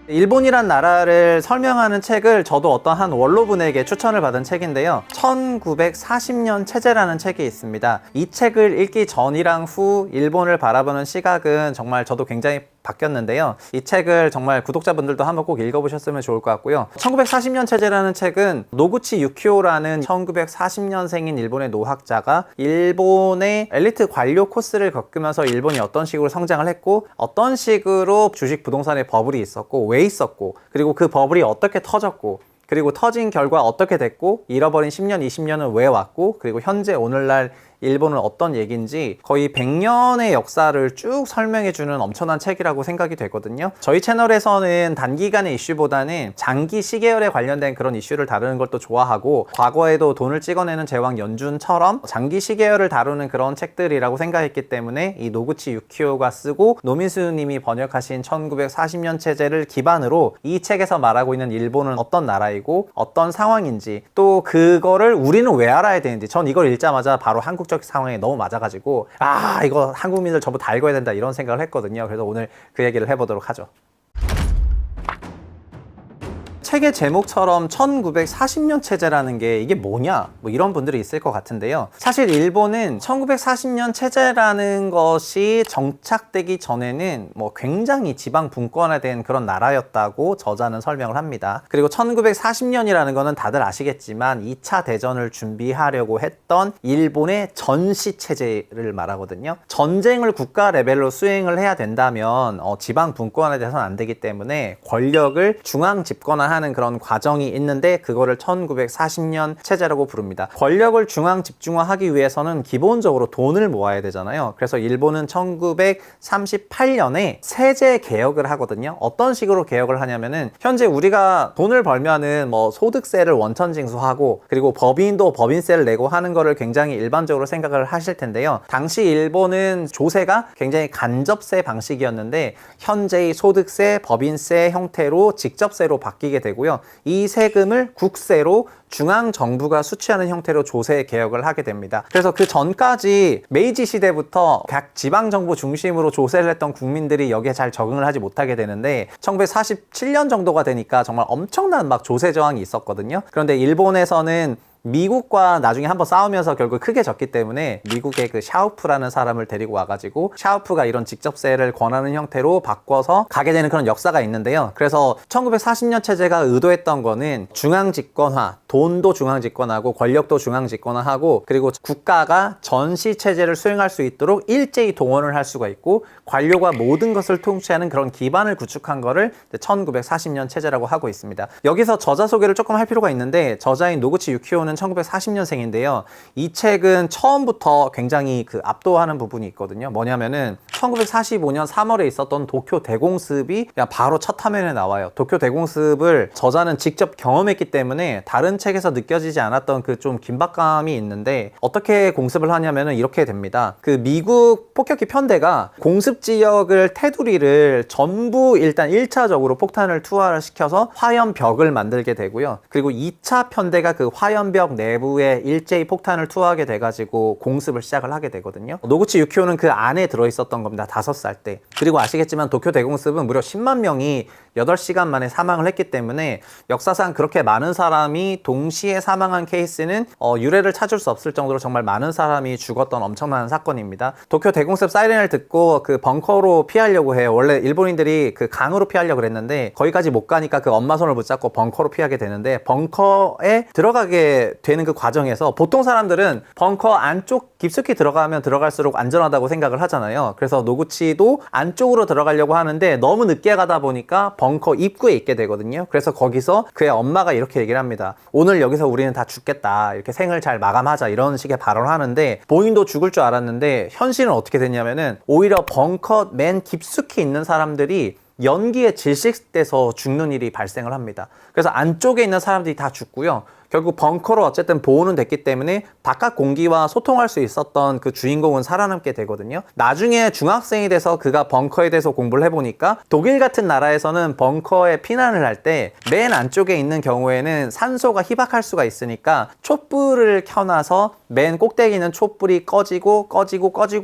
B: 일본이란 나라를 설명하는 책을 저도 어떤 한 원로분에게 추천을 받은 책인데요. 1940년 체제라는 책이 있습니다. 이 책을 읽기 전이랑 후 일본을 바라보는 시각은 정말 저도 굉장히 바뀌었는데요. 이 책을 정말 구독자분들도 한번 꼭 읽어보셨으면 좋을 것 같고요. 1940년 체제라는 책은 노구치 유키오라는 1940년생인 일본의 노학자가 일본의 엘리트 관료 코스를 겪으면서 일본이 어떤 식으로 성장을 했고 어떤 식으로 주식 부동산의 버블이 있었고 왜 있었고 그리고 그 버블이 어떻게 터졌고 그리고 터진 결과 어떻게 됐고 잃어버린 10년, 20년은 왜 왔고 그리고 현재 오늘날 일본은 어떤 얘기인지 거의 100년의 역사를 쭉 설명해주는 엄청난 책이라고 생각이 되거든요. 저희 채널에서는 단기간의 이슈보다는 장기 시계열에 관련된 그런 이슈를 다루는 걸 또 좋아하고 과거에도 돈을 찍어내는 제왕 연준처럼 장기 시계열을 다루는 그런 책들이라고 생각했기 때문에 이 노구치 유키오가 쓰고 노민수 님이 번역하신 1940년 체제를 기반으로 이 책에서 말하고 있는 일본은 어떤 나라이고 어떤 상황인지 또 그거를 우리는 왜 알아야 되는지, 전 이걸 읽자마자 바로 한국 적 상황에 너무 맞아가지고 이거 한국민들 전부 다 읽어야 된다 이런 생각을 했거든요. 그래서 오늘 그 얘기를 해보도록 하죠. 책의 제목처럼 1940년 체제라는 게 이게 뭐냐 뭐 이런 분들이 있을 것 같은데요. 사실 일본은 1940년 체제라는 것이 정착되기 전에는 뭐 굉장히 지방 분권화된 그런 나라였다고 저자는 설명을 합니다. 그리고 1940년이라는 거는 다들 아시겠지만 2차 대전을 준비하려고 했던 일본의 전시 체제를 말하거든요. 전쟁을 국가 레벨로 수행을 해야 된다면 지방 분권화돼서는 안 되기 때문에 권력을 중앙 집권화하는 그런 과정이 있는데 그거를 1940년 체제라고 부릅니다. 권력을 중앙 집중화하기 위해서는 기본적으로 돈을 모아야 되잖아요. 그래서 일본은 1938년에 세제 개혁을 하거든요. 어떤 식으로 개혁을 하냐면은 현재 우리가 돈을 벌면은 뭐 소득세를 원천 징수하고 그리고 법인도 법인세를 내고 하는 거를 굉장히 일반적으로 생각을 하실 텐데요. 당시 일본은 조세가 굉장히 간접세 방식이었는데 현재의 소득세, 법인세 형태로 직접세로 바뀌게 되고요. 이 세금을 국세로 중앙정부가 수취하는 형태로 조세 개혁을 하게 됩니다. 그래서 그 전까지 메이지 시대부터 각 지방정부 중심으로 조세를 했던 국민들이 여기에 잘 적응을 하지 못하게 되는데 1947년 정도가 되니까 정말 엄청난 막 조세 저항이 있었거든요. 그런데 일본에서는 미국과 나중에 한번 싸우면서 결국 크게 졌기 때문에 미국의 그 샤우프라는 사람을 데리고 와가지고 샤우프가 이런 직접세를 권하는 형태로 바꿔서 가게 되는 그런 역사가 있는데요. 그래서 1940년 체제가 의도했던 거는 중앙집권화, 돈도 중앙집권하고 권력도 중앙집권화하고 그리고 국가가 전시 체제를 수행할 수 있도록 일제히 동원을 할 수가 있고 관료가 모든 것을 통치하는 그런 기반을 구축한 거를 1940년 체제라고 하고 있습니다. 여기서 저자 소개를 조금 할 필요가 있는데 저자인 노구치 유키오는 1940년생인데요. 이 책은 처음부터 굉장히 그 압도하는 부분이 있거든요. 뭐냐면은 1945년 3월에 있었던 도쿄 대공습이 그냥 바로 첫 화면에 나와요. 도쿄 대공습을 저자는 직접 경험했기 때문에 다른 책에서 느껴지지 않았던 그 좀 긴박감이 있는데 어떻게 공습을 하냐면은 이렇게 됩니다. 그 미국 폭격기 편대가 공습 지역을 테두리를 전부 일단 1차적으로 폭탄을 투하를 시켜서 화염벽을 만들게 되고요. 그리고 2차 편대가 그 화염벽 내부에 일제히 폭탄을 투하하게 돼가지고 공습을 시작을 하게 되거든요. 노구치 유키오는 그 안에 들어있었던 겁니다. 5살 때. 그리고 아시겠지만 도쿄 대공습은 무려 10만 명이 8시간 만에 사망을 했기 때문에 역사상 그렇게 많은 사람이 동시에 사망한 케이스는 유례를 찾을 수 없을 정도로 정말 많은 사람이 죽었던 엄청난 사건입니다. 도쿄 대공습 사이렌을 듣고 그 벙커로 피하려고 해요. 원래 일본인들이 그 강으로 피하려고 그랬는데 거기까지 못 가니까 그 엄마 손을 붙잡고 벙커로 피하게 되는데, 벙커에 들어가게 되는 그 과정에서 보통 사람들은 벙커 안쪽 깊숙이 들어가면 들어갈수록 안전하다고 생각을 하잖아요. 그래서 노구치도 안쪽으로 들어가려고 하는데 너무 늦게 가다 보니까 벙커 입구에 있게 되거든요. 그래서 거기서 그의 엄마가 이렇게 얘기를 합니다. 오늘 여기서 우리는 다 죽겠다. 이렇게 생을 잘 마감하자. 이런 식의 발언을 하는데 본인도 죽을 줄 알았는데 현실은 어떻게 됐냐면은 오히려 벙커 맨 깊숙이 있는 사람들이 연기에 질식돼서 죽는 일이 발생을 합니다. 그래서 안쪽에 있는 사람들이 다 죽고요. 결국 벙커로 어쨌든 보호는 됐기 때문에 바깥 공기와 소통할 수 있었던 그 주인공은 살아남게 되거든요. 나중에 중학생이 돼서 그가 벙커에 대해서 공부를 해보니까 독일 같은 나라에서는 벙커에 피난을 할 때 맨 안쪽에 있는 경우에는 산소가 희박할 수가 있으니까 촛불을 켜놔서 맨 꼭대기 있는 촛불이 꺼지고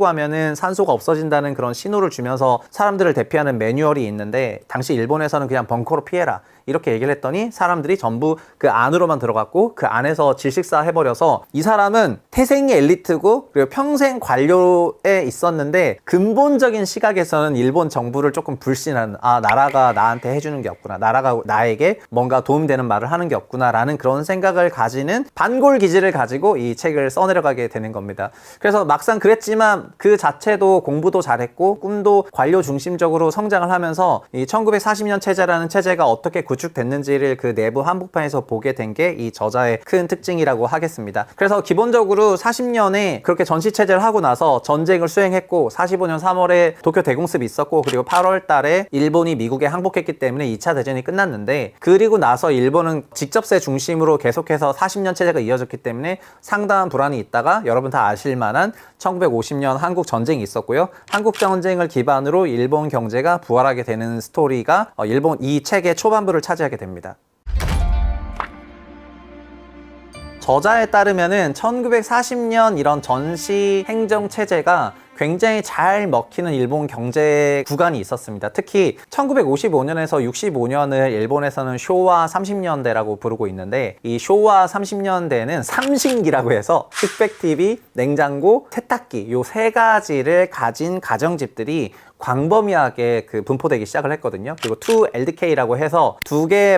B: 하면은 산소가 없어진다는 그런 신호를 주면서 사람들을 대피하는 매뉴얼이 있는데, 당시 일본에서는 그냥 벙커로 피해라 이렇게 얘기를 했더니 사람들이 전부 그 안으로만 들어갔고 그 안에서 질식사 해버려서 이 사람은 태생이 엘리트고 그리고 평생 관료에 있었는데 근본적인 시각에서는 일본 정부를 조금 불신하는, 나라가 나한테 해주는 게 없구나, 나라가 나에게 뭔가 도움되는 말을 하는 게 없구나 라는 그런 생각을 가지는 반골 기질을 가지고 이 책을 써내려가게 되는 겁니다. 그래서 막상 그랬지만 그 자체도 공부도 잘했고 꿈도 관료 중심적으로 성장을 하면서 이 1940년 체제라는 체제가 어떻게 구축됐는지를 그 내부 한복판에서 보게 된 게 이 저자의 큰 특징이라고 하겠습니다. 그래서 기본적으로 40년에 그렇게 전시체제를 하고 나서 전쟁을 수행했고 45년 3월에 도쿄 대공습이 있었고 그리고 8월 달에 일본이 미국에 항복했기 때문에 2차 대전이 끝났는데, 그리고 나서 일본은 직접세 중심으로 계속해서 40년 체제가 이어졌기 때문에 상당한 불안이 있다가 여러분 다 아실 만한 1950년 한국 전쟁이 있었고요. 한국 전쟁을 기반으로 일본 경제가 부활하게 되는 스토리가 일본 이 책의 초반부를 차지하게 됩니다. 저자에 따르면은 1940년 이런 전시 행정 체제가 굉장히 잘 먹히는 일본 경제 구간이 있었습니다. 특히 1955년에서 65년을 일본에서는 쇼와 30년대라고 부르고 있는데, 이 쇼와 30년대는 삼신기라고 해서 흑백 TV, 냉장고, 세탁기 요 세 가지를 가진 가정집들이 광범위하게 그 분포되기 시작을 했거든요. 그리고 2LDK라고 해서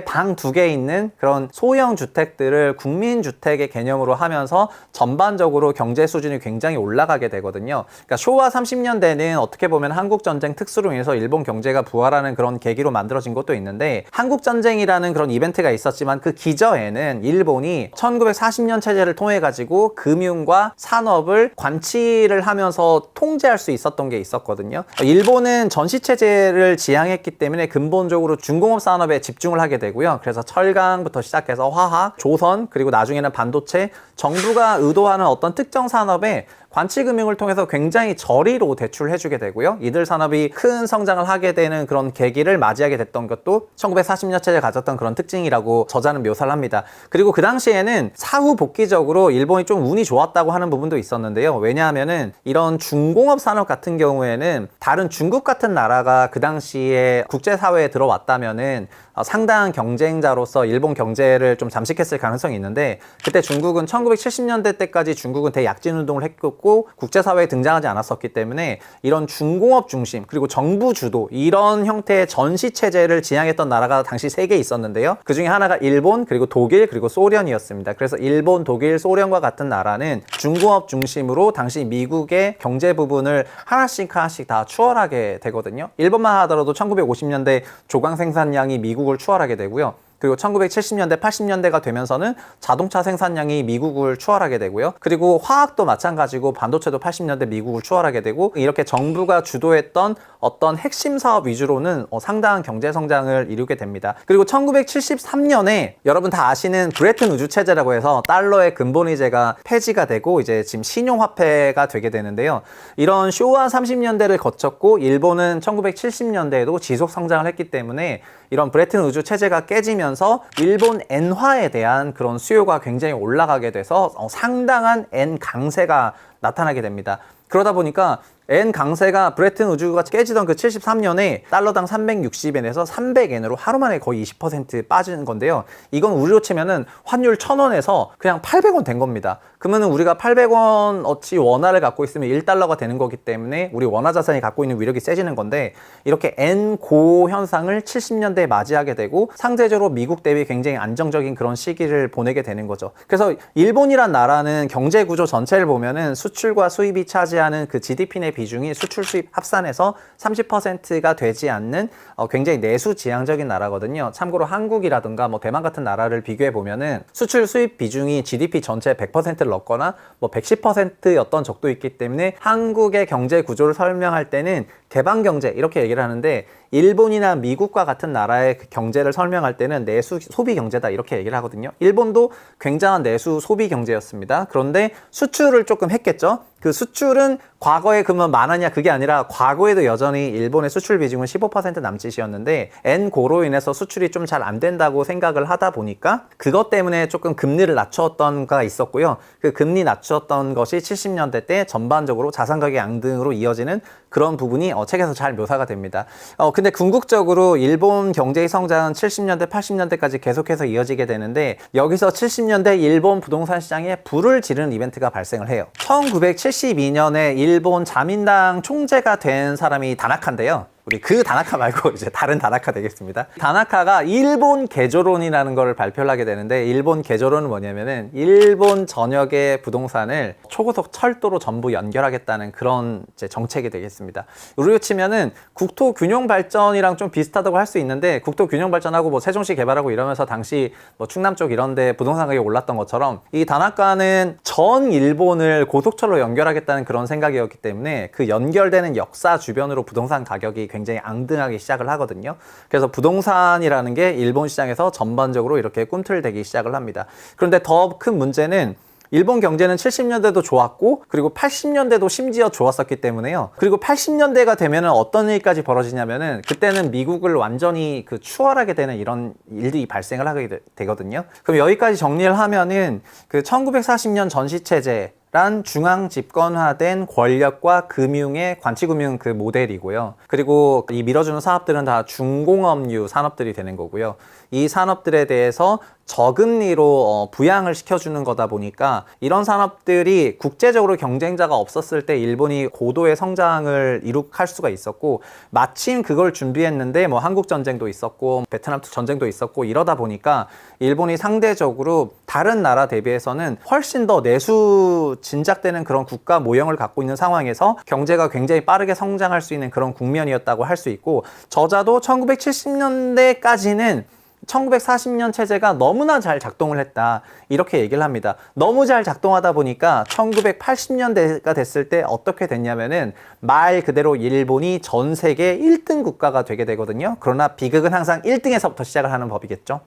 B: 방 2개 있는 그런 소형 주택들을 국민주택의 개념으로 하면서 전반적으로 경제 수준이 굉장히 올라가게 되거든요. 그러니까 쇼와 30년대는 어떻게 보면 한국전쟁 특수로 인해서 일본 경제가 부활하는 그런 계기로 만들어진 것도 있는데, 한국전쟁이라는 그런 이벤트가 있었지만 그 기저에는 일본이 1940년 체제를 통해 가지고 금융과 산업을 관치를 하면서 통제할 수 있었던 게 있었거든요. 일본은 전시체제를 지향했기 때문에 근본적으로 중공업 산업에 집중을 하게 되고요. 그래서 철강부터 시작해서 화학, 조선, 그리고 나중에는 반도체, 정부가 의도하는 어떤 특정 산업에 관치금융을 통해서 굉장히 저리로 대출을 해주게 되고요. 이들 산업이 큰 성장을 하게 되는 그런 계기를 맞이하게 됐던 것도 1940년 체제가 가졌던 그런 특징이라고 저자는 묘사를 합니다. 그리고 그 당시에는 사후 복귀적으로 일본이 좀 운이 좋았다고 하는 부분도 있었는데요. 왜냐하면은 이런 중공업 산업 같은 경우에는 다른 중국 같은 나라가 그 당시에 국제사회에 들어왔다면은 상당한 경쟁자로서 일본 경제를 좀 잠식했을 가능성이 있는데, 그때 중국은 1970년대 때까지 중국은 대약진 운동을 했고 국제사회에 등장하지 않았었기 때문에 이런 중공업 중심 그리고 정부 주도 이런 형태의 전시체제를 지향했던 나라가 당시 3개 있었는데요. 그 중에 하나가 일본, 그리고 독일, 그리고 소련이었습니다. 그래서 일본, 독일, 소련과 같은 나라는 중공업 중심으로 당시 미국의 경제 부분을 하나씩 다 추월하게 되거든요. 일본만 하더라도 1950년대 조강 생산량이 미국을 추월하게 되고요. 그리고 1970년대, 80년대가 되면서는 자동차 생산량이 미국을 추월하게 되고요. 그리고 화학도 마찬가지고 반도체도 80년대 미국을 추월하게 되고, 이렇게 정부가 주도했던 어떤 핵심 사업 위주로는 상당한 경제 성장을 이루게 됩니다. 그리고 1973년에 여러분 다 아시는 브레튼 우주 체제라고 해서 달러의 근본위제가 폐지가 되고 이제 지금 신용화폐가 되게 되는데요. 이런 쇼와 30년대를 거쳤고 일본은 1970년대에도 지속 성장을 했기 때문에 이런 브레튼 우주 체제가 깨지면서 일본 엔화에 대한 그런 수요가 굉장히 올라가게 돼서 상당한 엔 강세가 나타나게 됩니다. 그러다 보니까 엔 강세가 브레튼 우즈가 깨지던 그 73년에 달러당 360엔에서 300엔으로 하루 만에 거의 20% 빠지는 건데요. 이건 우리로 치면은 환율 1000원에서 그냥 800원 된 겁니다. 그러면은 우리가 800원어치 원화를 갖고 있으면 1달러가 되는 거기 때문에 우리 원화 자산이 갖고 있는 위력이 세지는 건데, 이렇게 엔 고 현상을 70년대에 맞이하게 되고 상대적으로 미국 대비 굉장히 안정적인 그런 시기를 보내게 되는 거죠. 그래서 일본이란 나라는 경제 구조 전체를 보면은 수출과 수입이 차지하는 그 GDP 내 비중이 수출 수입 합산해서 30%가 되지 않는 굉장히 내수지향적인 나라거든요. 참고로 한국이라든가 뭐 대만 같은 나라를 비교해 보면은 수출 수입 비중이 GDP 전체 100%를 넘거나 뭐 110%였던 적도 있기 때문에 한국의 경제 구조를 설명할 때는 개방 경제 이렇게 얘기를 하는데, 일본이나 미국과 같은 나라의 경제를 설명할 때는 내수 소비 경제다 이렇게 얘기를 하거든요. 일본도 굉장한 내수 소비 경제였습니다. 그런데 수출을 조금 했겠죠. 그 수출은 과거에 그러면 많았냐 그게 아니라 과거에도 여전히 일본의 수출 비중은 15% 남짓이었는데 엔고로 인해서 수출이 좀 잘 안 된다고 생각을 하다 보니까 그것 때문에 조금 금리를 낮추었던 가 있었고요. 그 금리 낮추었던 것이 70년대 때 전반적으로 자산 가격 양등으로 이어지는 그런 부분이 책에서 잘 묘사가 됩니다. 근데 궁극적으로 일본 경제의 성장은 70년대, 80년대까지 계속해서 이어지게 되는데, 여기서 70년대 일본 부동산 시장에 불을 지르는 이벤트가 발생을 해요. 1972년에 일본 자민당 총재가 된 사람이 다나카인데요. 우리 그 다나카 말고 이제 다른 다나카 되겠습니다. 다나카가 일본 개조론이라는 걸 발표를 하게 되는데, 일본 개조론은 뭐냐면은 일본 전역의 부동산을 초고속 철도로 전부 연결하겠다는 그런 이제 정책이 되겠습니다. 우리로 치면은 국토 균형 발전이랑 좀 비슷하다고 할 수 있는데, 국토 균형 발전하고 뭐 세종시 개발하고 이러면서 당시 뭐 충남 쪽 이런데 부동산 가격이 올랐던 것처럼 이 다나카는 전 일본을 고속철로 연결하겠다는 그런 생각이었기 때문에 그 연결되는 역사 주변으로 부동산 가격이 굉장히 앙등하기 시작을 하거든요. 그래서 부동산이라는 게 일본 시장에서 전반적으로 이렇게 꿈틀대기 시작을 합니다. 그런데 더 큰 문제는 일본 경제는 70년대도 좋았고 그리고 80년대도 심지어 좋았었기 때문에요. 그리고 80년대가 되면은 어떤 일까지 벌어지냐면은 그때는 미국을 완전히 그 추월하게 되는 이런 일들이 발생을 하게 되거든요. 그럼 여기까지 정리를 하면은 그 1940년 전시체제 란 중앙 집권화된 권력과 금융의 관치금융 그 모델이고요. 그리고 이 밀어주는 산업들은 다 중공업류 산업들이 되는 거고요. 이 산업들에 대해서 저금리로 부양을 시켜주는 거다 보니까 이런 산업들이 국제적으로 경쟁자가 없었을 때 일본이 고도의 성장을 이룩할 수가 있었고, 마침 그걸 준비했는데 뭐 한국 전쟁도 있었고 베트남 전쟁도 있었고 이러다 보니까 일본이 상대적으로 다른 나라 대비해서는 훨씬 더 내수 진작되는 그런 국가 모형을 갖고 있는 상황에서 경제가 굉장히 빠르게 성장할 수 있는 그런 국면이었다고 할 수 있고, 저자도 1970년대까지는 1940년 체제가 너무나 잘 작동을 했다 이렇게 얘기를 합니다. 너무 잘 작동하다 보니까 1980년대가 됐을 때 어떻게 됐냐면은 말 그대로 일본이 전 세계 1등 국가가 되게 되거든요. 그러나 비극은 항상 1등에서부터 시작을 하는 법이겠죠.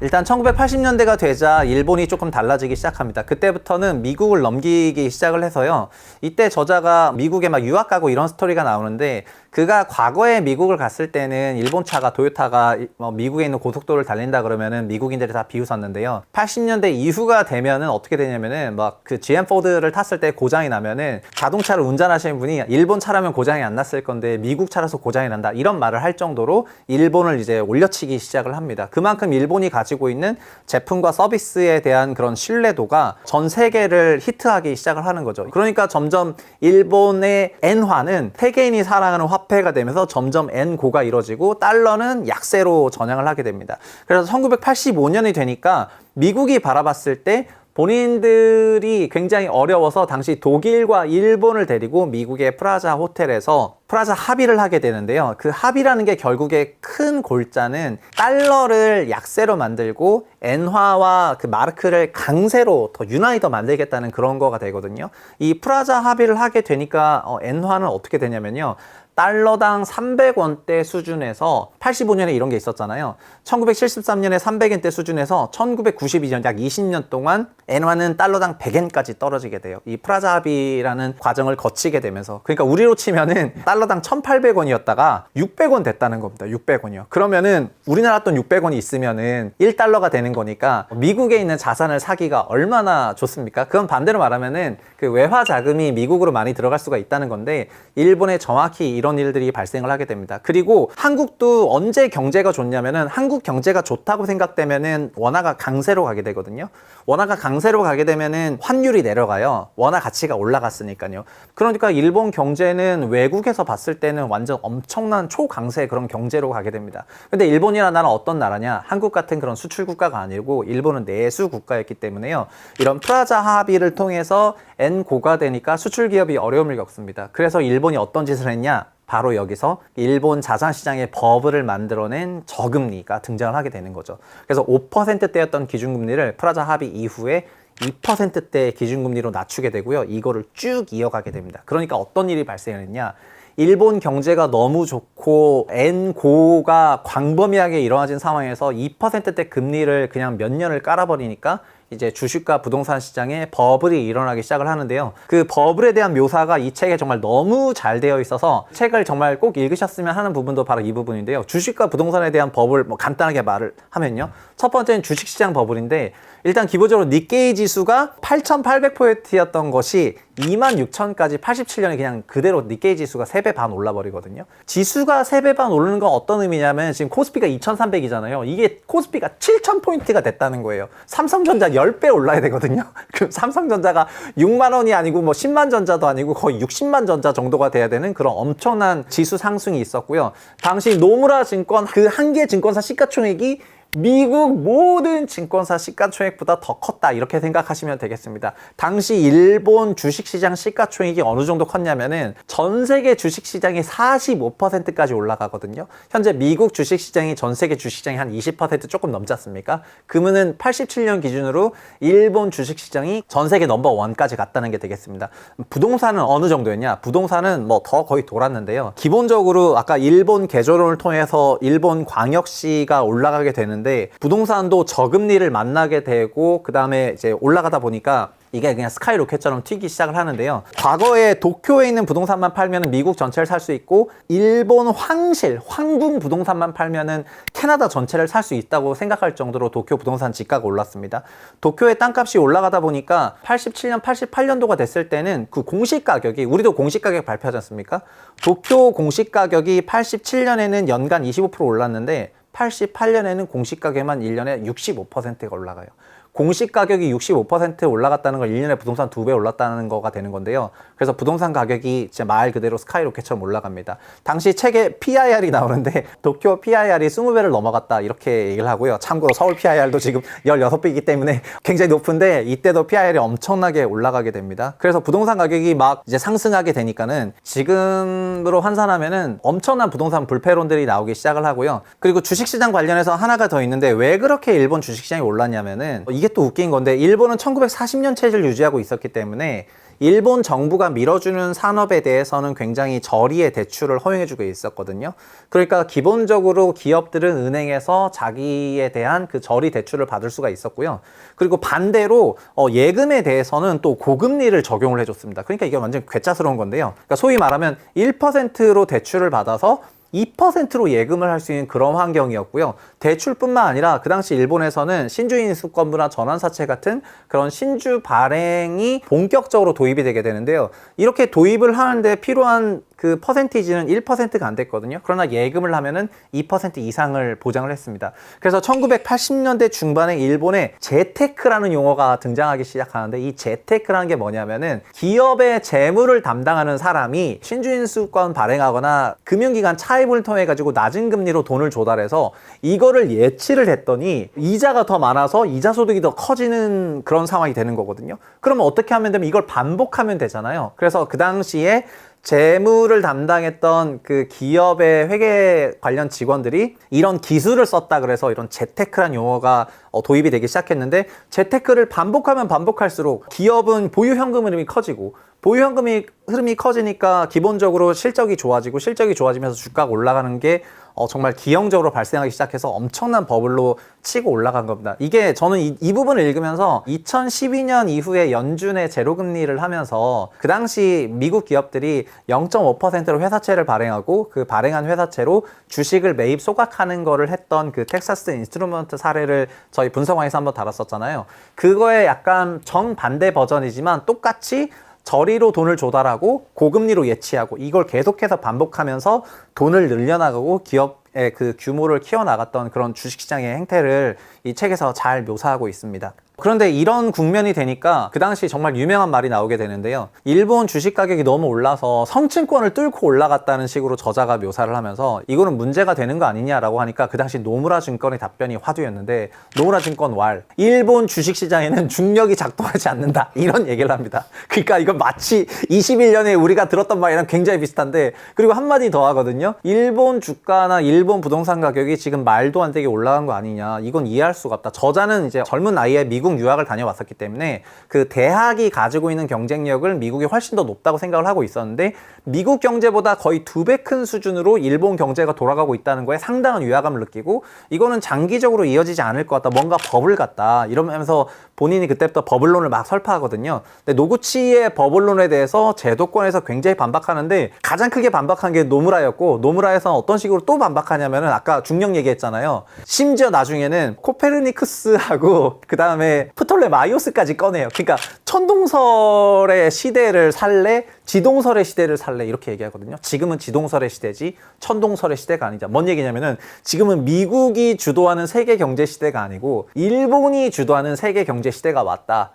B: 일단 1980년대가 되자 일본이 조금 달라지기 시작합니다. 그때부터는 미국을 넘기기 시작을 해서요. 이때 저자가 미국에 막 유학 가고 이런 스토리가 나오는데, 그가 과거에 미국을 갔을 때는 일본 차가 도요타가 미국에 있는 고속도로를 달린다 그러면은 미국인들이 다 비웃었는데요. 80년대 이후가 되면은 어떻게 되냐면은 막 그 GM 포드를 탔을 때 고장이 나면은 자동차를 운전하시는 분이 일본 차라면 고장이 안 났을 건데 미국 차라서 고장이 난다 이런 말을 할 정도로 일본을 이제 올려치기 시작을 합니다. 그만큼 일본이 가지고 있는 제품과 서비스에 대한 그런 신뢰도가 전 세계를 히트하기 시작을 하는 거죠. 그러니까 점점 일본의 엔화는 세계인이 사랑하는 화폐가 되면서 점점 엔고가 이루어지고 달러는 약세로 전향을 하게 됩니다. 그래서 1985년이 되니까 미국이 바라봤을 때 본인들이 굉장히 어려워서 당시 독일과 일본을 데리고 미국의 프라자 호텔에서 프라자 합의를 하게 되는데요. 그 합의라는 게 결국에 큰 골자는 달러를 약세로 만들고 엔화와 그 마르크를 강세로 더 유난히 더 만들겠다는 그런 거가 되거든요. 이 프라자 합의를 하게 되니까 엔화는 어떻게 되냐면요. 달러당 300원대 수준에서 85년에 이런 게 있었잖아요. 1973년에 300엔대 수준에서 1992년 약 20년 동안 엔화는 달러당 100엔까지 떨어지게 돼요. 이 프라자 합의라는 과정을 거치게 되면서. 그러니까 우리로 치면은 달러당 1,800원이었다가 600원 됐다는 겁니다. 600원이요. 그러면은 우리나라 돈 600원이 있으면은 1달러가 되는 거니까 미국에 있는 자산을 사기가 얼마나 좋습니까? 그건 반대로 말하면은 그 외화 자금이 미국으로 많이 들어갈 수가 있다는 건데 일본에 정확히 이런 일들이 발생을 하게 됩니다. 그리고 한국도 언제 경제가 좋냐면은 한국 경제가 좋다고 생각되면은 원화가 강세로 가게 되거든요. 원화가 강세로 가게 되면은 환율이 내려가요. 원화 가치가 올라갔으니까요. 그러니까 일본 경제는 외국에서 봤을 때는 완전 엄청난 초강세 그런 경제로 가게 됩니다. 근데 일본이라는 나라는 어떤 나라냐? 한국 같은 그런 수출 국가가 아니고 일본은 내수 국가였기 때문에요. 이런 프라자 합의를 통해서 엔 고가되니까 수출 기업이 어려움을 겪습니다. 그래서 일본이 어떤 짓을 했냐? 바로 여기서 일본 자산시장의 버블을 만들어낸 저금리가 등장을 하게 되는 거죠. 그래서 5%대였던 기준금리를 프라자 합의 이후에 2%대 기준금리로 낮추게 되고요. 이거를 쭉 이어가게 됩니다. 그러니까 어떤 일이 발생했냐? 일본 경제가 너무 좋고 엔고가 광범위하게 이루어진 상황에서 2%대 금리를 그냥 몇 년을 깔아버리니까 이제 주식과 부동산 시장에 버블이 일어나기 시작을 하는데요. 그 버블에 대한 묘사가 이 책에 정말 너무 잘 되어 있어서 책을 정말 꼭 읽으셨으면 하는 부분도 바로 이 부분인데요. 주식과 부동산에 대한 버블 뭐 간단하게 말을 하면요. 첫 번째는 주식시장 버블인데 일단 기본적으로 니케이 지수가 8,800포인트였던 것이 26,000까지 87년에 그냥 그대로 니케이 지수가 3배 반 올라버리거든요. 지수가 3배 반 오르는 건 어떤 의미냐면 지금 코스피가 2,300이잖아요. 이게 코스피가 7,000포인트가 됐다는 거예요. 삼성전자 10배 올라야 되거든요. 그럼 삼성전자가 6만 원이 아니고 뭐 10만 전자도 아니고 거의 60만 전자 정도가 돼야 되는 그런 엄청난 지수 상승이 있었고요. 당시 노무라 증권 그 한 개 증권사 시가총액이 미국 모든 증권사 시가총액보다 더 컸다 이렇게 생각하시면 되겠습니다. 당시 일본 주식시장 시가총액이 어느 정도 컸냐면은 전 세계 주식시장이 45%까지 올라가거든요. 현재 미국 주식시장이 전 세계 주식시장이 한 20% 조금 넘지 않습니까? 그러면은 87년 기준으로 일본 주식시장이 전 세계 넘버1까지 갔다는 게 되겠습니다. 부동산은 어느 정도였냐? 부동산은 뭐 더 거의 돌았는데요. 기본적으로 아까 일본 개조론을 통해서 일본 광역시가 올라가게 되는데 부동산도 저금리를 만나게 되고 그 다음에 이제 올라가다 보니까 이게 그냥 스카이로켓처럼 튀기 시작을 하는데요. 과거에 도쿄에 있는 부동산만 팔면 미국 전체를 살 수 있고 일본 황궁 부동산만 팔면 캐나다 전체를 살 수 있다고 생각할 정도로 도쿄 부동산 지가가 올랐습니다. 도쿄의 땅값이 올라가다 보니까 87년, 88년도가 됐을 때는 그 공시가격이 우리도 공시가격 발표하지 않습니까? 도쿄 공시가격이 87년에는 연간 25% 올랐는데 88년에는 공시가격만 1년에 65%가 올라가요. 공시가격이 65% 올라갔다는 걸 1년에 부동산 2배 올랐다는 거가 되는 건데요. 그래서 부동산 가격이 진짜 말 그대로 스카이로켓처럼 올라갑니다. 당시 책에 PIR이 나오는데 도쿄 PIR이 20배를 넘어갔다 이렇게 얘기를 하고요. 참고로 서울 PIR도 지금 16배이기 때문에 굉장히 높은데 이때도 PIR이 엄청나게 올라가게 됩니다. 그래서 부동산 가격이 막 이제 상승하게 되니까는 지금으로 환산하면은 엄청난 부동산 불패론들이 나오기 시작을 하고요. 그리고 주식시장 관련해서 하나가 더 있는데 왜 그렇게 일본 주식시장이 올랐냐면은 이게 또 웃긴 건데 일본은 1940년 체제를 유지하고 있었기 때문에 일본 정부가 밀어주는 산업에 대해서는 굉장히 저리의 대출을 허용해주고 있었거든요. 그러니까 기본적으로 기업들은 은행에서 자기에 대한 그 저리 대출을 받을 수가 있었고요. 그리고 반대로 예금에 대해서는 또 고금리를 적용을 해줬습니다. 그러니까 이게 완전 괴짜스러운 건데요. 그러니까 소위 말하면 1%로 대출을 받아서 2%로 예금을 할 수 있는 그런 환경이었고요. 대출뿐만 아니라 그 당시 일본에서는 신주인수권부나 전환사채 같은 그런 신주 발행이 본격적으로 도입이 되게 되는데요. 이렇게 도입을 하는데 필요한 그 퍼센티지는 1%가 안 됐거든요. 그러나 예금을 하면은 2% 이상을 보장을 했습니다. 그래서 1980년대 중반에 일본에 재테크라는 용어가 등장하기 시작하는데 이 재테크라는 게 뭐냐면은 기업의 재무를 담당하는 사람이 신주인수권 발행하거나 금융기관 차입을 통해 가지고 낮은 금리로 돈을 조달해서 이거를 예치를 했더니 이자가 더 많아서 이자 소득이 더 커지는 그런 상황이 되는 거거든요. 그러면 어떻게 하면 되면 이걸 반복하면 되잖아요. 그래서 그 당시에 재무를 담당했던 그 기업의 회계 관련 직원들이 이런 기술을 썼다 그래서 이런 재테크란 용어가 도입이 되기 시작했는데, 재테크를 반복하면 반복할수록 기업은 보유 현금 흐름이 커지고, 보유 현금이 흐름이 커지니까 기본적으로 실적이 좋아지고, 실적이 좋아지면서 주가가 올라가는 게 정말 기형적으로 발생하기 시작해서 엄청난 버블로 치고 올라간 겁니다. 이게 저는 이 부분을 읽으면서 2012년 이후에 연준의 제로금리를 하면서 그 당시 미국 기업들이 0.5%로 회사채를 발행하고, 그 발행한 회사채로 주식을 매입 소각하는 거를 했던 그 텍사스 인스트루먼트 사례를 저희 분석왕에서 한번 다뤘었잖아요. 그거에 약간 정반대 버전이지만 똑같이 저리로 돈을 조달하고 고금리로 예치하고, 이걸 계속해서 반복하면서 돈을 늘려나가고 기업의 그 규모를 키워나갔던 그런 주식시장의 행태를 이 책에서 잘 묘사하고 있습니다. 그런데 이런 국면이 되니까 그 당시 정말 유명한 말이 나오게 되는데요. 일본 주식 가격이 너무 올라서 성층권을 뚫고 올라갔다는 식으로 저자가 묘사를 하면서 이거는 문제가 되는 거 아니냐라고 하니까, 그 당시 노무라 증권의 답변이 화두였는데, 노무라 증권 일본 주식시장에는 중력이 작동하지 않는다, 이런 얘기를 합니다. 그러니까 이건 마치 21년에 우리가 들었던 말이랑 굉장히 비슷한데, 그리고 한마디 더 하거든요. 일본 주가나 일본 부동산 가격이 지금 말도 안 되게 올라간 거 아니냐, 이건 이해할 수가 없다. 저자는 이제 젊은 나이에 미국 유학을 다녀왔었기 때문에 그 대학이 가지고 있는 경쟁력을 미국이 훨씬 더 높다고 생각을 하고 있었는데, 미국 경제보다 거의 2배 큰 수준으로 일본 경제가 돌아가고 있다는 거에 상당한 위화감을 느끼고, 이거는 장기적으로 이어지지 않을 것 같다, 뭔가 버블 같다, 이러면서 본인이 그때부터 버블론을 막 설파하거든요. 근데 노구치의 버블론에 대해서 제도권에서 굉장히 반박하는데, 가장 크게 반박한 게 노무라였고, 노무라에서 어떤 식으로 또 반박하냐면은, 아까 중력 얘기했잖아요. 심지어 나중에는 코페르니쿠스하고 그 다음에 프톨레마이오스까지 꺼내요. 그러니까 천동설의 시대를 살래, 지동설의 시대를 살래, 이렇게 얘기하거든요. 지금은 지동설의 시대지 천동설의 시대가 아니자. 뭔 얘기냐면은, 지금은 미국이 주도하는 세계 경제 시대가 아니고 일본이 주도하는 세계 경제 시대가 왔다.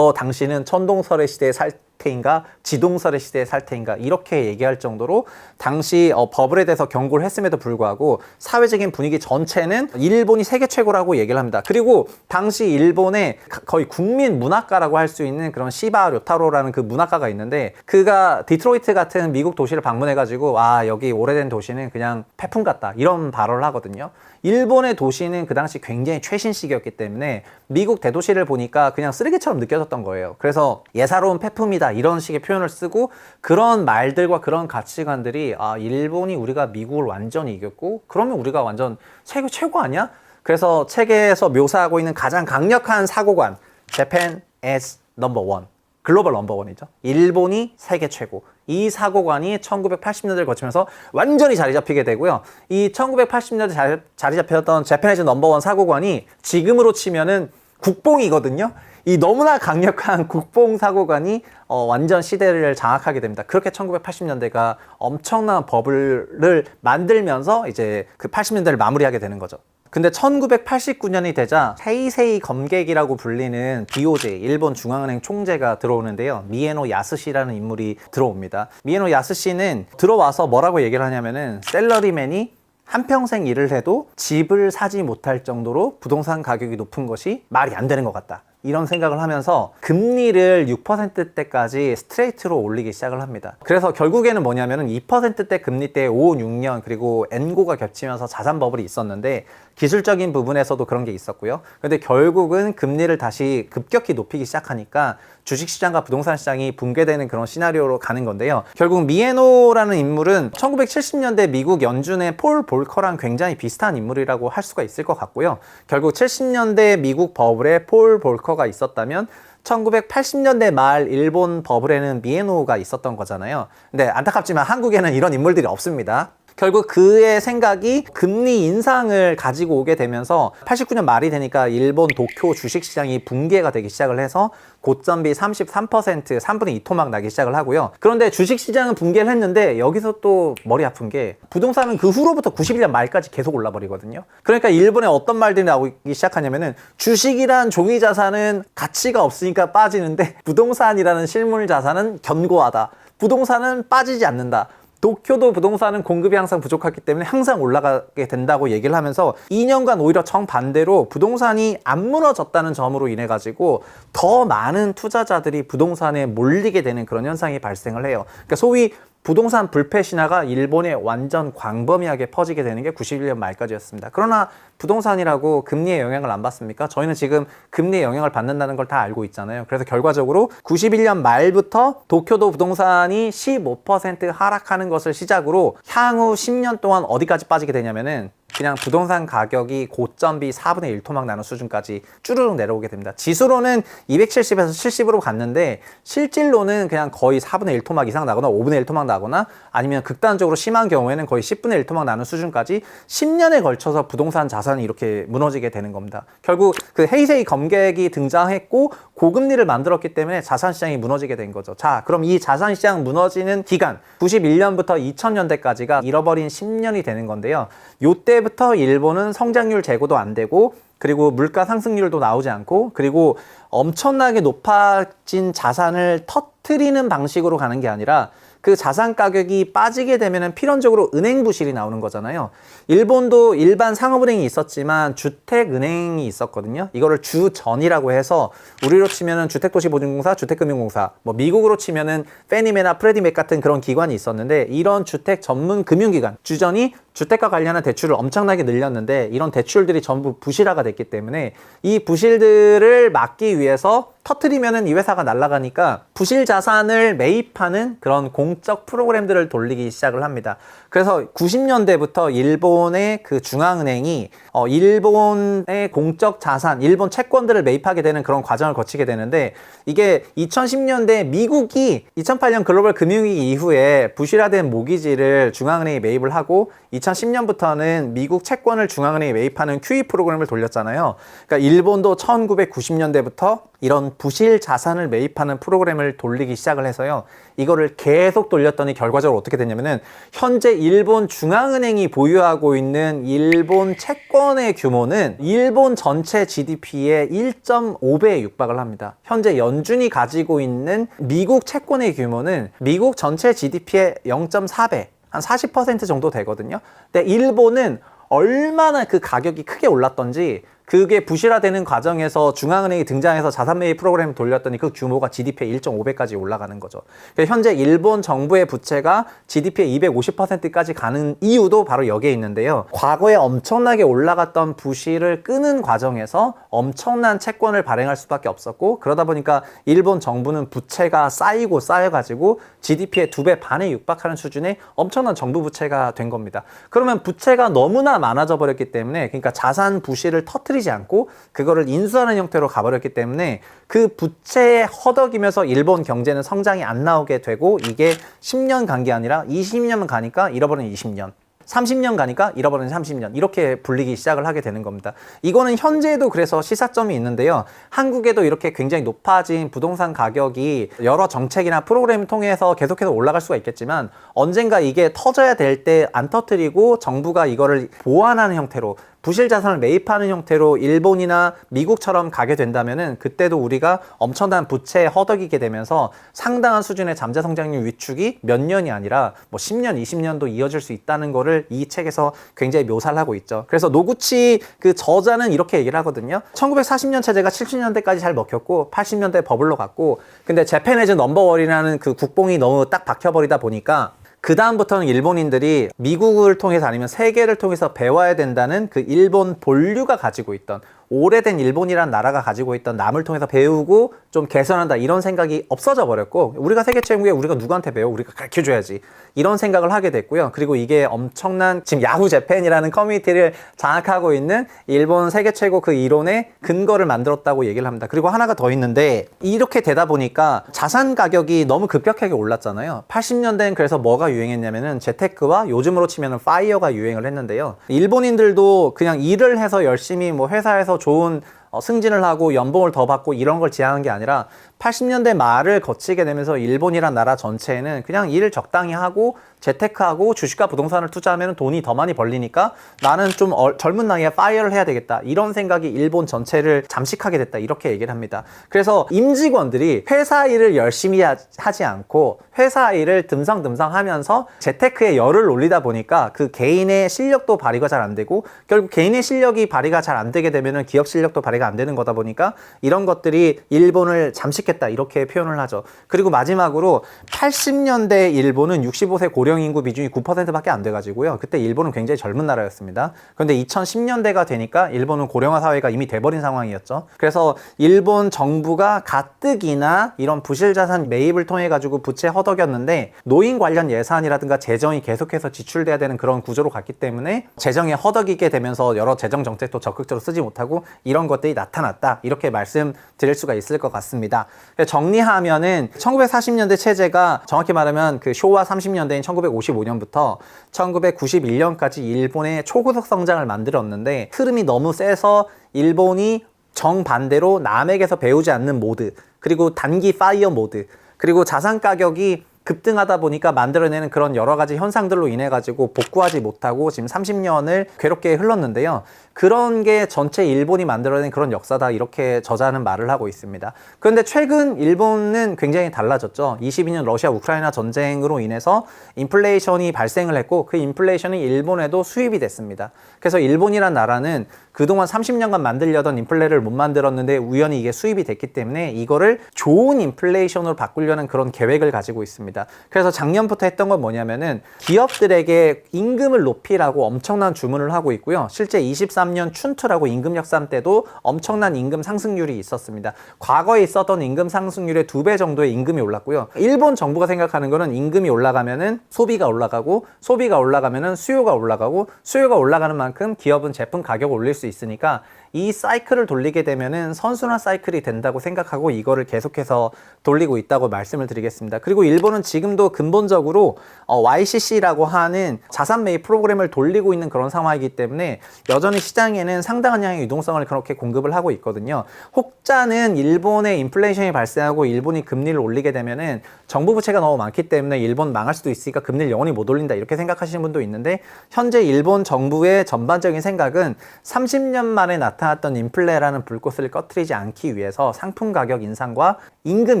B: 당신은 천동설의 시대에 살 테인가 지동설의 시대에 살 테인가, 이렇게 얘기할 정도로 당시 버블에 대해서 경고를 했음에도 불구하고 사회적인 분위기 전체는 일본이 세계 최고라고 얘기를 합니다. 그리고 당시 일본의 거의 국민 문학가라고 할 수 있는 그런 시바 료타로라는 그 문학가가 있는데, 그가 디트로이트 같은 미국 도시를 방문해가지고 여기 오래된 도시는 그냥 폐품 같다, 이런 발언을 하거든요. 일본의 도시는 그 당시 굉장히 최신식이었기 때문에 미국 대도시를 보니까 그냥 쓰레기처럼 느껴졌던 거예요. 그래서 예사로운 폐품이다, 이런 식의 표현을 쓰고, 그런 말들과 그런 가치관들이 일본이 우리가 미국을 완전히 이겼고 그러면 우리가 완전 세계 최고 아니야? 그래서 책에서 묘사하고 있는 가장 강력한 사고관, Japan as number one, 글로벌 넘버원이죠. 일본이 세계 최고. 이 사고관이 1980년대를 거치면서 완전히 자리 잡히게 되고요. 이 1980년대 자리 잡혔던 재패니즈 넘버원 사고관이 지금으로 치면은 국뽕이거든요. 이 너무나 강력한 국뽕 사고관이 완전 시대를 장악하게 됩니다. 그렇게 1980년대가 엄청난 버블을 만들면서 이제 그 80년대를 마무리하게 되는 거죠. 근데 1989년이 되자 세이세이 검객이라고 불리는 BOJ, 일본 중앙은행 총재가 들어오는데요. 미에노 야스시라는 인물이 들어옵니다. 미에노 야스시는 들어와서 뭐라고 얘기를 하냐면은, 셀러리맨이 한평생 일을 해도 집을 사지 못할 정도로 부동산 가격이 높은 것이 말이 안 되는 것 같다, 이런 생각을 하면서 금리를 6%대까지 스트레이트로 올리기 시작을 합니다. 그래서 결국에는 뭐냐면은 2%대 금리 때 5, 6년 그리고 엔고가 겹치면서 자산 버블이 있었는데, 기술적인 부분에서도 그런 게 있었고요. 근데 결국은 금리를 다시 급격히 높이기 시작하니까 주식시장과 부동산 시장이 붕괴되는 그런 시나리오로 가는 건데요. 결국 미에노라는 인물은 1970년대 미국 연준의 폴 볼커랑 굉장히 비슷한 인물이라고 할 수가 있을 것 같고요. 결국 70년대 미국 버블에 폴 볼커가 있었다면 1980년대 말 일본 버블에는 미에노가 있었던 거잖아요. 근데 안타깝지만 한국에는 이런 인물들이 없습니다. 결국 그의 생각이 금리 인상을 가지고 오게 되면서 89년 말이 되니까 일본 도쿄 주식시장이 붕괴가 되기 시작을 해서 고점비 33%, 3분의 2 토막 나기 시작을 하고요. 그런데 주식시장은 붕괴를 했는데 여기서 또 머리 아픈 게, 부동산은 그 후로부터 91년 말까지 계속 올라버리거든요. 그러니까 일본에 어떤 말들이 나오기 시작하냐면은, 주식이란 종이 자산은 가치가 없으니까 빠지는데 부동산이라는 실물 자산은 견고하다, 부동산은 빠지지 않는다, 도쿄도 부동산은 공급이 항상 부족했기 때문에 항상 올라가게 된다고 얘기를 하면서 2년간 오히려 정반대로 부동산이 안 무너졌다는 점으로 인해 가지고 더 많은 투자자들이 부동산에 몰리게 되는 그런 현상이 발생을 해요. 그러니까 소위 부동산 불패 신화가 일본에 완전 광범위하게 퍼지게 되는 게 91년 말까지였습니다. 그러나 부동산이라고 금리의 영향을 안 받습니까? 저희는 지금 금리의 영향을 받는다는 걸 다 알고 있잖아요. 그래서 결과적으로 91년 말부터 도쿄도 부동산이 15% 하락하는 것을 시작으로 향후 10년 동안 어디까지 빠지게 되냐면은 그냥 부동산 가격이 고점비 4분의 1 토막 나는 수준까지 쭈르륵 내려오게 됩니다. 지수로는 270에서 70으로 갔는데 실질로는 그냥 거의 4분의 1 토막 이상 나거나 5분의 1 토막 나거나 아니면 극단적으로 심한 경우에는 거의 10분의 1 토막 나는 수준까지 10년에 걸쳐서 부동산 자산이 이렇게 무너지게 되는 겁니다. 결국 그 헤이세이 검객이 등장했고 고금리를 만들었기 때문에 자산시장이 무너지게 된 거죠. 자, 그럼 이 자산시장 무너지는 기간 91년부터 2000년대까지가 잃어버린 10년이 되는 건데요. 요때부터 일본은 성장률 제고도 안 되고 그리고 물가 상승률도 나오지 않고 그리고 엄청나게 높아진 자산을 터트리는 방식으로 가는 게 아니라 그 자산 가격이 빠지게 되면은 필연적으로 은행 부실이 나오는 거잖아요. 일본도 일반 상업은행이 있었지만 주택은행이 있었거든요. 이거를 주전이라고 해서 우리로 치면은 주택도시보증공사, 주택금융공사, 뭐 미국으로 치면은 페니메나 프레디맥 같은 그런 기관이 있었는데 이런 주택 전문 금융기관, 주전이 주택과 관련한 대출을 엄청나게 늘렸는데 이런 대출들이 전부 부실화가 됐기 때문에 이 부실들을 막기 위해서 터트리면은 이 회사가 날아가니까 부실 자산을 매입하는 그런 공적 프로그램들을 돌리기 시작을 합니다. 그래서 90년대부터 일본의 그 중앙은행이 일본의 공적 자산, 일본 채권들을 매입하게 되는 그런 과정을 거치게 되는데 이게 2010년대 미국이 2008년 글로벌 금융위기 이후에 부실화된 모기지를 중앙은행이 매입을 하고 2010년부터는 미국 채권을 중앙은행이 매입하는 QE 프로그램을 돌렸잖아요. 그러니까 일본도 1990년대부터 이런 부실 자산을 매입하는 프로그램을 돌리기 시작을 해서요. 이거를 계속 돌렸더니 결과적으로 어떻게 됐냐면은 현재 일본 중앙은행이 보유하고 있는 일본 채권의 규모는 일본 전체 GDP의 1.5배에 육박을 합니다. 현재 연준이 가지고 있는 미국 채권의 규모는 미국 전체 GDP의 0.4배, 한 40% 정도 되거든요. 근데 일본은 얼마나 그 가격이 크게 올랐던지 그게 부실화되는 과정에서 중앙은행이 등장해서 자산 매입 프로그램을 돌렸더니 그 규모가 GDP의 1.5배까지 올라가는 거죠. 현재 일본 정부의 부채가 GDP의 250%까지 가는 이유도 바로 여기에 있는데요. 과거에 엄청나게 올라갔던 부실을 끄는 과정에서 엄청난 채권을 발행할 수밖에 없었고 그러다 보니까 일본 정부는 부채가 쌓이고 쌓여가지고 GDP의 2배 반에 육박하는 수준의 엄청난 정부 부채가 된 겁니다. 그러면 부채가 너무나 많아져 버렸기 때문에 그러니까 자산 부실을 터뜨리지 않고 그거를 인수하는 형태로 가버렸기 때문에 그 부채에 허덕이면서 일본 경제는 성장이 안 나오게 되고 이게 10년 간 게 아니라 20년만 가니까 잃어버린 20년 30년 가니까 잃어버린 30년 이렇게 불리기 시작을 하게 되는 겁니다. 이거는 현재도 그래서 시사점이 있는데요. 한국에도 이렇게 굉장히 높아진 부동산 가격이 여러 정책이나 프로그램을 통해서 계속해서 올라갈 수가 있겠지만 언젠가 이게 터져야 될 때 안 터뜨리고 정부가 이거를 보완하는 형태로 부실 자산을 매입하는 형태로 일본이나 미국처럼 가게 된다면은 그때도 우리가 엄청난 부채에 허덕이게 되면서 상당한 수준의 잠재 성장률 위축이 몇 년이 아니라 뭐 10년, 20년도 이어질 수 있다는 거를 이 책에서 굉장히 묘사를 하고 있죠. 그래서 노구치 그 저자는 이렇게 얘기를 하거든요. 1940년 체제가 70년대까지 잘 먹혔고 80년대 버블로 갔고 근데 재팬에즈 넘버원이라는 그 국뽕이 너무 딱 박혀버리다 보니까 그 다음부터는 일본인들이 미국을 통해서 아니면 세계를 통해서 배워야 된다는 그 일본 본류가 가지고 있던 오래된 일본이라는 나라가 가지고 있던 남을 통해서 배우고 좀 개선한다 이런 생각이 없어져 버렸고 우리가 세계 최고에 우리가 누구한테 배워? 우리가 가르쳐줘야지 이런 생각을 하게 됐고요. 그리고 이게 엄청난 지금 야후 재팬이라는 커뮤니티를 장악하고 있는 일본 세계 최고 그 이론의 근거를 만들었다고 얘기를 합니다. 그리고 하나가 더 있는데 이렇게 되다 보니까 자산 가격이 너무 급격하게 올랐잖아요. 80년대엔 그래서 뭐가 유행했냐면은 재테크와 요즘으로 치면은 파이어가 유행을 했는데요. 일본인들도 그냥 일을 해서 열심히 뭐 회사에서 좋은 승진을 하고 연봉을 더 받고 이런 걸 지향한 게 아니라 80년대 말을 거치게 되면서 일본이란 나라 전체에는 그냥 일을 적당히 하고 재테크하고 주식과 부동산을 투자하면 돈이 더 많이 벌리니까 나는 좀 젊은 나이에 파이어를 해야 되겠다 이런 생각이 일본 전체를 잠식하게 됐다 이렇게 얘기를 합니다. 그래서 임직원들이 회사 일을 열심히 하지 않고 회사 일을 듬성듬성 하면서 재테크에 열을 올리다 보니까 그 개인의 실력도 발휘가 잘 안 되고 결국 개인의 실력이 발휘가 잘 안 되게 되면 기업 실력도 발휘가 이해가 안 되는 거다 보니까 이런 것들이 일본을 잠식했다 이렇게 표현을 하죠. 그리고 마지막으로 80년대 일본은 65세 고령 인구 비중이 9%밖에 안 돼가지고요. 그때 일본은 굉장히 젊은 나라였습니다. 그런데 2010년대가 되니까 일본은 고령화 사회가 이미 돼버린 상황이었죠. 그래서 일본 정부가 가뜩이나 이런 부실자산 매입을 통해 가지고 부채 허덕였는데 노인 관련 예산이라든가 재정이 계속해서 지출돼야 되는 그런 구조로 갔기 때문에 재정이 허덕이게 되면서 여러 재정 정책도 적극적으로 쓰지 못하고 이런 것들이 나타났다 이렇게 말씀드릴 수가 있을 것 같습니다. 정리하면은 1940년대 체제가 정확히 말하면 그 쇼와 30년대인 1955년부터 1991년까지 일본의 초고속 성장을 만들었는데 흐름이 너무 세서 일본이 정반대로 남에게서 배우지 않는 모드, 그리고 단기 파이어 모드, 그리고 자산 가격이 급등하다 보니까 만들어내는 그런 여러 가지 현상들로 인해 가지고 복구하지 못하고 지금 30년을 괴롭게 흘렀는데요. 그런 게 전체 일본이 만들어낸 그런 역사다 이렇게 저자는 말을 하고 있습니다. 그런데 최근 일본은 굉장히 달라졌죠. 22년 러시아 우크라이나 전쟁으로 인해서 인플레이션이 발생을 했고 그 인플레이션이 일본에도 수입이 됐습니다. 그래서 일본이란 나라는 그동안 30년간 만들려던 인플레를 못 만들었는데 우연히 이게 수입이 됐기 때문에 이거를 좋은 인플레이션으로 바꾸려는 그런 계획을 가지고 있습니다. 그래서 작년부터 했던 건 뭐냐면은 기업들에게 임금을 높이라고 엄청난 주문을 하고 있고요. 실제 23년 춘투라고 임금 역산 때도 엄청난 임금 상승률이 있었습니다. 과거에 있었던 임금 상승률의 2배 정도의 임금이 올랐고요. 일본 정부가 생각하는 거는 임금이 올라가면은 소비가 올라가고 소비가 올라가면은 수요가 올라가고 수요가 올라가는 만큼 기업은 제품 가격을 올릴 수 있으니까 이 사이클을 돌리게 되면은 선순환 사이클이 된다고 생각하고 이거를 계속해서 돌리고 있다고 말씀을 드리겠습니다. 그리고 일본은 지금도 근본적으로 YCC라고 하는 자산 매입 프로그램을 돌리고 있는 그런 상황이기 때문에 여전히 시장에는 상당한 양의 유동성을 그렇게 공급을 하고 있거든요. 혹자는 일본의 인플레이션이 발생하고 일본이 금리를 올리게 되면은 정부 부채가 너무 많기 때문에 일본 망할 수도 있으니까 금리를 영원히 못 올린다 이렇게 생각하시는 분도 있는데 현재 일본 정부의 전반적인 생각은 30년 만에 나타났던 인플레라는 불꽃을 꺼트리지 않기 위해서 상품 가격 인상과 임금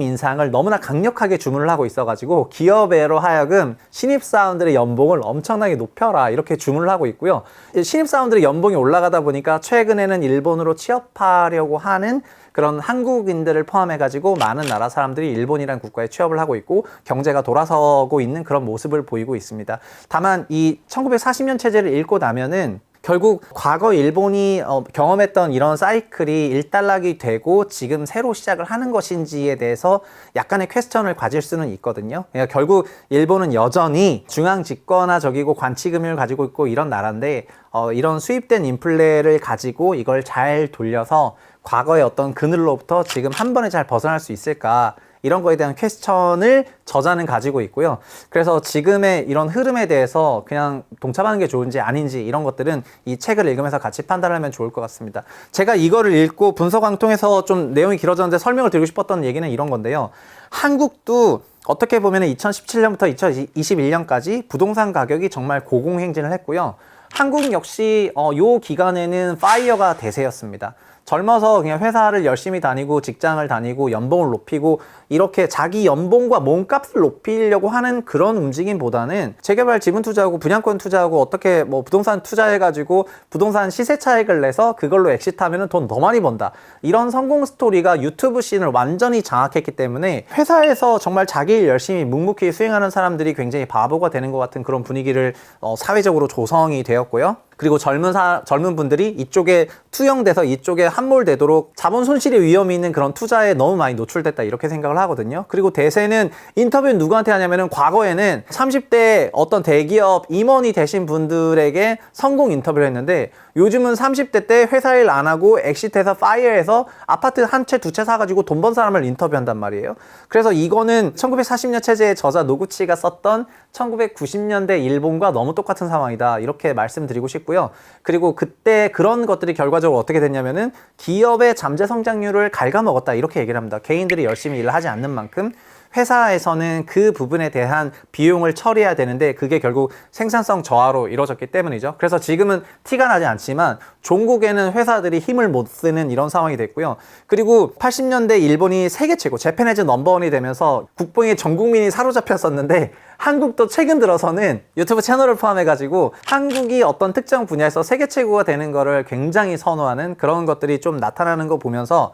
B: 인상을 너무나 강력하게 주문을 하고 있어가지고 기업으로 하여금 신입사원들의 연봉을 엄청나게 높여라 이렇게 주문을 하고 있고요. 신입사원들의 연봉이 올라가다 보니까 최근에는 일본으로 취업하려고 하는 그런 한국인들을 포함해가지고 많은 나라 사람들이 일본이라는 국가에 취업을 하고 있고 경제가 돌아서고 있는 그런 모습을 보이고 있습니다. 다만 이 1940년 체제를 읽고 나면은 결국 과거 일본이 경험했던 이런 사이클이 일단락이 되고 지금 새로 시작을 하는 것인지에 대해서 약간의 퀘스천을 가질 수는 있거든요. 그러니까 결국 일본은 여전히 중앙 집권화적이고 관치금융을 가지고 있고 이런 나라인데 이런 수입된 인플레를 가지고 이걸 잘 돌려서 과거의 어떤 그늘로부터 지금 한 번에 잘 벗어날 수 있을까 이런 거에 대한 퀘스천을 저자는 가지고 있고요. 그래서 지금의 이런 흐름에 대해서 그냥 동참하는 게 좋은지 아닌지 이런 것들은 이 책을 읽으면서 같이 판단을 하면 좋을 것 같습니다. 제가 이거를 읽고 분석왕 통해서 좀 내용이 길어졌는데 설명을 드리고 싶었던 얘기는 이런 건데요. 한국도 어떻게 보면 2017년부터 2021년까지 부동산 가격이 정말 고공행진을 했고요. 한국 역시 요 기간에는 파이어가 대세였습니다. 젊어서 그냥 회사를 열심히 다니고 직장을 다니고 연봉을 높이고 이렇게 자기 연봉과 몸값을 높이려고 하는 그런 움직임보다는 재개발 지분 투자하고 분양권 투자하고 어떻게 뭐 부동산 투자해가지고 부동산 시세 차익을 내서 그걸로 엑시트하면 돈 더 많이 번다. 이런 성공 스토리가 유튜브 씬을 완전히 장악했기 때문에 회사에서 정말 자기 일 열심히 묵묵히 수행하는 사람들이 굉장히 바보가 되는 것 같은 그런 분위기를 사회적으로 조성이 되었고요. 그리고 젊은 분들이 이쪽에 투영돼서 이쪽에 함몰되도록 자본 손실의 위험이 있는 그런 투자에 너무 많이 노출됐다 이렇게 생각을 하거든요. 그리고 대세는 인터뷰는 누구한테 하냐면은 과거에는 30대 어떤 대기업 임원이 되신 분들에게 성공 인터뷰를 했는데 요즘은 30대 때 회사 일 안 하고 엑시트해서 파이어해서 아파트 한 채 두 채 사가지고 돈 번 사람을 인터뷰한단 말이에요. 그래서 이거는 1940년 체제의 저자 노구치가 썼던 1990년대 일본과 너무 똑같은 상황이다 이렇게 말씀드리고 싶고요. 그리고 그때 그런 것들이 결과적으로 어떻게 됐냐면은 기업의 잠재 성장률을 갉아먹었다 이렇게 얘기를 합니다. 개인들이 열심히 일을 하지 않는 만큼 회사에서는 그 부분에 대한 비용을 처리해야 되는데 그게 결국 생산성 저하로 이루어졌기 때문이죠. 그래서 지금은 티가 나지 않지만 종국에는 회사들이 힘을 못 쓰는 이런 상황이 됐고요. 그리고 80년대 일본이 세계 최고 재팬에즈 넘버원이 되면서 국뽕에 전 국민이 사로잡혔었는데 한국도 최근 들어서는 유튜브 채널을 포함해가지고 한국이 어떤 특정 분야에서 세계 최고가 되는 거를 굉장히 선호하는 그런 것들이 좀 나타나는 거 보면서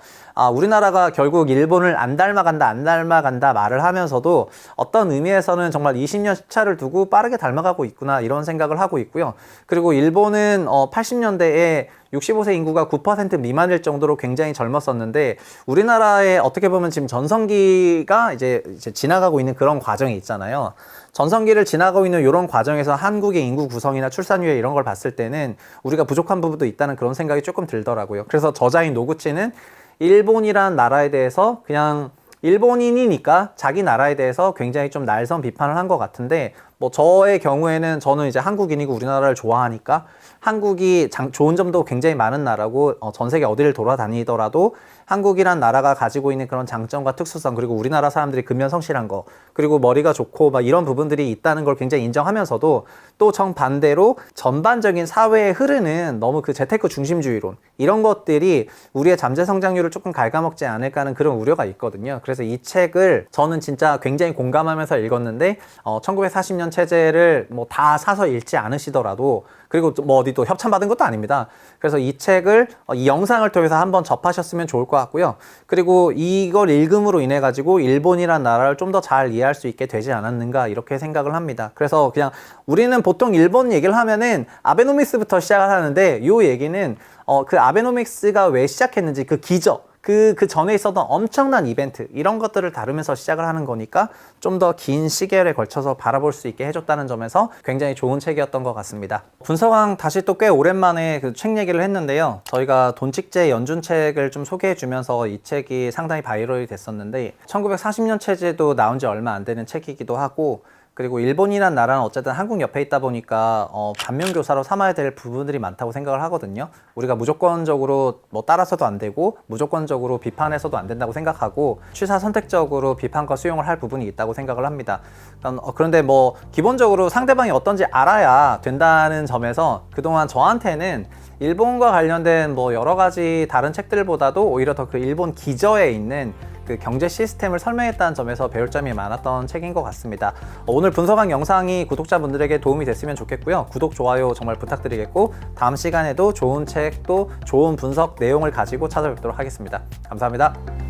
B: 우리나라가 결국 일본을 안 닮아간다 말을 하면서도 어떤 의미에서는 정말 20년 차를 두고 빠르게 닮아가고 있구나 이런 생각을 하고 있고요. 그리고 일본은 80년대에 65세 인구가 9% 미만일 정도로 굉장히 젊었었는데 우리나라에 어떻게 보면 지금 전성기가 이제 지나가고 있는 그런 과정이 있잖아요. 전성기를 지나가고 있는 이런 과정에서 한국의 인구 구성이나 출산율 이런 걸 봤을 때는 우리가 부족한 부분도 있다는 그런 생각이 조금 들더라고요. 그래서 저자인 노구치는 일본이란 나라에 대해서 그냥 일본인이니까 자기 나라에 대해서 굉장히 좀 날선 비판을 한 것 같은데 뭐 저의 경우에는 저는 이제 한국인이고 우리나라를 좋아하니까 한국이 좋은 점도 굉장히 많은 나라고 전 세계 어디를 돌아다니더라도 한국이란 나라가 가지고 있는 그런 장점과 특수성 그리고 우리나라 사람들이 근면성실한 거 그리고 머리가 좋고 막 이런 부분들이 있다는 걸 굉장히 인정하면서도 또 정반대로 전반적인 사회에 흐르는 너무 그 재테크 중심주의론 이런 것들이 우리의 잠재 성장률을 조금 갉아먹지 않을까 하는 그런 우려가 있거든요. 그래서 이 책을 저는 진짜 굉장히 공감하면서 읽었는데 1940년 체제를 뭐 다 사서 읽지 않으시더라도 그리고 뭐 어디 또 협찬받은 것도 아닙니다. 그래서 이 책을 이 영상을 통해서 한번 접하셨으면 좋을 것 같고요. 그리고 이걸 읽음으로 인해 가지고 일본이란 나라를 좀 더 잘 이해할 수 있게 되지 않았는가 이렇게 생각을 합니다. 그래서 그냥 우리는 보통 일본 얘기를 하면은 아베노믹스부터 시작을 하는데 이 얘기는 그 아베노믹스가 왜 시작했는지 그 기적 그 전에 있었던 엄청난 이벤트 이런 것들을 다루면서 시작을 하는 거니까 좀 더 긴 시계열에 걸쳐서 바라볼 수 있게 해줬다는 점에서 굉장히 좋은 책이었던 것 같습니다. 분석왕 다시 또 꽤 오랜만에 그 책 얘기를 했는데요. 저희가 돈칙제 연준책을 좀 소개해 주면서 이 책이 상당히 바이럴이 됐었는데 1940년 체제도 나온 지 얼마 안 되는 책이기도 하고 그리고 일본이란 나라는 어쨌든 한국 옆에 있다 보니까 반면교사로 삼아야 될 부분들이 많다고 생각을 하거든요. 우리가 무조건적으로 뭐 따라서도 안 되고 무조건적으로 비판해서도 안 된다고 생각하고 취사 선택적으로 비판과 수용을 할 부분이 있다고 생각을 합니다. 그런데 뭐 기본적으로 상대방이 어떤지 알아야 된다는 점에서 그동안 저한테는 일본과 관련된 뭐 여러 가지 다른 책들보다도 오히려 더 그 일본 기저에 있는 그 경제 시스템을 설명했다는 점에서 배울 점이 많았던 책인 것 같습니다. 오늘 분석한 영상이 구독자분들에게 도움이 됐으면 좋겠고요. 구독, 좋아요 정말 부탁드리겠고 다음 시간에도 좋은 책 또 좋은 분석 내용을 가지고 찾아뵙도록 하겠습니다. 감사합니다.